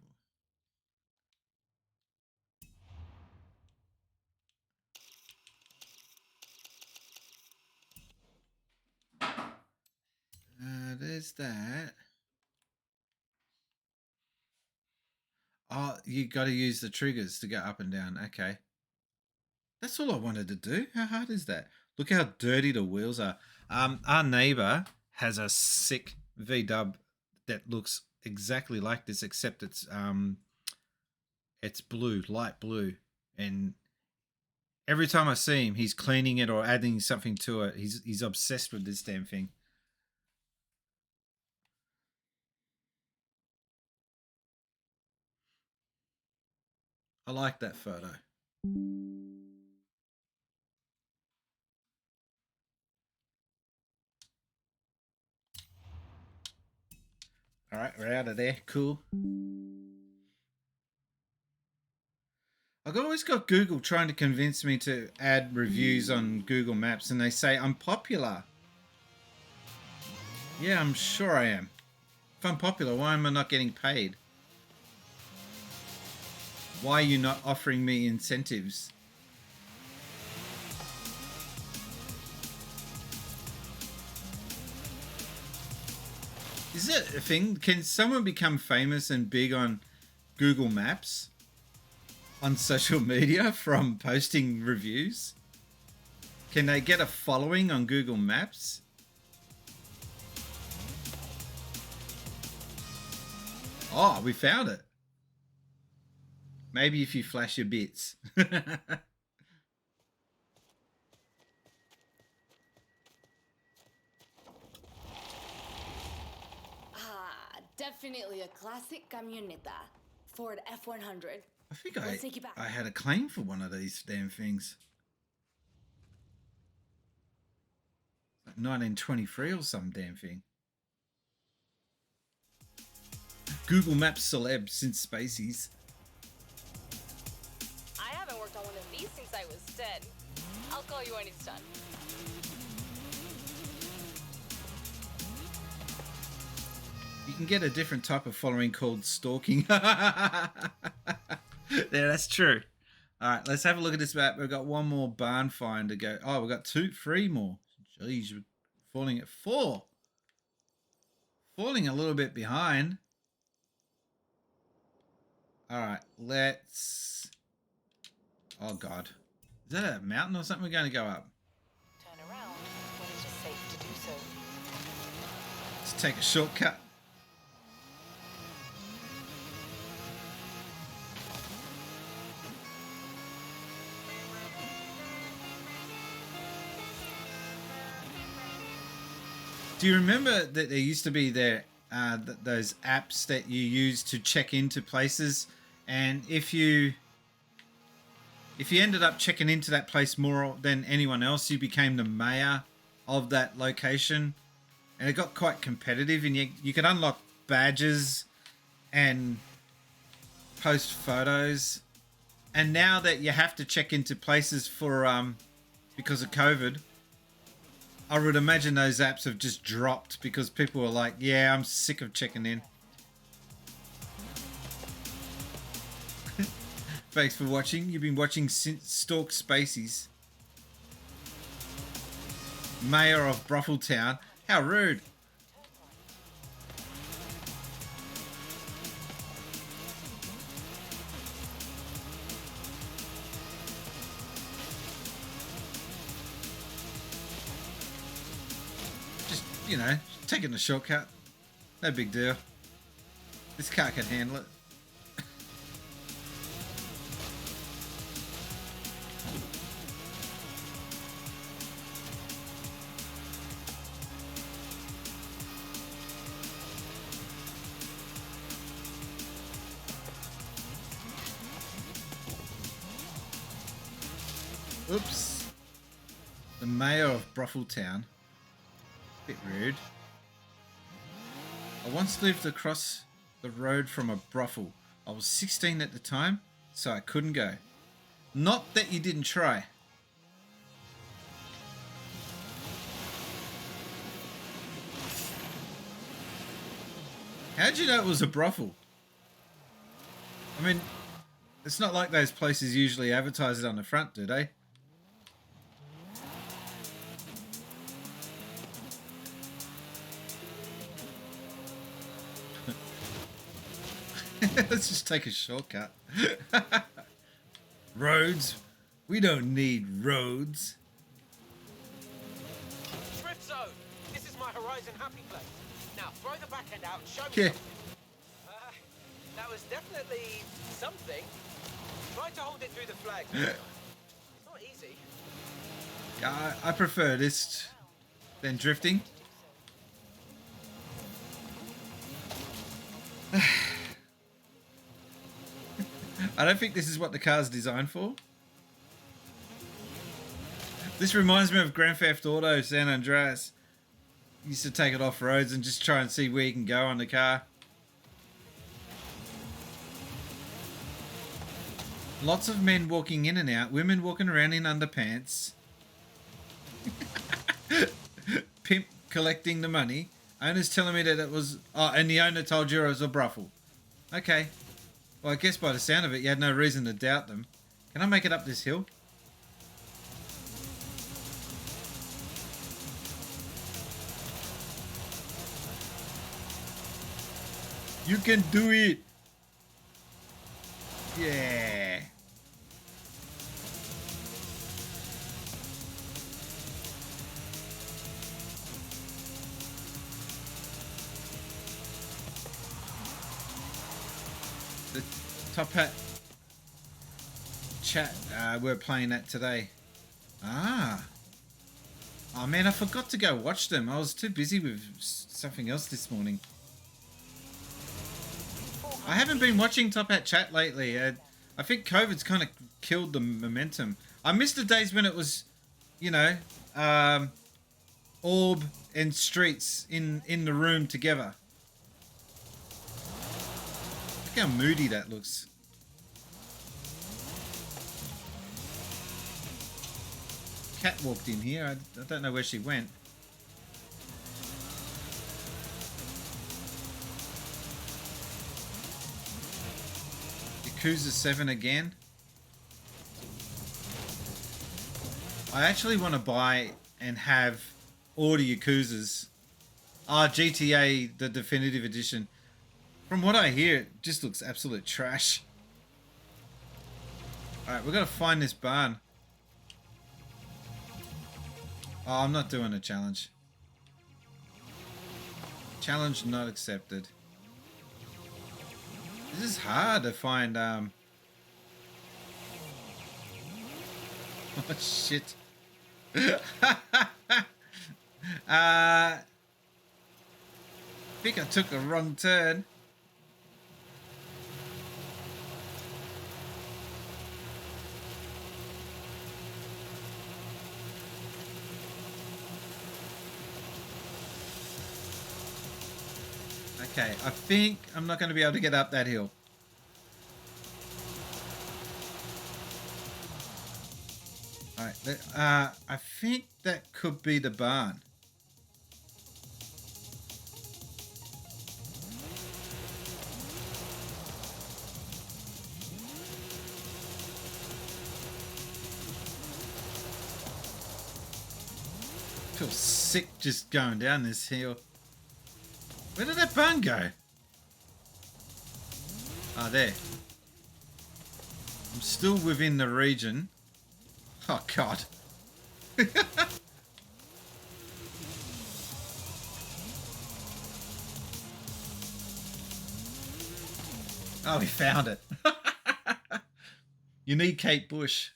there's that. Oh, you got to use the triggers to go up and down. Okay. That's all I wanted to do. How hard is that? Look how dirty the wheels are. Our neighbor has a sick V-dub that looks exactly like this, except it's blue, light blue. And every time I see him, he's cleaning it or adding something to it. He's obsessed with this damn thing. I like that photo. All right, we're out of there. Cool. I've always got Google trying to convince me to add reviews on Google Maps, and they say I'm popular. Yeah, I'm sure I am. If I'm popular, why am I not getting paid? Why are you not offering me incentives? Is it a thing? Can someone become famous and big on Google Maps? On social media from posting reviews? Can they get a following on Google Maps? Oh, we found it. Maybe if you flash your bits. Definitely a classic camioneta. Ford F100. I think Let's take you back. I had a claim for one of these damn things. Like 1923 or some damn thing. Google Maps celeb since Spacies. I haven't worked on one of these since I was 10. I'll call you when it's done. You can get a different type of following called stalking. Yeah, that's true. All right, let's have a look at this map. We've got one more barn find to go. Oh, we've got three more. Jeez, we're falling at 4. Falling a little bit behind. All right, let's... Oh, God. Is that a mountain or something we're going to go up? Turn around when it is safe to do so. Let's take a shortcut. Do you remember that there used to be those apps that you use to check into places, and if you ended up checking into that place more than anyone else, you became the mayor of that location, and it got quite competitive, and you could unlock badges and post photos. And now that you have to check into places for because of COVID, I would imagine those apps have just dropped because people are like, yeah, I'm sick of checking in. Thanks for watching. You've been watching Stalk Spacies. Mayor of Bruffletown. How rude. You know, taking a shortcut. No big deal. This car can handle it. Oops. The mayor of Bruffletown. Bit rude. I once lived across the road from a brothel. I was 16 at the time, so I couldn't go. Not that you didn't try. How'd you know it was a brothel? I mean, it's not like those places usually advertise it on the front, do they? Let's just take a shortcut. Roads? We don't need roads. Drift zone. This is my Horizon happy place. Now throw the back end out and show me. Yeah. something. That was definitely something. Try to hold it through the flag. It's not easy. Yeah, I prefer this than drifting. I don't think this is what the car's designed for. This reminds me of Grand Theft Auto San Andreas. Used to take it off roads and just try and see where you can go on the car. Lots of men walking in and out, women walking around in underpants. Pimp collecting the money. Owner's telling me that it was... Oh, and the owner told you it was a brothel. Okay. Well, I guess by the sound of it, you had no reason to doubt them. Can I make it up this hill? You can do it! Yeah! The Top Hat chat, we're playing that today. Ah! Oh man, I forgot to go watch them. I was too busy with something else this morning. I haven't been watching Top Hat chat lately. I think COVID's kind of killed the momentum. I missed the days when it was, you know, Orb and Streets in the room together. Look how moody that looks. Cat walked in here. I don't know where she went. Yakuza 7 again. I actually want to buy and have all the Yakuzas. GTA, the definitive edition. From what I hear, it just looks absolute trash. Alright, we've got to find this barn. Oh, I'm not doing a challenge. Challenge not accepted. This is hard to find, Oh shit. I think I took a wrong turn. Okay, I think I'm not going to be able to get up that hill. Alright, I think that could be the barn. I feel sick just going down this hill. Where did that barn go? Ah, there. I'm still within the region. Oh, God. Oh, we found it. You need Kate Bush.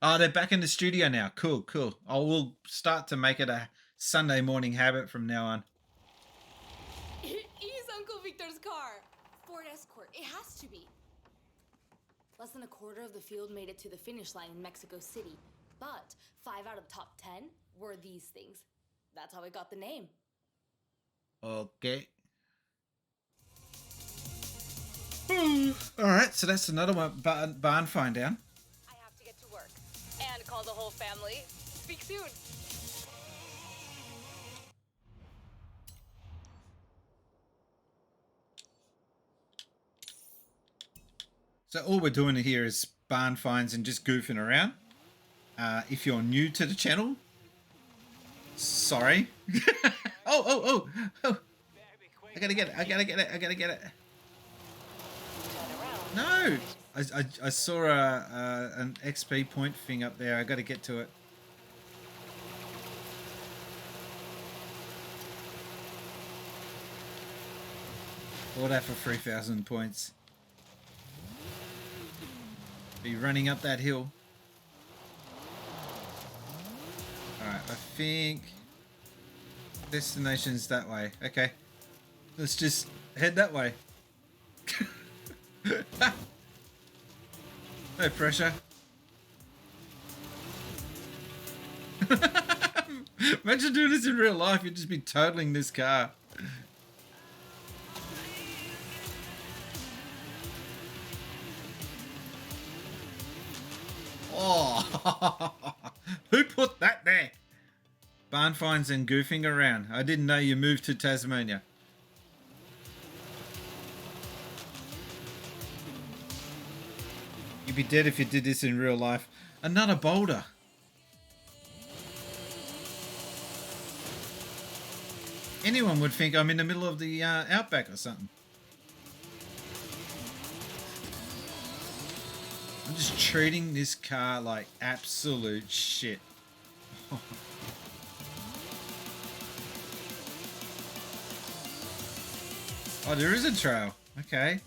Oh, they're back in the studio now. Cool, cool. I will start to make it a Sunday morning habit from now on. He's Uncle Victor's car. Ford Escort. It has to be. Less than a quarter of the field made it to the finish line in Mexico City. But 5 out of top 10 were these things. That's how it got the name. Okay. Alright, so that's another one barn find down. I have to get to work. And call the whole family. Speak soon. So all we're doing here is barn finds and just goofing around. If you're new to the channel, sorry. Oh. I gotta get it. No! I saw an XP point thing up there. I got to get to it. All that for 3,000 points. Be running up that hill. Alright, I think destination's that way. Okay. Let's just head that way. No pressure. Imagine doing this in real life. You'd just be totaling this car. Oh, who put that there? Barn finds and goofing around. I didn't know you moved to Tasmania. You'd be dead if you did this in real life. Another boulder. Anyone would think I'm in the middle of the outback or something. I'm just treating this car like absolute shit. Oh, there is a trail. Okay.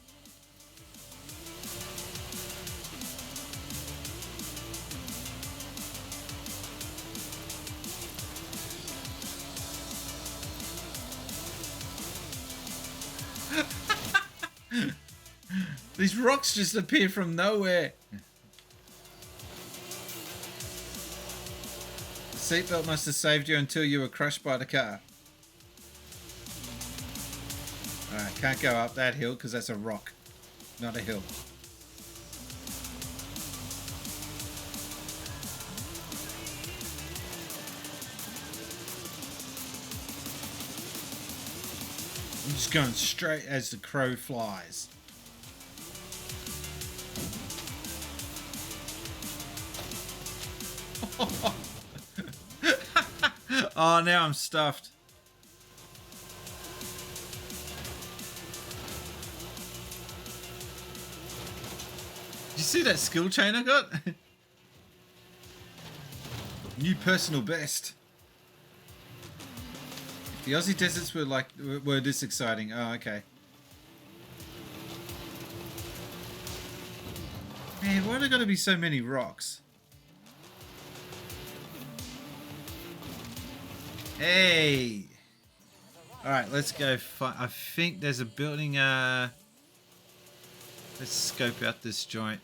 These rocks just appear from nowhere. The seatbelt must have saved you until you were crushed by the car. Alright, can't go up that hill because that's a rock, not a hill. I'm just going straight as the crow flies. Oh, now I'm stuffed. Did you see that skill chain I got? New personal best. If the Aussie deserts were this exciting. Oh, okay. Man, why do there gotta be so many rocks? Hey! Alright, let's go. I think there's a building. Let's scope out this joint.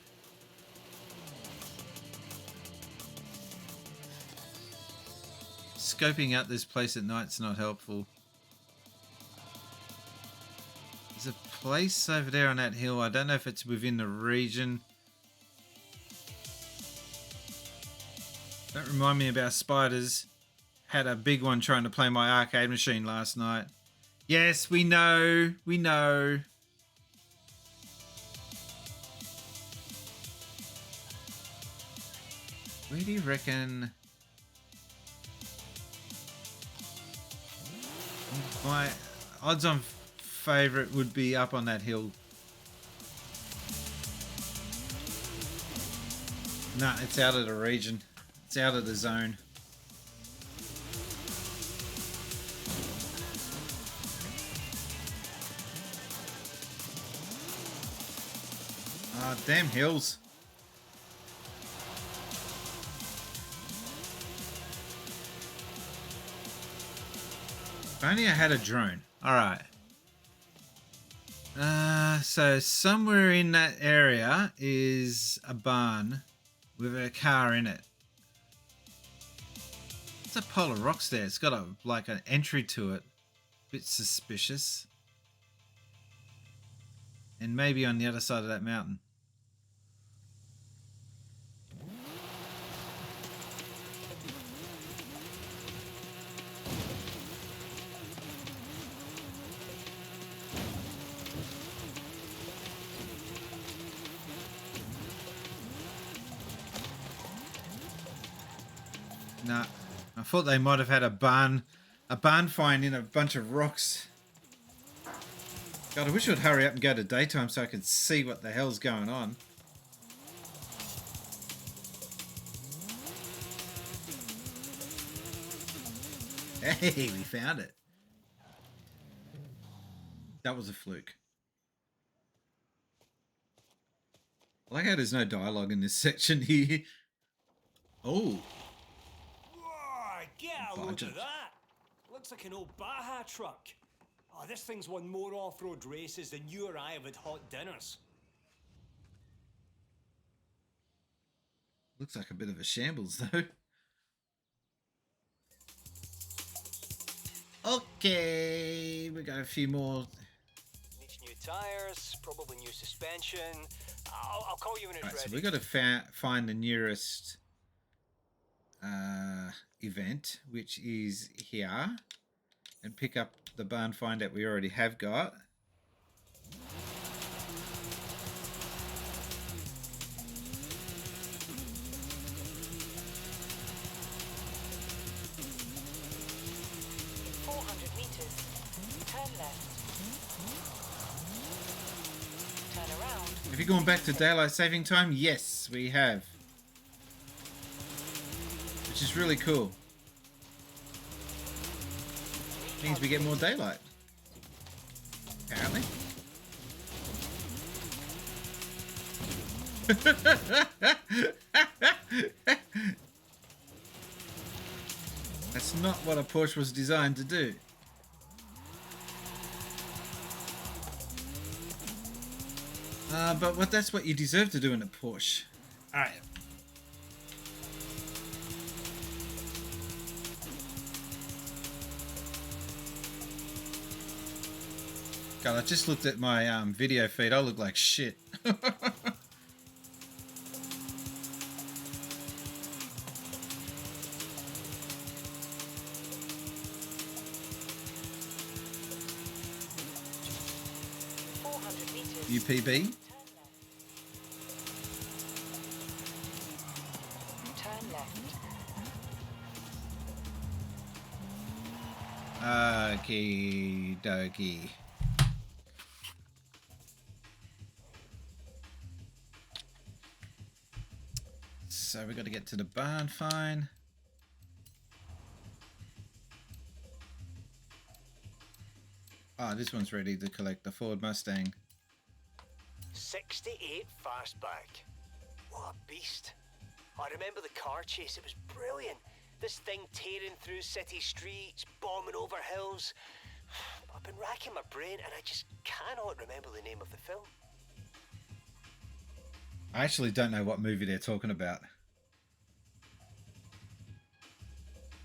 Scoping out this place at night's not helpful. There's a place over there on that hill. I don't know if it's within the region. Don't remind me about spiders. Had a big one trying to play my arcade machine last night. Yes, we know. We know. Where do you reckon... My odds-on favourite would be up on that hill. Nah, it's out of the region. It's out of the zone. Ah, damn hills. If only I had a drone. Alright. So somewhere in that area is a barn with a car in it. It's a pile of rocks there. It's got like an entry to it. Bit suspicious. And maybe on the other side of that mountain. Nah, I thought they might have had a barn find in a bunch of rocks. God, I wish it would hurry up and go to daytime so I could see what the hell's going on. Hey, we found it. That was a fluke. I like how there's no dialogue in this section here. Oh. Whoa, get a load Budget. of that. Looks like an old Baja truck. Oh, this thing's won more off-road races than you or I have had hot dinners. Looks like a bit of a shambles, though. Okay, we got a few more. Needs new tires, probably new suspension. I'll call you when it's Right, ready. so we got to find the nearest event, which is here, and pick up the barn find that we already have got. Have you gone back to daylight saving time? Yes, we have. Which is really cool. Means we get more daylight. Apparently. That's not what a Porsche was designed to do. But that's what you deserve to do in a Porsche. Alright. God, I just looked at my video feed. I look like shit. UPB. Turn left. Okie dokie. So we got to get to the barn fine. Ah, this one's ready to collect the Ford Mustang. 68 fastback. What a beast. I remember the car chase, it was brilliant. This thing tearing through city streets, bombing over hills. I've been racking my brain and I just cannot remember the name of the film. I actually don't know what movie they're talking about.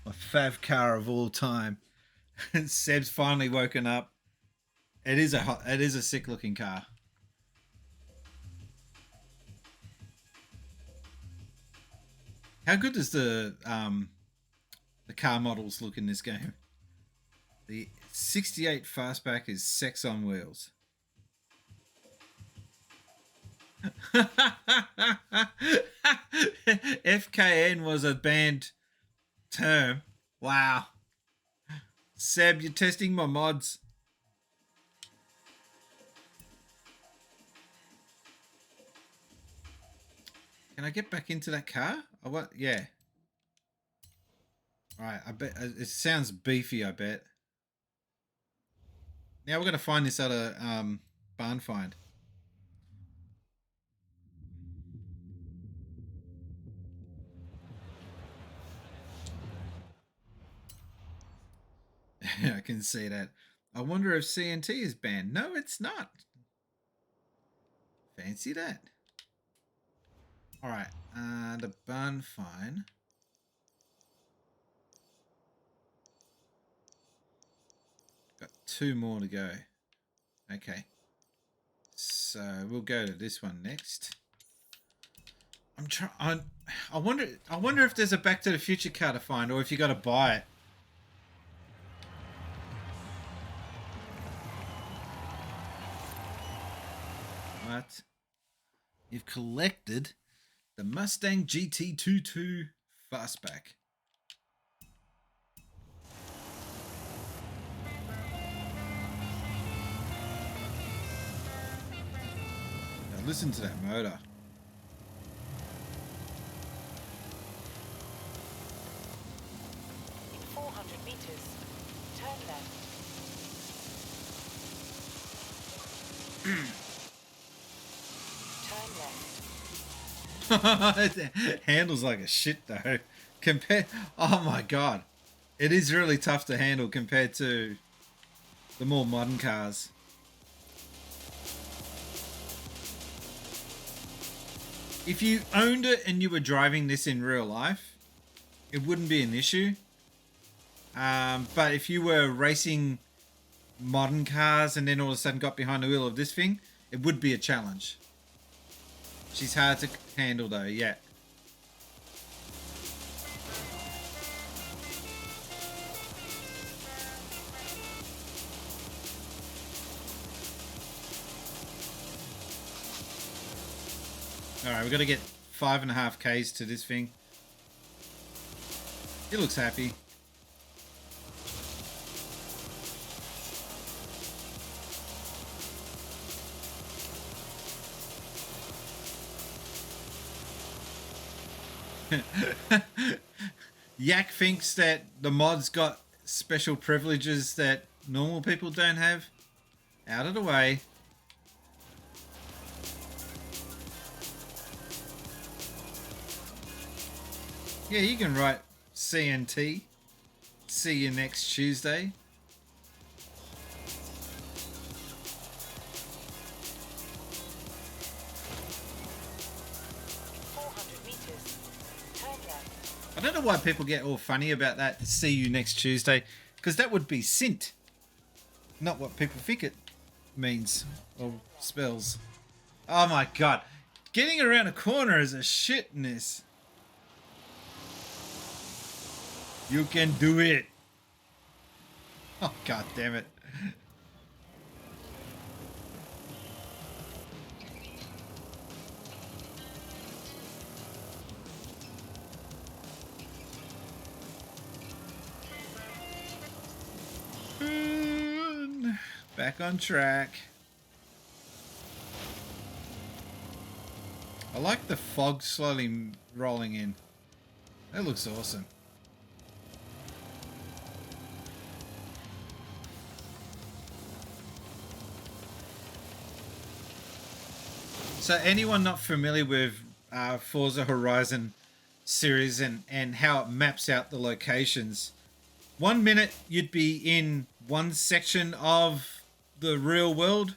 My fav car of all time. Seb's finally woken up. It is a sick looking car. How good does the car models look in this game? The 68 fastback is sex on wheels. FKN was a banned term. Wow. Seb, you're testing my mods. Can I get back into that car? I want, yeah. Alright, I bet it sounds beefy, I bet. Now we're gonna find this other barn find. I can see that. I wonder if CNT is banned. No, it's not. Fancy that. Alright, the barn find. Got 2 more to go. Okay. So we'll go to this one next. I wonder if there's a Back to the Future car to find, or if you got to buy it. What? You've collected the Mustang GT22 Fastback. listen to that motor. In 400 meters, turn left. Turn left. It handles like a shit though. Oh my god. It is really tough to handle compared to the more modern cars. If you owned it and you were driving this in real life, it wouldn't be an issue. But if you were racing modern cars and then all of a sudden got behind the wheel of this thing, it would be a challenge. She's hard to handle though, yeah. Alright, we've got to get 5.5 Ks to this thing. It looks happy. Yak thinks that the mod's got special privileges that normal people don't have. Out of the way. Yeah, you can write CNT. See you next Tuesday. I don't know why people get all funny about that. See you next Tuesday, because that would be sint, not what people think it means or spells. Oh my god, getting around a corner is a shitness. You can do it. Oh god damn it. Back on track. I like the fog slowly rolling in. That looks awesome. So anyone not familiar with Forza Horizon series and how it maps out the locations, 1 minute you'd be in one section of the real world,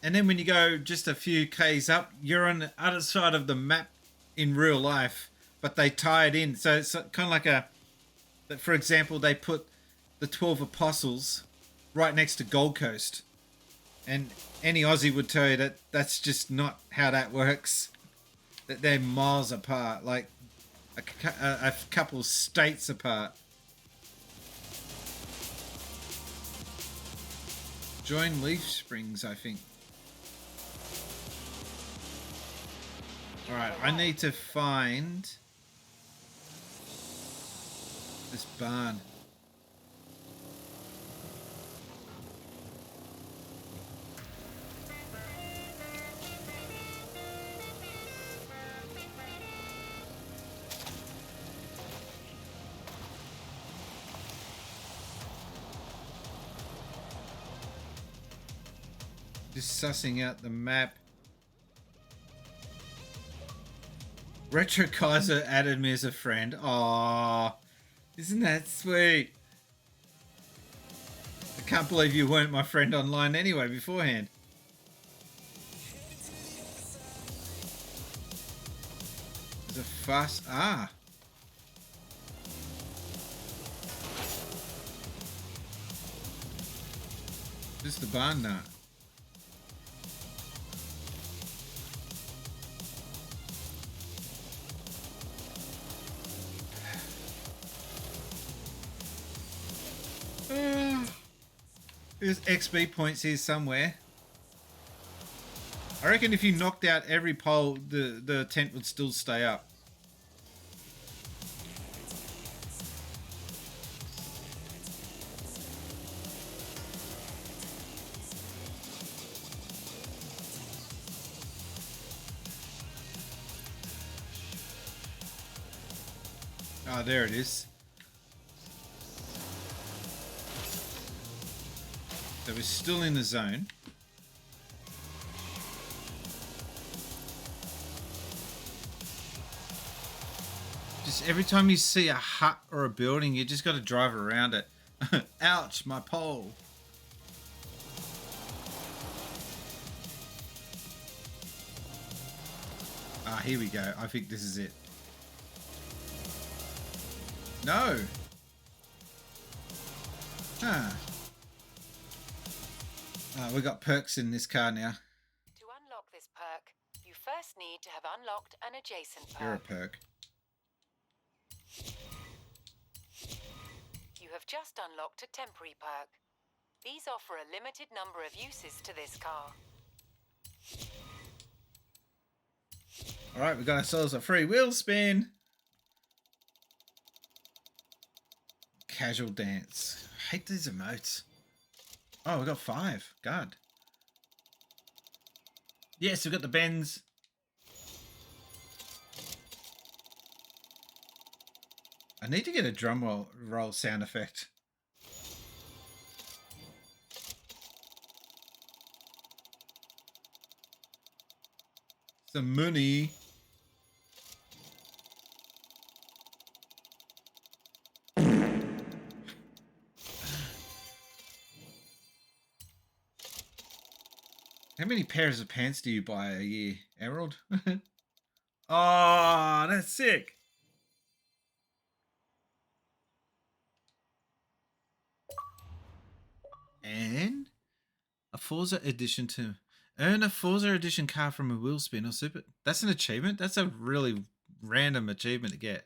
and then when you go just a few Ks up, you're on the other side of the map in real life, but they tie it in. So it's kind of like that, for example, they put the 12 Apostles right next to Gold Coast. And any Aussie would tell you that that's just not how that works. That they're miles apart, like a couple states apart. Join Leaf Springs, I think. Alright, I need to find this barn. Just sussing out the map. Retro Kaiser added me as a friend. Aww. Isn't that sweet? I can't believe you weren't my friend online anyway beforehand. There's a fast... Ah. Just the barn nut. There's XP points here somewhere. I reckon if you knocked out every pole, the tent would still stay up. Oh, there it is. So we're still in the zone. Just every time you see a hut or a building, you just got to drive around it. Ouch, my pole. Ah, here we go. I think this is it. No. Huh. We got perks in this car now. To unlock this perk, you first need to have unlocked an adjacent perk. You're a perk. You have just unlocked a temporary perk. These offer a limited number of uses to this car. Alright, we got ourselves a free wheel spin. Casual dance. I hate these emotes. Oh, we got 5. God. Yes, we got the bends. I need to get a drum roll sound effect. Some money. How many pairs of pants do you buy a year, Emerald? Oh, that's sick. And a Forza edition to earn a Forza edition car from a wheel spin or super. That's an achievement. That's a really random achievement to get.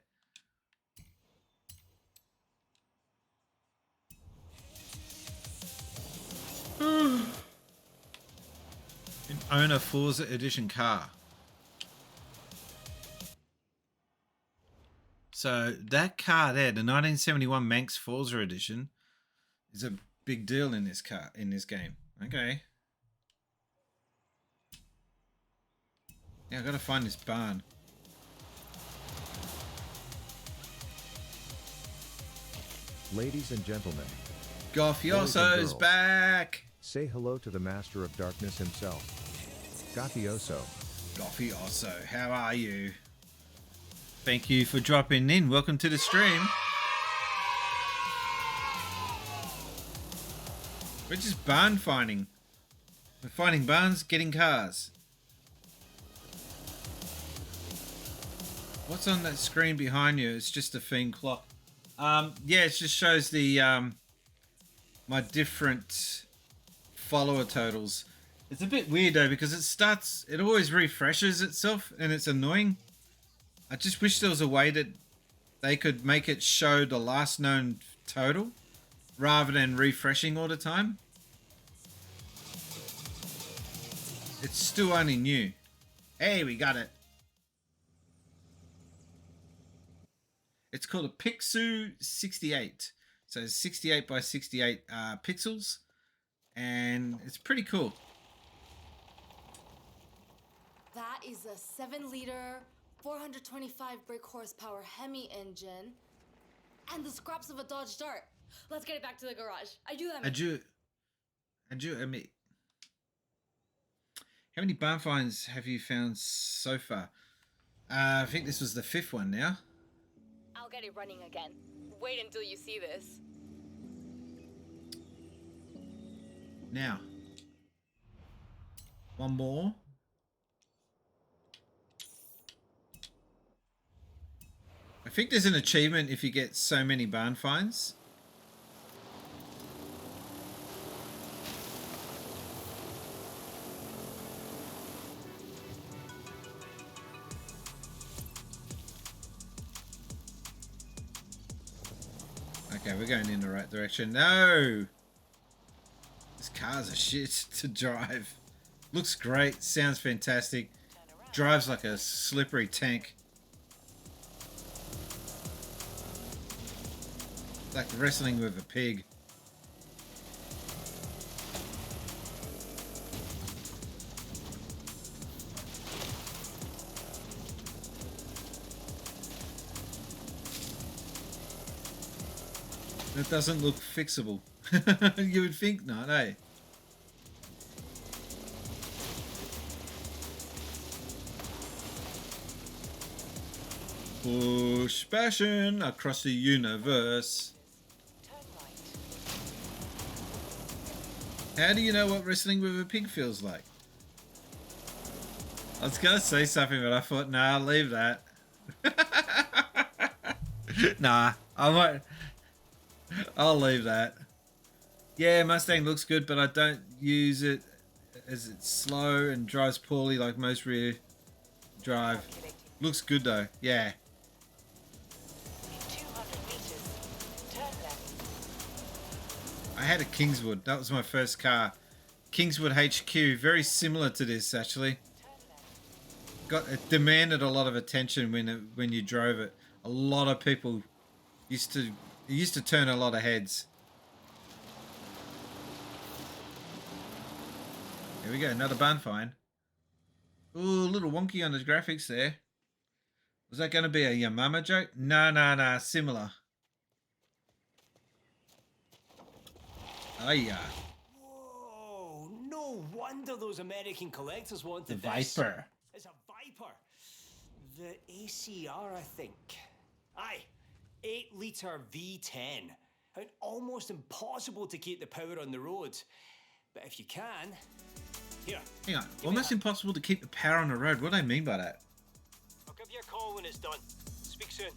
And own a Forza edition car. So that car there, the 1971 Manx Forza edition, is a big deal in this car, in this game. Okay. Yeah, I gotta find this barn. Ladies and gentlemen, Goffioso's back. Say hello to the master of darkness himself, Goffioso. Goffioso, how are you? Thank you for dropping in. Welcome to the stream. We're just barn finding. We're finding barns, getting cars. What's on that screen behind you? It's just a theme clock. Yeah, it just shows the my different follower totals. It's a bit weird though because it always refreshes itself and it's annoying. I just wish there was a way that they could make it show the last known total rather than refreshing all the time. It's still only new. Hey, we got it. It's called a Pixu 68. So 68 by 68 pixels. And it's pretty cool. That is a 7-liter, 425 brake horsepower Hemi engine. And the scraps of a Dodge Dart. Let's get it back to the garage. Adieu. Ami. How many barn finds have you found so far? I think this was the 5th one now. I'll get it running again. Wait until you see this. Now. One more. I think there's an achievement if you get so many barn finds. Okay, we're going in the right direction. No! This car's a shit to drive. Looks great. Sounds fantastic. Drives like a slippery tank. Like wrestling with a pig. it doesn't look fixable. You would think not, eh? Push passion across the universe. How do you know what wrestling with a pig feels like? I was gonna say something, but I thought, nah, I'll leave that. Nah, I won't. I'll leave that. Yeah, Mustang looks good, but I don't use it as it's slow and drives poorly like most rear drive. Looks good though, yeah. I had a Kingswood. That was my first car. Kingswood HQ, very similar to this actually. It demanded a lot of attention when you drove it. A lot of people used to turn a lot of heads. Here we go, another barn find. Ooh, a little wonky on the graphics there. Was that going to be a Yamama joke? No, similar. Oh yeah. Whoa, no wonder those American collectors wanted The this. Viper. It's a Viper. The ACR, I think. Aye, 8-litre V10. And almost impossible to keep the power on the road. But if you can, here. Hang on, almost impossible to keep the power on the road. What do I mean by that? I'll give you a call when it's done. Speak soon.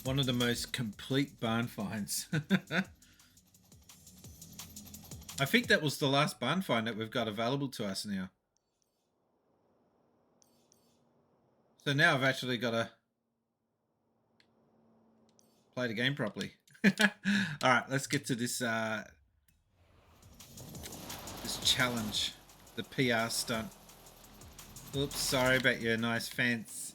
One of the most complete barn finds. I think that was the last barn find that we've got available to us now. So now I've actually got to play the game properly. Alright, let's get to this this challenge. The PR stunt. Oops, sorry about your nice fence.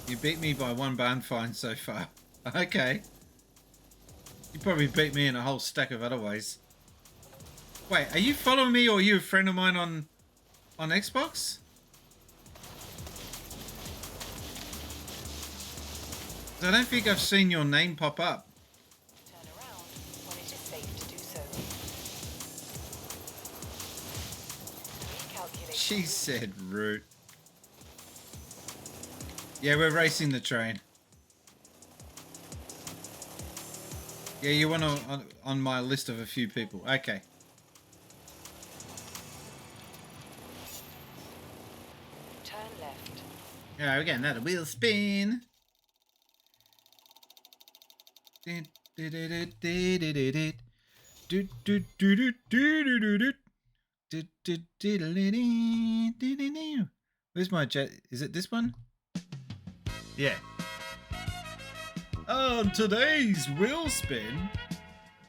You beat me by one barn find so far. Okay. You probably beat me in a whole stack of other ways. Wait, are you following me or are you a friend of mine on Xbox? I don't think I've seen your name pop up. Turn around when it is safe to do so. Recalculate. She said root. Yeah, we're racing the train. Yeah, you want on my list of a few people. Okay. Turn left. Alright, we're getting another wheel spin. Where's my jet? Is it this one? Yeah. On today's wheel spin,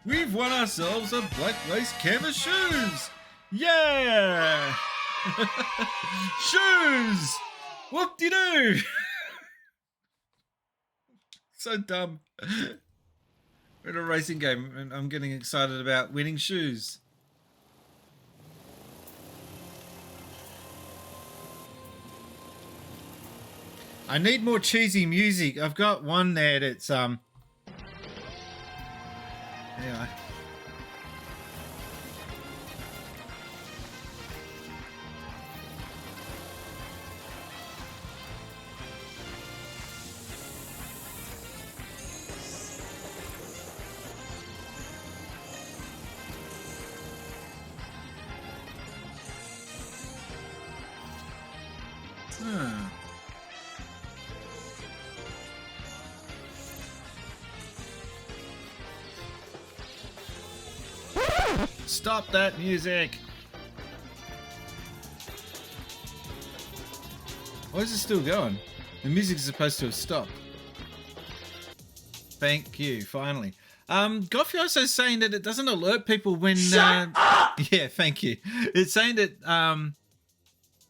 we've won ourselves a black lace canvas shoes. Yeah! Shoes! Whoop-de-doo! So dumb. We're in a racing game and I'm getting excited about winning shoes. I need more cheesy music. I've got one there that's anyway. Stop that music! Why is it still going? The music's supposed to have stopped. Thank you, finally. Goffy also saying that it doesn't alert people when... Shut up! Yeah, thank you. It's saying that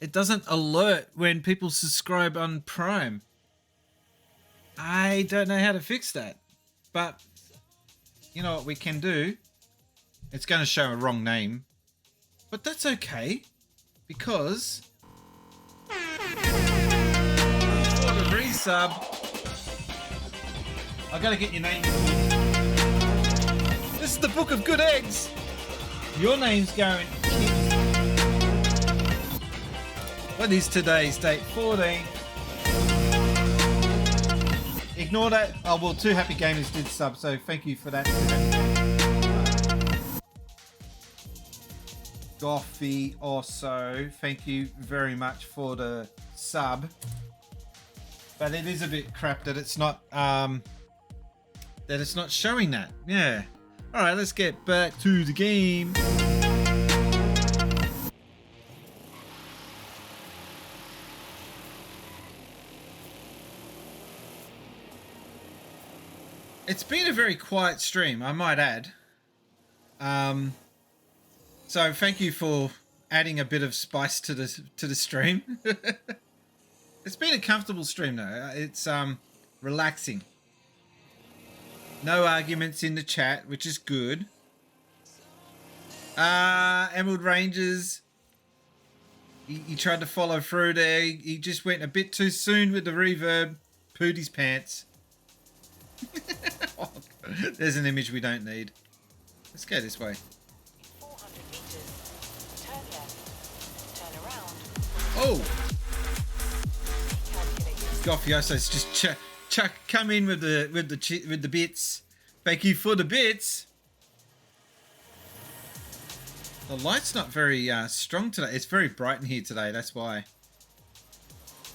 it doesn't alert when people subscribe on Prime. I don't know how to fix that. But, you know what we can do? It's going to show a wrong name. But that's okay. because for the resub, I gotta get your name. This is the Book of Good Eggs. Your name's going. What is today's date? 14. Ignore that. Oh well, 2 Happy Gamers did sub, so thank you for that. Goffy also, thank you very much for the sub. But it is a bit crap that it's not showing that. Yeah. All right, let's get back to the game. It's been a very quiet stream, I might add. So thank you for adding a bit of spice to the stream. It's been a comfortable stream though. It's relaxing. No arguments in the chat, which is good. Emerald Rangers. He tried to follow through there. He just went a bit too soon with the reverb. Pooed his pants. Oh, there's an image we don't need. Let's go this way. 400 meters. Turn left. Turn around. Oh! Goffioso's just chuck come in with the bits. Thank you for the bits. The light's not very strong today. It's very bright in here today. That's why.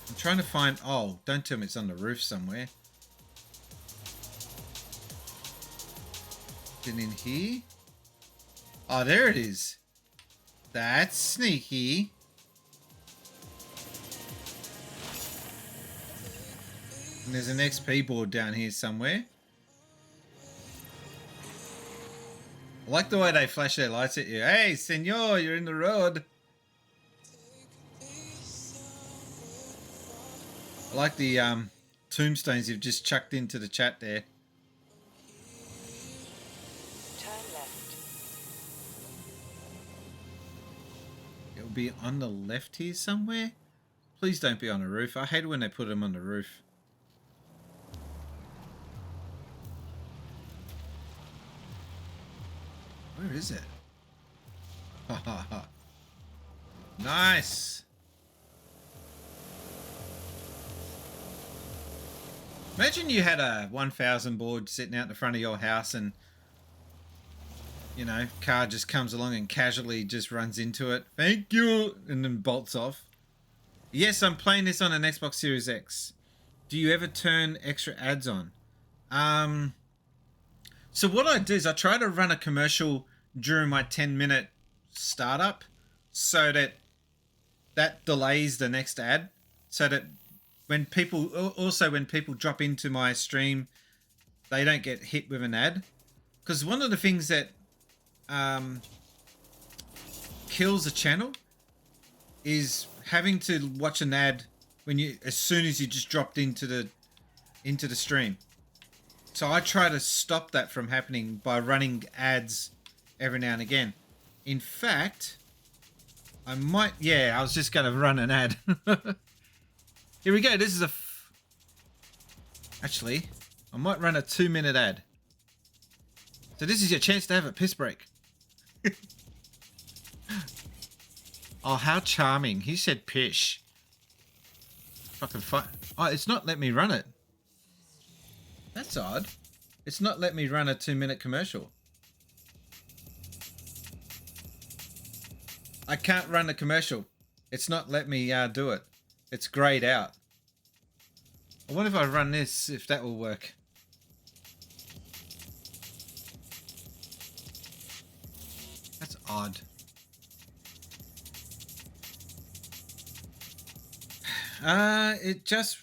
I'm trying to find. Oh, don't tell me it's on the roof somewhere. Been in here? Oh, there it is. That's sneaky. And there's an XP board down here somewhere. I like the way they flash their lights at you. Hey, senor, you're in the road. I like the tombstones you've just chucked into the chat there. It'll be on the left here somewhere. Please don't be on a roof. I hate when they put them on the roof. Where is it? Ha ha ha. Nice. Imagine you had a 1000 board sitting out the front of your house and, you know, car just comes along and casually just runs into it. Thank you. And then bolts off. Yes, I'm playing this on an Xbox Series X. Do you ever turn extra ads on? So what I do is I try to run a commercial during my 10-minute startup so that delays the next ad, so that when people drop into my stream, they don't get hit with an ad. Because one of the things that kills a channel is having to watch an ad as soon as you just dropped into the stream. So I try to stop that from happening by running ads every now and again. In fact, I might... Yeah, I was just going to run an ad. Here we go. This is Actually, I might run a 2-minute ad. So this is your chance to have a piss break. Oh, how charming. He said pish. Fucking fun. Oh, it's not letting me run it. That's odd. It's not letting me run a 2-minute commercial. I can't run a commercial. It's not letting me do it. It's grayed out. I wonder if I run this, if that will work. That's odd. It just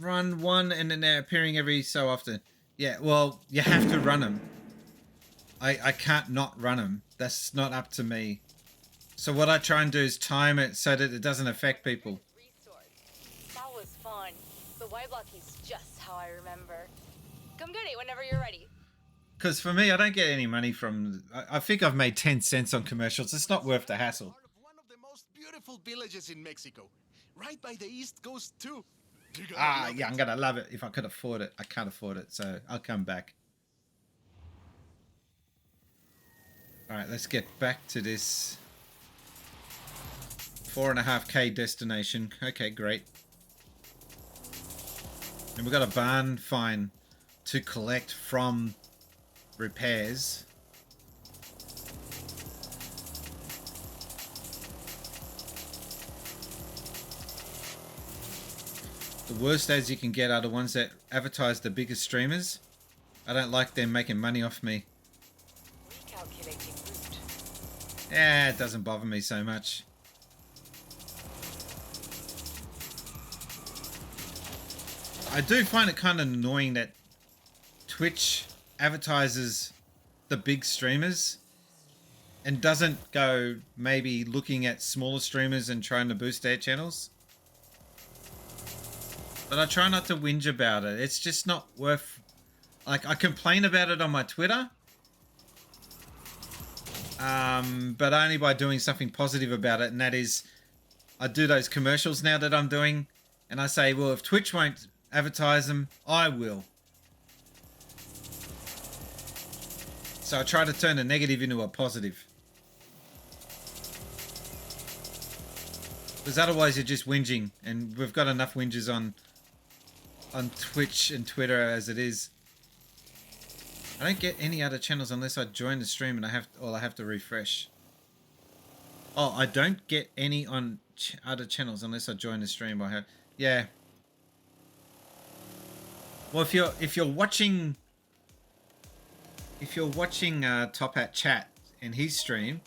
run one and then they're appearing every so often. Yeah, well, you have to run them. I can't not run them. That's not up to me. So what I try and do is time it so that it doesn't affect people. That was fun. The white block is just how I remember. Come get it whenever you're ready. Because for me, I don't get any money from... I think I've made 10 cents on commercials. It's not worth the hassle. beautiful villages in Mexico. Right by the East Coast, too. You're gonna Ah, love yeah, it. I'm gonna love it if I could afford it. I can't afford it, so I'll come back. All right, let's get back to this 4.5K destination. Okay, great. And we've got a barn fine to collect from repairs. The worst ads you can get are the ones that advertise the biggest streamers. I don't like them making money off me. Yeah, it doesn't bother me so much. I do find it kind of annoying that Twitch advertises the big streamers and doesn't go maybe looking at smaller streamers and trying to boost their channels. But I try not to whinge about it. It's just not worth... Like, I complain about it on my Twitter. But only by doing something positive about it. And that is, I do those commercials now that I'm doing. And I say, well, if Twitch won't advertise them, I will. So I try to turn a negative into a positive. Because otherwise you're just whinging. And we've got enough whinges on Twitch and Twitter as it is. I don't get any other channels unless I join the stream and I have to refresh. Oh, I don't get any on other channels unless I join the stream. Yeah. Well, if you're watching Top Hat Chat and his stream,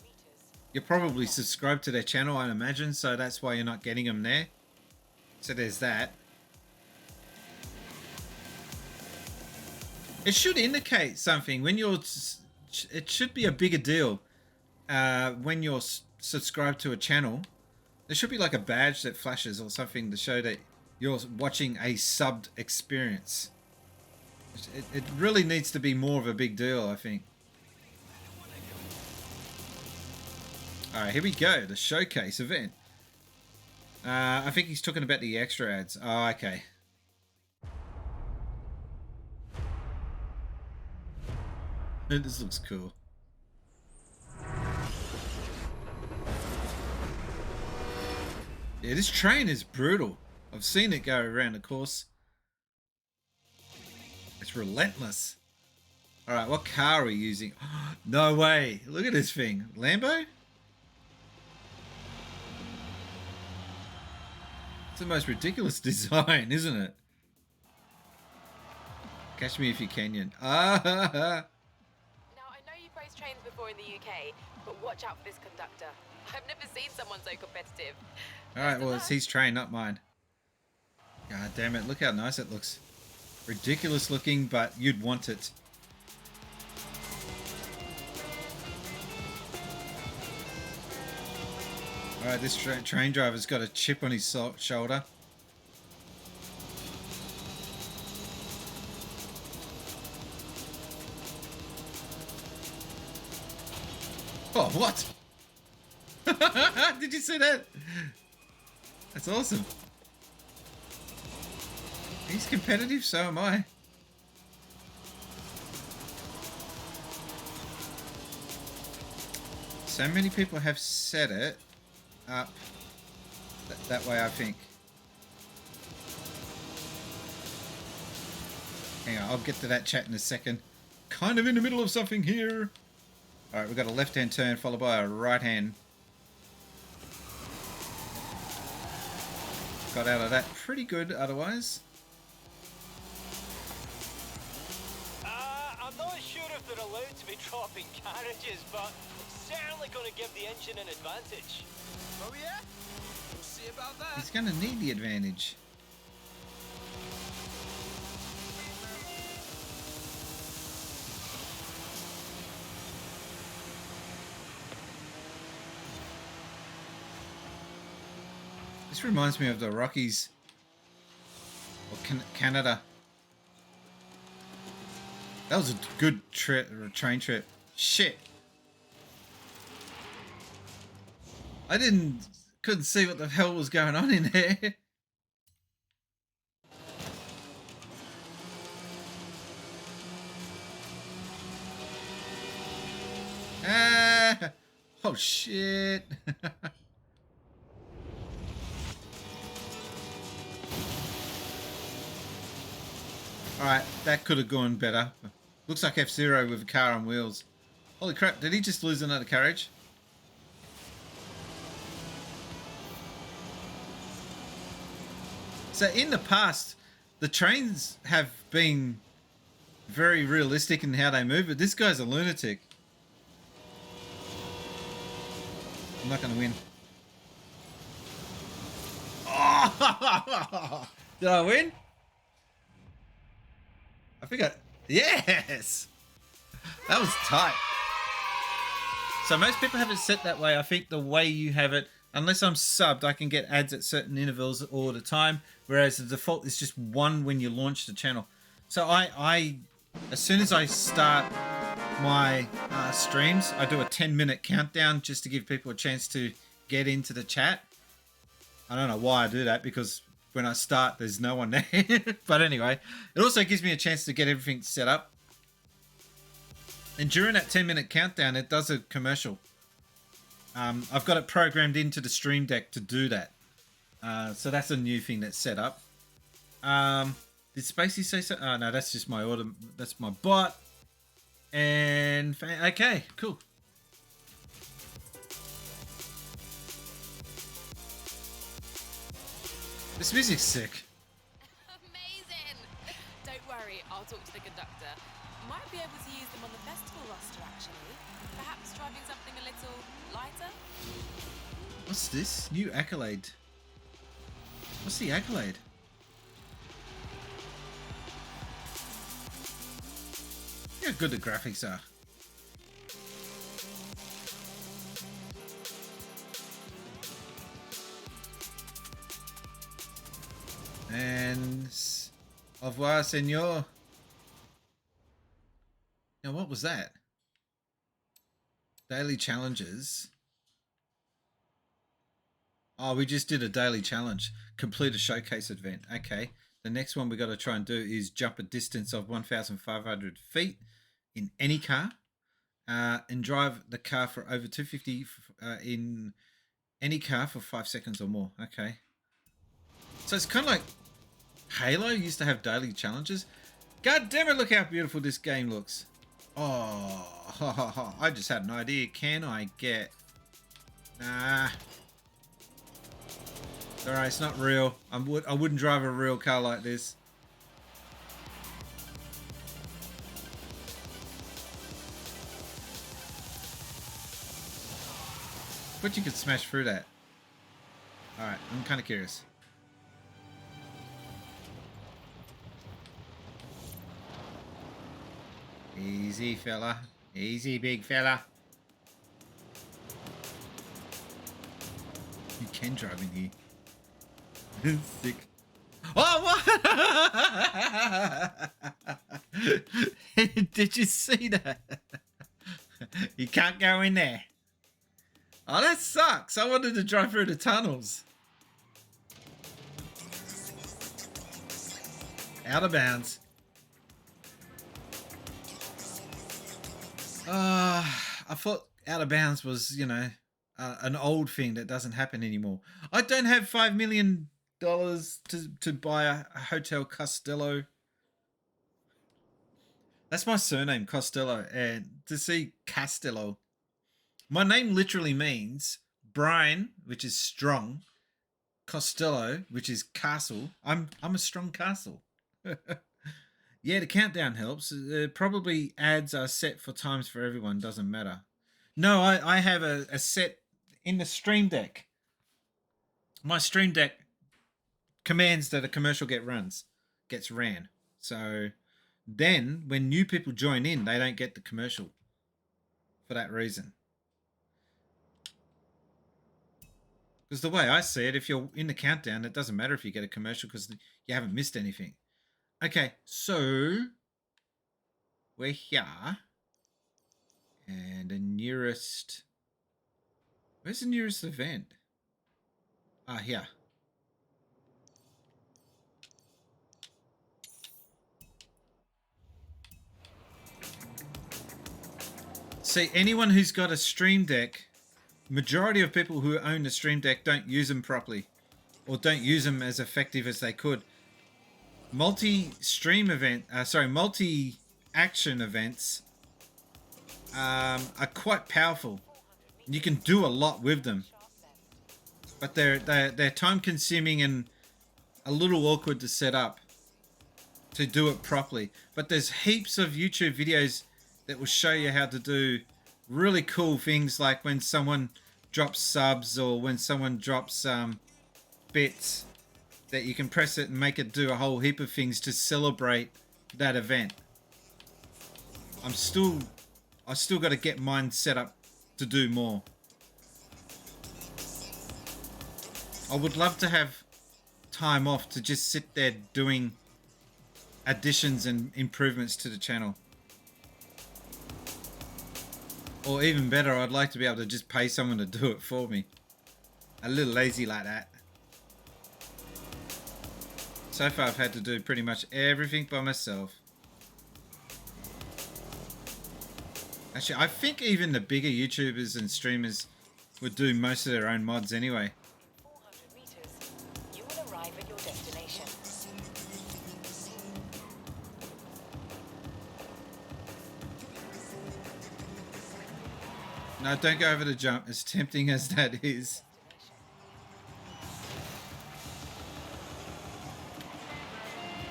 you're probably subscribed to their channel, I'd imagine. So that's why you're not getting them there. So there's that. It should indicate something when you're. It should be a bigger deal when you're subscribed to a channel. There should be like a badge that flashes or something to show that you're watching a subbed experience. It really needs to be more of a big deal, I think. All right, here we go. The showcase event. I think he's talking about the extra ads. Oh, okay. This looks cool. Yeah, this train is brutal. I've seen it go around the course. It's relentless. Alright, what car are we using? No way. Look at this thing. Lambo? It's the most ridiculous design, isn't it? Catch me if you can. Ah! Trains before in the UK, but watch out for this conductor. I've never seen someone so competitive. Alright, well, it's his train, not mine. God damn it, look how nice it looks. Ridiculous looking, but you'd want it. Alright, this train driver's got a chip on his shoulder. Oh, what? Did you see that? That's awesome. He's competitive, so am I. So many people have set it up that way, I think. Hang on, I'll get to that chat in a second. Kind of in the middle of something here. Alright, we've got a left-hand turn followed by a right-hand. Got out of that pretty good otherwise. I'm not sure if they're allowed to be dropping carriages, but certainly going to give the engine an advantage. Oh yeah? We'll see about that. He's going to need the advantage. This reminds me of the Rockies or Canada. That was a good train trip. Shit. I didn't Couldn't see what the hell was going on in there. Ah! Oh shit! Alright, that could have gone better. Looks like F-Zero with a car on wheels. Holy crap, did he just lose another carriage? So in the past, the trains have been very realistic in how they move, but this guy's a lunatic. I'm not going to win. Oh! Did I win? I think I... Yes! That was tight. So most people have it set that way. I think the way you have it, unless I'm subbed, I can get ads at certain intervals all the time, whereas the default is just one when you launch the channel. So I as soon as I start my streams, I do a 10-minute countdown just to give people a chance to get into the chat. I don't know why I do that, because when I start, there's no one there. But anyway, it also gives me a chance to get everything set up. And during that 10-minute countdown, it does a commercial. I've got it programmed into the Stream Deck to do that. So that's a new thing that's set up. Did Spacies say so? Oh, no, that's just my order. That's my bot. And okay, cool. This music's sick. Amazing! Don't worry, I'll talk to the conductor. Might be able to use them on the festival roster, actually. Perhaps driving something a little lighter? What's this? New accolade. What's the accolade? Look how good the graphics are. And au revoir, senor. Now, what was that? Daily challenges. Oh, we just did a daily challenge. Complete a showcase event. Okay. The next one we got to try and do is jump a distance of 1,500 feet in any car, and drive the car for over 250 in any car for 5 seconds or more. Okay. So it's kind of like Halo used to have daily challenges. God damn it, look how beautiful this game looks. Oh, I just had an idea. Can I get... Nah. Alright, it's not real. I wouldn't drive a real car like this. But you could smash through that. Alright, I'm kind of curious. Easy, fella. Easy, big fella. You can drive in here. Sick. Oh, what? Did you see that? You can't go in there. Oh, that sucks. I wanted to drive through the tunnels. Out of bounds. I thought out of bounds was, you know, an old thing that doesn't happen anymore. I don't have $5 million to buy a Hotel Costelloe. That's my surname, Costelloe, and to see Costelloe. My name literally means Brian, which is strong, Costelloe, which is castle. I'm a strong castle. Yeah, the countdown helps. Probably ads are set for times for everyone. Doesn't matter. No, I have a set in the Stream Deck. My Stream Deck commands that a commercial gets ran. So then when new people join in, they don't get the commercial for that reason. Because the way I see it, if you're in the countdown, it doesn't matter if you get a commercial because you haven't missed anything. Okay, so we're here. And the nearest... Where's the nearest event? Here. See, anyone who's got a Stream Deck, majority of people who own a Stream Deck don't use them properly, or don't use them as effective as they could. Multi-action events are quite powerful. You can do a lot with them, but they're time-consuming and a little awkward to set up to do it properly. But there's heaps of YouTube videos that will show you how to do really cool things, like when someone drops subs or when someone drops bits, that you can press it and make it do a whole heap of things to celebrate that event. I still got to get mine set up to do more. I would love to have time off to just sit there doing additions and improvements to the channel. Or even better, I'd like to be able to just pay someone to do it for me. A little lazy like that. So far I've had to do pretty much everything by myself. Actually, I think even the bigger YouTubers and streamers would do most of their own mods anyway. 400 meters, you will arrive at your destination. No, don't go over the jump, as tempting as that is.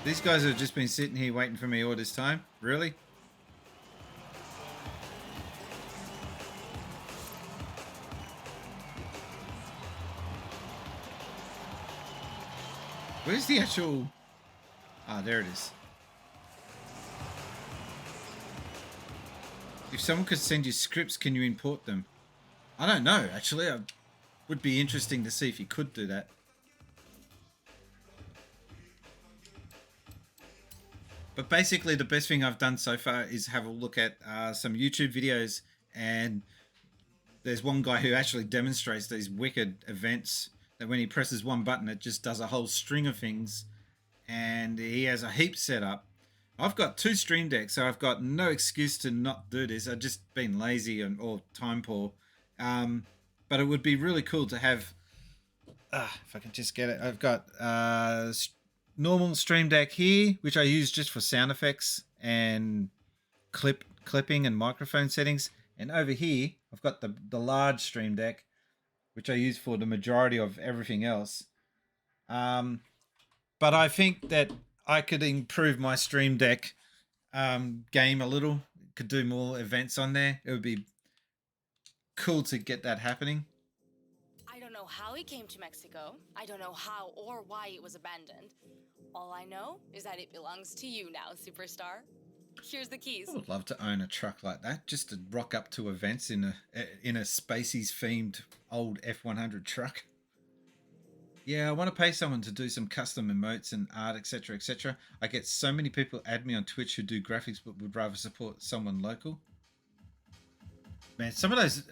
These guys have just been sitting here waiting for me all this time. Really? Where's the actual... Ah, there it is. If someone could send you scripts, can you import them? I don't know, actually. It would be interesting to see if you could do that. But basically, the best thing I've done so far is have a look at some YouTube videos, and there's one guy who actually demonstrates these wicked events that when he presses one button, it just does a whole string of things, and he has a heap set up. I've got 2 Stream Decks, so I've got no excuse to not do this. I've just been lazy or time poor. But it would be really cool to have... if I can just get it. I've got normal Stream Deck here, which I use just for sound effects and clipping and microphone settings. And over here, I've got the large Stream Deck, which I use for the majority of everything else. But I think that I could improve my Stream Deck game a little. Could do more events on there. It would be cool to get that happening. I don't know how it came to Mexico. I don't know how or why it was abandoned. All I know is that it belongs to you now, superstar. Here's the keys. I would love to own a truck like that, just to rock up to events in a Spacies themed old F100 truck. Yeah, I want to pay someone to do some custom emotes and art, etc., etc. I get so many people add me on Twitch who do graphics but would rather support someone local. Man, some of those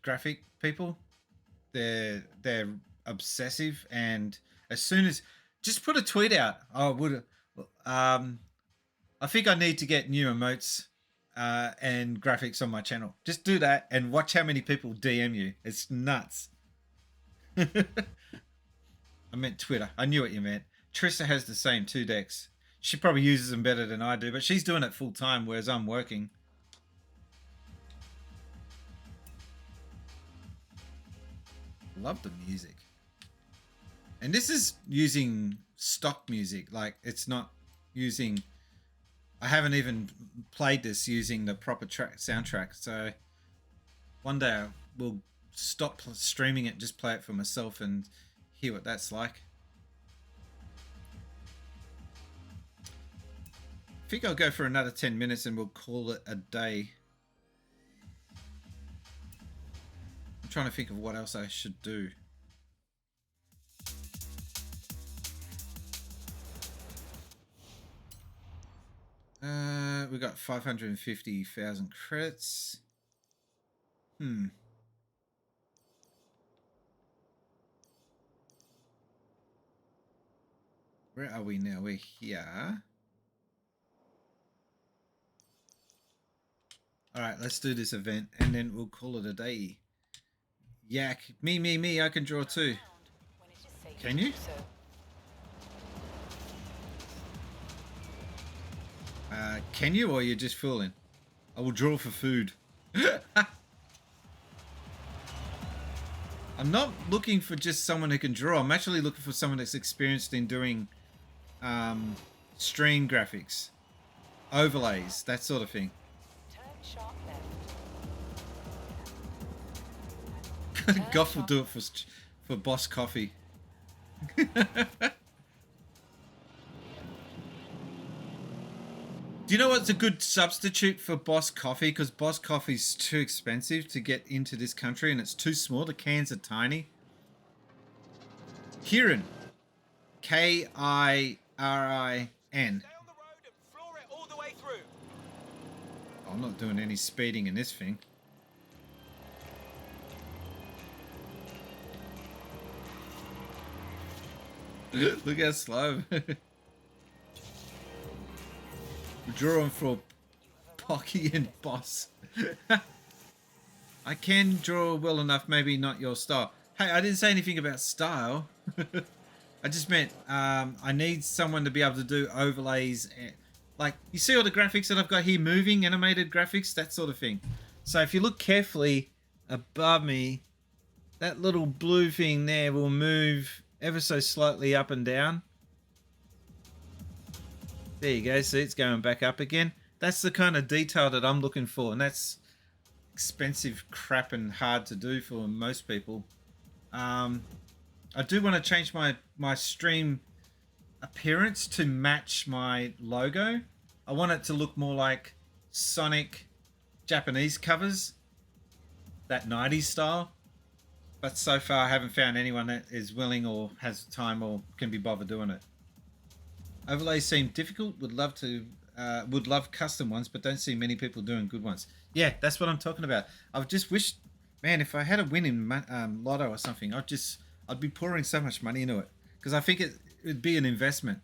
graphic people, they're obsessive, and as soon as just put a tweet out, I think I need to get new emotes and graphics on my channel. Just do that and watch how many people DM you. It's nuts. I meant Twitter. I knew what you meant. Trissa has the same 2 decks. She probably uses them better than I do, but she's doing it full time, whereas I'm working. Love the music. And this is using stock music. Like, it's not using... I haven't even played this using the proper soundtrack. So one day I will stop streaming it, just play it for myself and hear what that's like. I think I'll go for another 10 minutes and we'll call it a day. I'm trying to think of what else I should do. We got 550,000 credits. Where are we now? We're here. All right, let's do this event and then we'll call it a day. Yak. Me. I can draw too. Can you? Can you, or you're just fooling? I will draw for food. I'm not looking for just someone who can draw. I'm actually looking for someone that's experienced in doing stream graphics, overlays, that sort of thing. Goff will do it for Boss Coffee. Do you know what's a good substitute for Boss Coffee? Because Boss Coffee's too expensive to get into this country and it's too small. The cans are tiny. Kieran. Kirin. I'm not doing any speeding in this thing. Look how slow. We're drawing for Pocky and Boss. I can draw well enough, maybe not your style. Hey, I didn't say anything about style. I just meant I need someone to be able to do overlays. Like, you see all the graphics that I've got here, moving, animated graphics, that sort of thing. So if you look carefully above me, that little blue thing there will move ever so slightly up and down. There you go, see, it's going back up again. That's the kind of detail that I'm looking for, and that's expensive crap and hard to do for most people. I do want to change my stream appearance to match my logo. I want it to look more like Sonic Japanese covers, that 90s style. But so far I haven't found anyone that is willing or has time or can be bothered doing it. Overlays seem difficult. Would love custom ones, but don't see many people doing good ones. Yeah, that's what I'm talking about. I've just wished, man, if I had a win in Lotto or something, I'd be pouring so much money into it because I think it'd be an investment.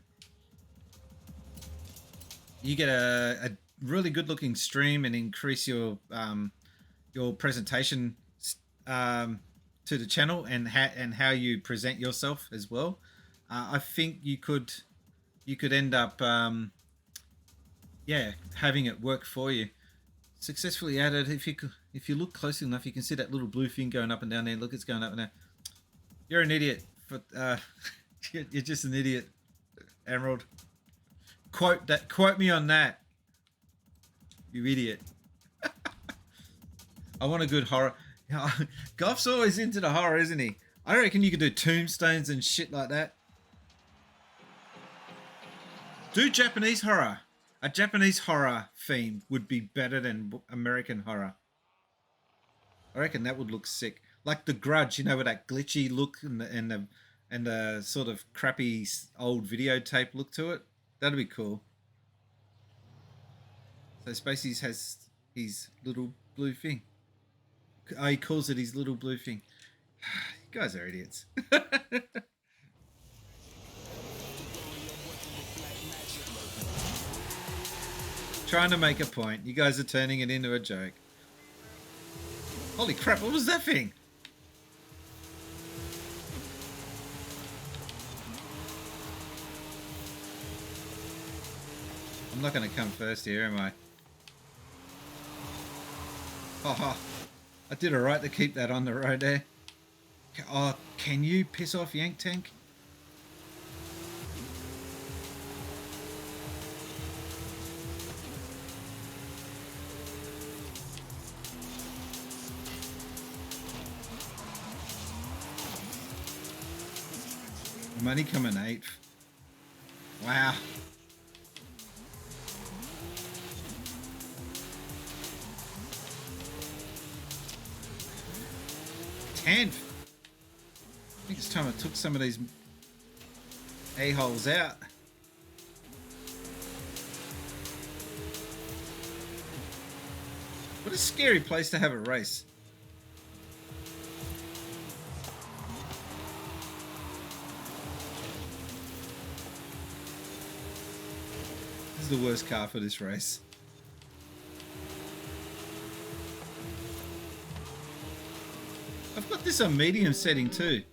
You get a really good looking stream and increase your presentation to the channel and how you present yourself as well. I think you could end up having it work for you. Successfully added. If you look closely enough, you can see that little blue thing going up and down there. Look, it's going up and down. You're an idiot, but you're just an idiot, Emerald. Quote me on that, you idiot. I want a good horror. Goff's always into the horror, isn't he? I reckon you could do tombstones and shit like that. Do Japanese horror. A Japanese horror theme would be better than American horror. I reckon that would look sick. Like The Grudge, you know, with that glitchy look and the sort of crappy old videotape look to it. That'd be cool. So Spacies has his little blue thing. Oh, he calls it his little blue thing. You guys are idiots. Trying to make a point. You guys are turning it into a joke. Holy crap, what was that thing? I'm not going to come first here, am I? Haha. I did alright to keep that on the road there. Oh, can you piss off, Yank Tank? I'm only coming 8th. Wow. 10th. I think it's time I took some of these a-holes out. What a scary place to have a race. is the worst car for this race. I've got this on medium setting too.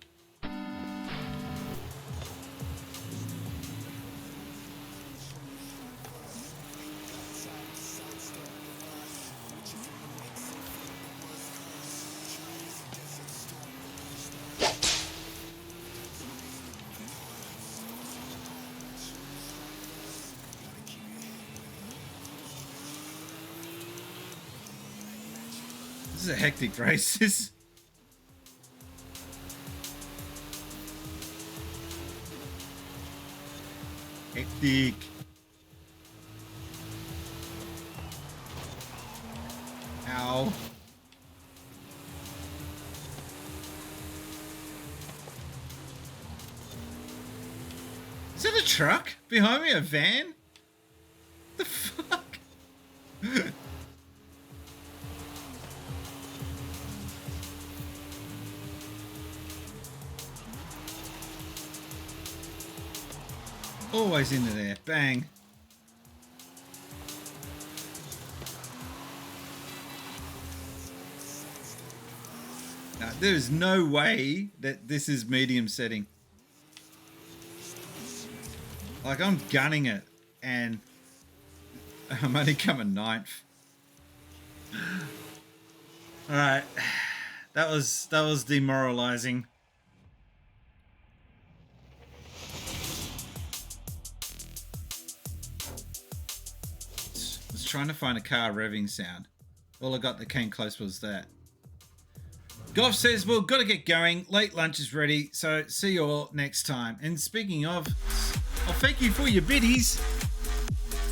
This is a hectic race. This. Hectic. Ow. Is that a truck behind me? A van? The fuck? Always into there. Bang. Now, there is no way that this is medium setting. Like, I'm gunning it and I'm only coming 9th. Alright. That was demoralizing. Trying to find a car revving sound. All I got that came close was that. Golf says, well, got to get going. Late lunch is ready, so see you all next time. And speaking of, I'll thank you for your biddies.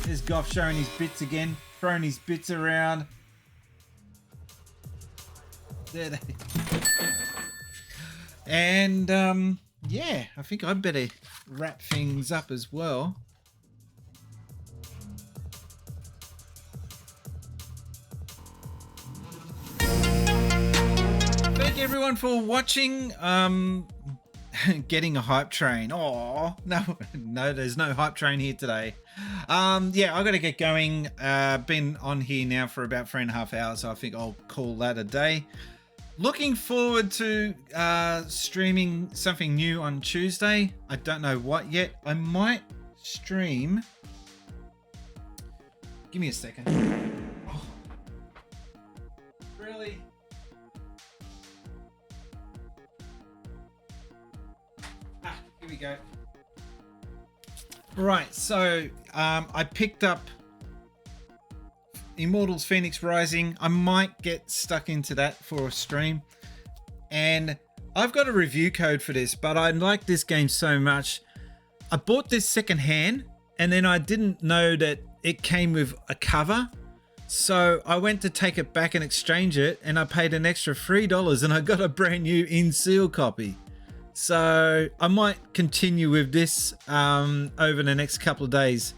There's Goff showing his bits again, throwing his bits around. There they. And yeah, I think I better wrap things up as well. Thank everyone for watching. Getting a hype train. Oh no, there's no hype train here today. Yeah, I gotta get going. Been on here now for about 3.5 hours, so I think I'll call that a day. Looking forward to streaming something new on Tuesday. I don't know what yet. I might stream. Give me a second. Oh. Really? Here we go. Right, so I picked up Immortals Phoenix Rising. I might get stuck into that for a stream. And I've got a review code for this, but I like this game so much. I bought this secondhand, and then I didn't know that it came with a cover. So I went to take it back and exchange it, and I paid an extra $3, and I got a brand new in-seal copy. So I might continue with this over the next couple of days.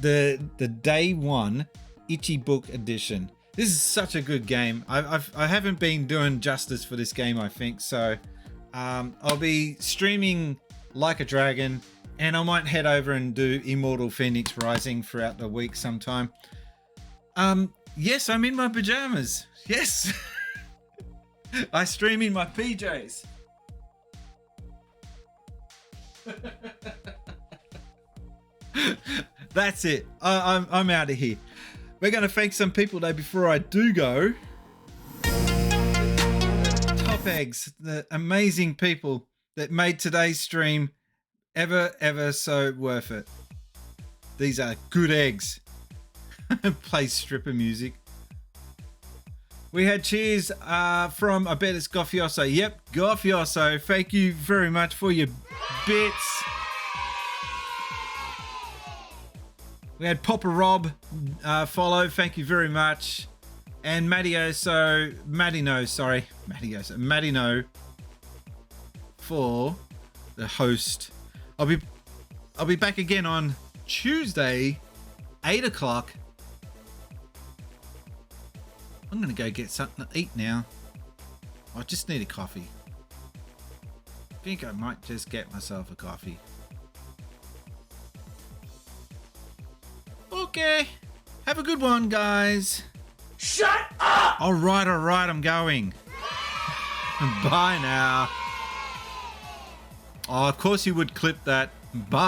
The day one Itchy Book edition. This is such a good game. I haven't been doing justice for this game, I think. So I'll be streaming Like a Dragon, and I might head over and do Immortal Phoenix Rising throughout the week sometime. Yes, I'm in my pajamas. Yes. I stream in my PJs. That's it. I'm out of here. We're going to thank some people though before I do go. Top Eggs, the amazing people that made today's stream ever so worth it. These are good eggs. Play stripper music. We had cheers from, I bet it's Goffioso. Yep, Goffioso. Thank you very much for your bits. We had Papa Rob follow. Thank you very much. And Madino for the host. I'll be back again on Tuesday, 8 o'clock. I'm going to go get something to eat now. I just need a coffee. I think I might just get myself a coffee. Okay. Have a good one, guys. Shut up! All right, I'm going. Bye now. Oh, of course you would clip that. Bye.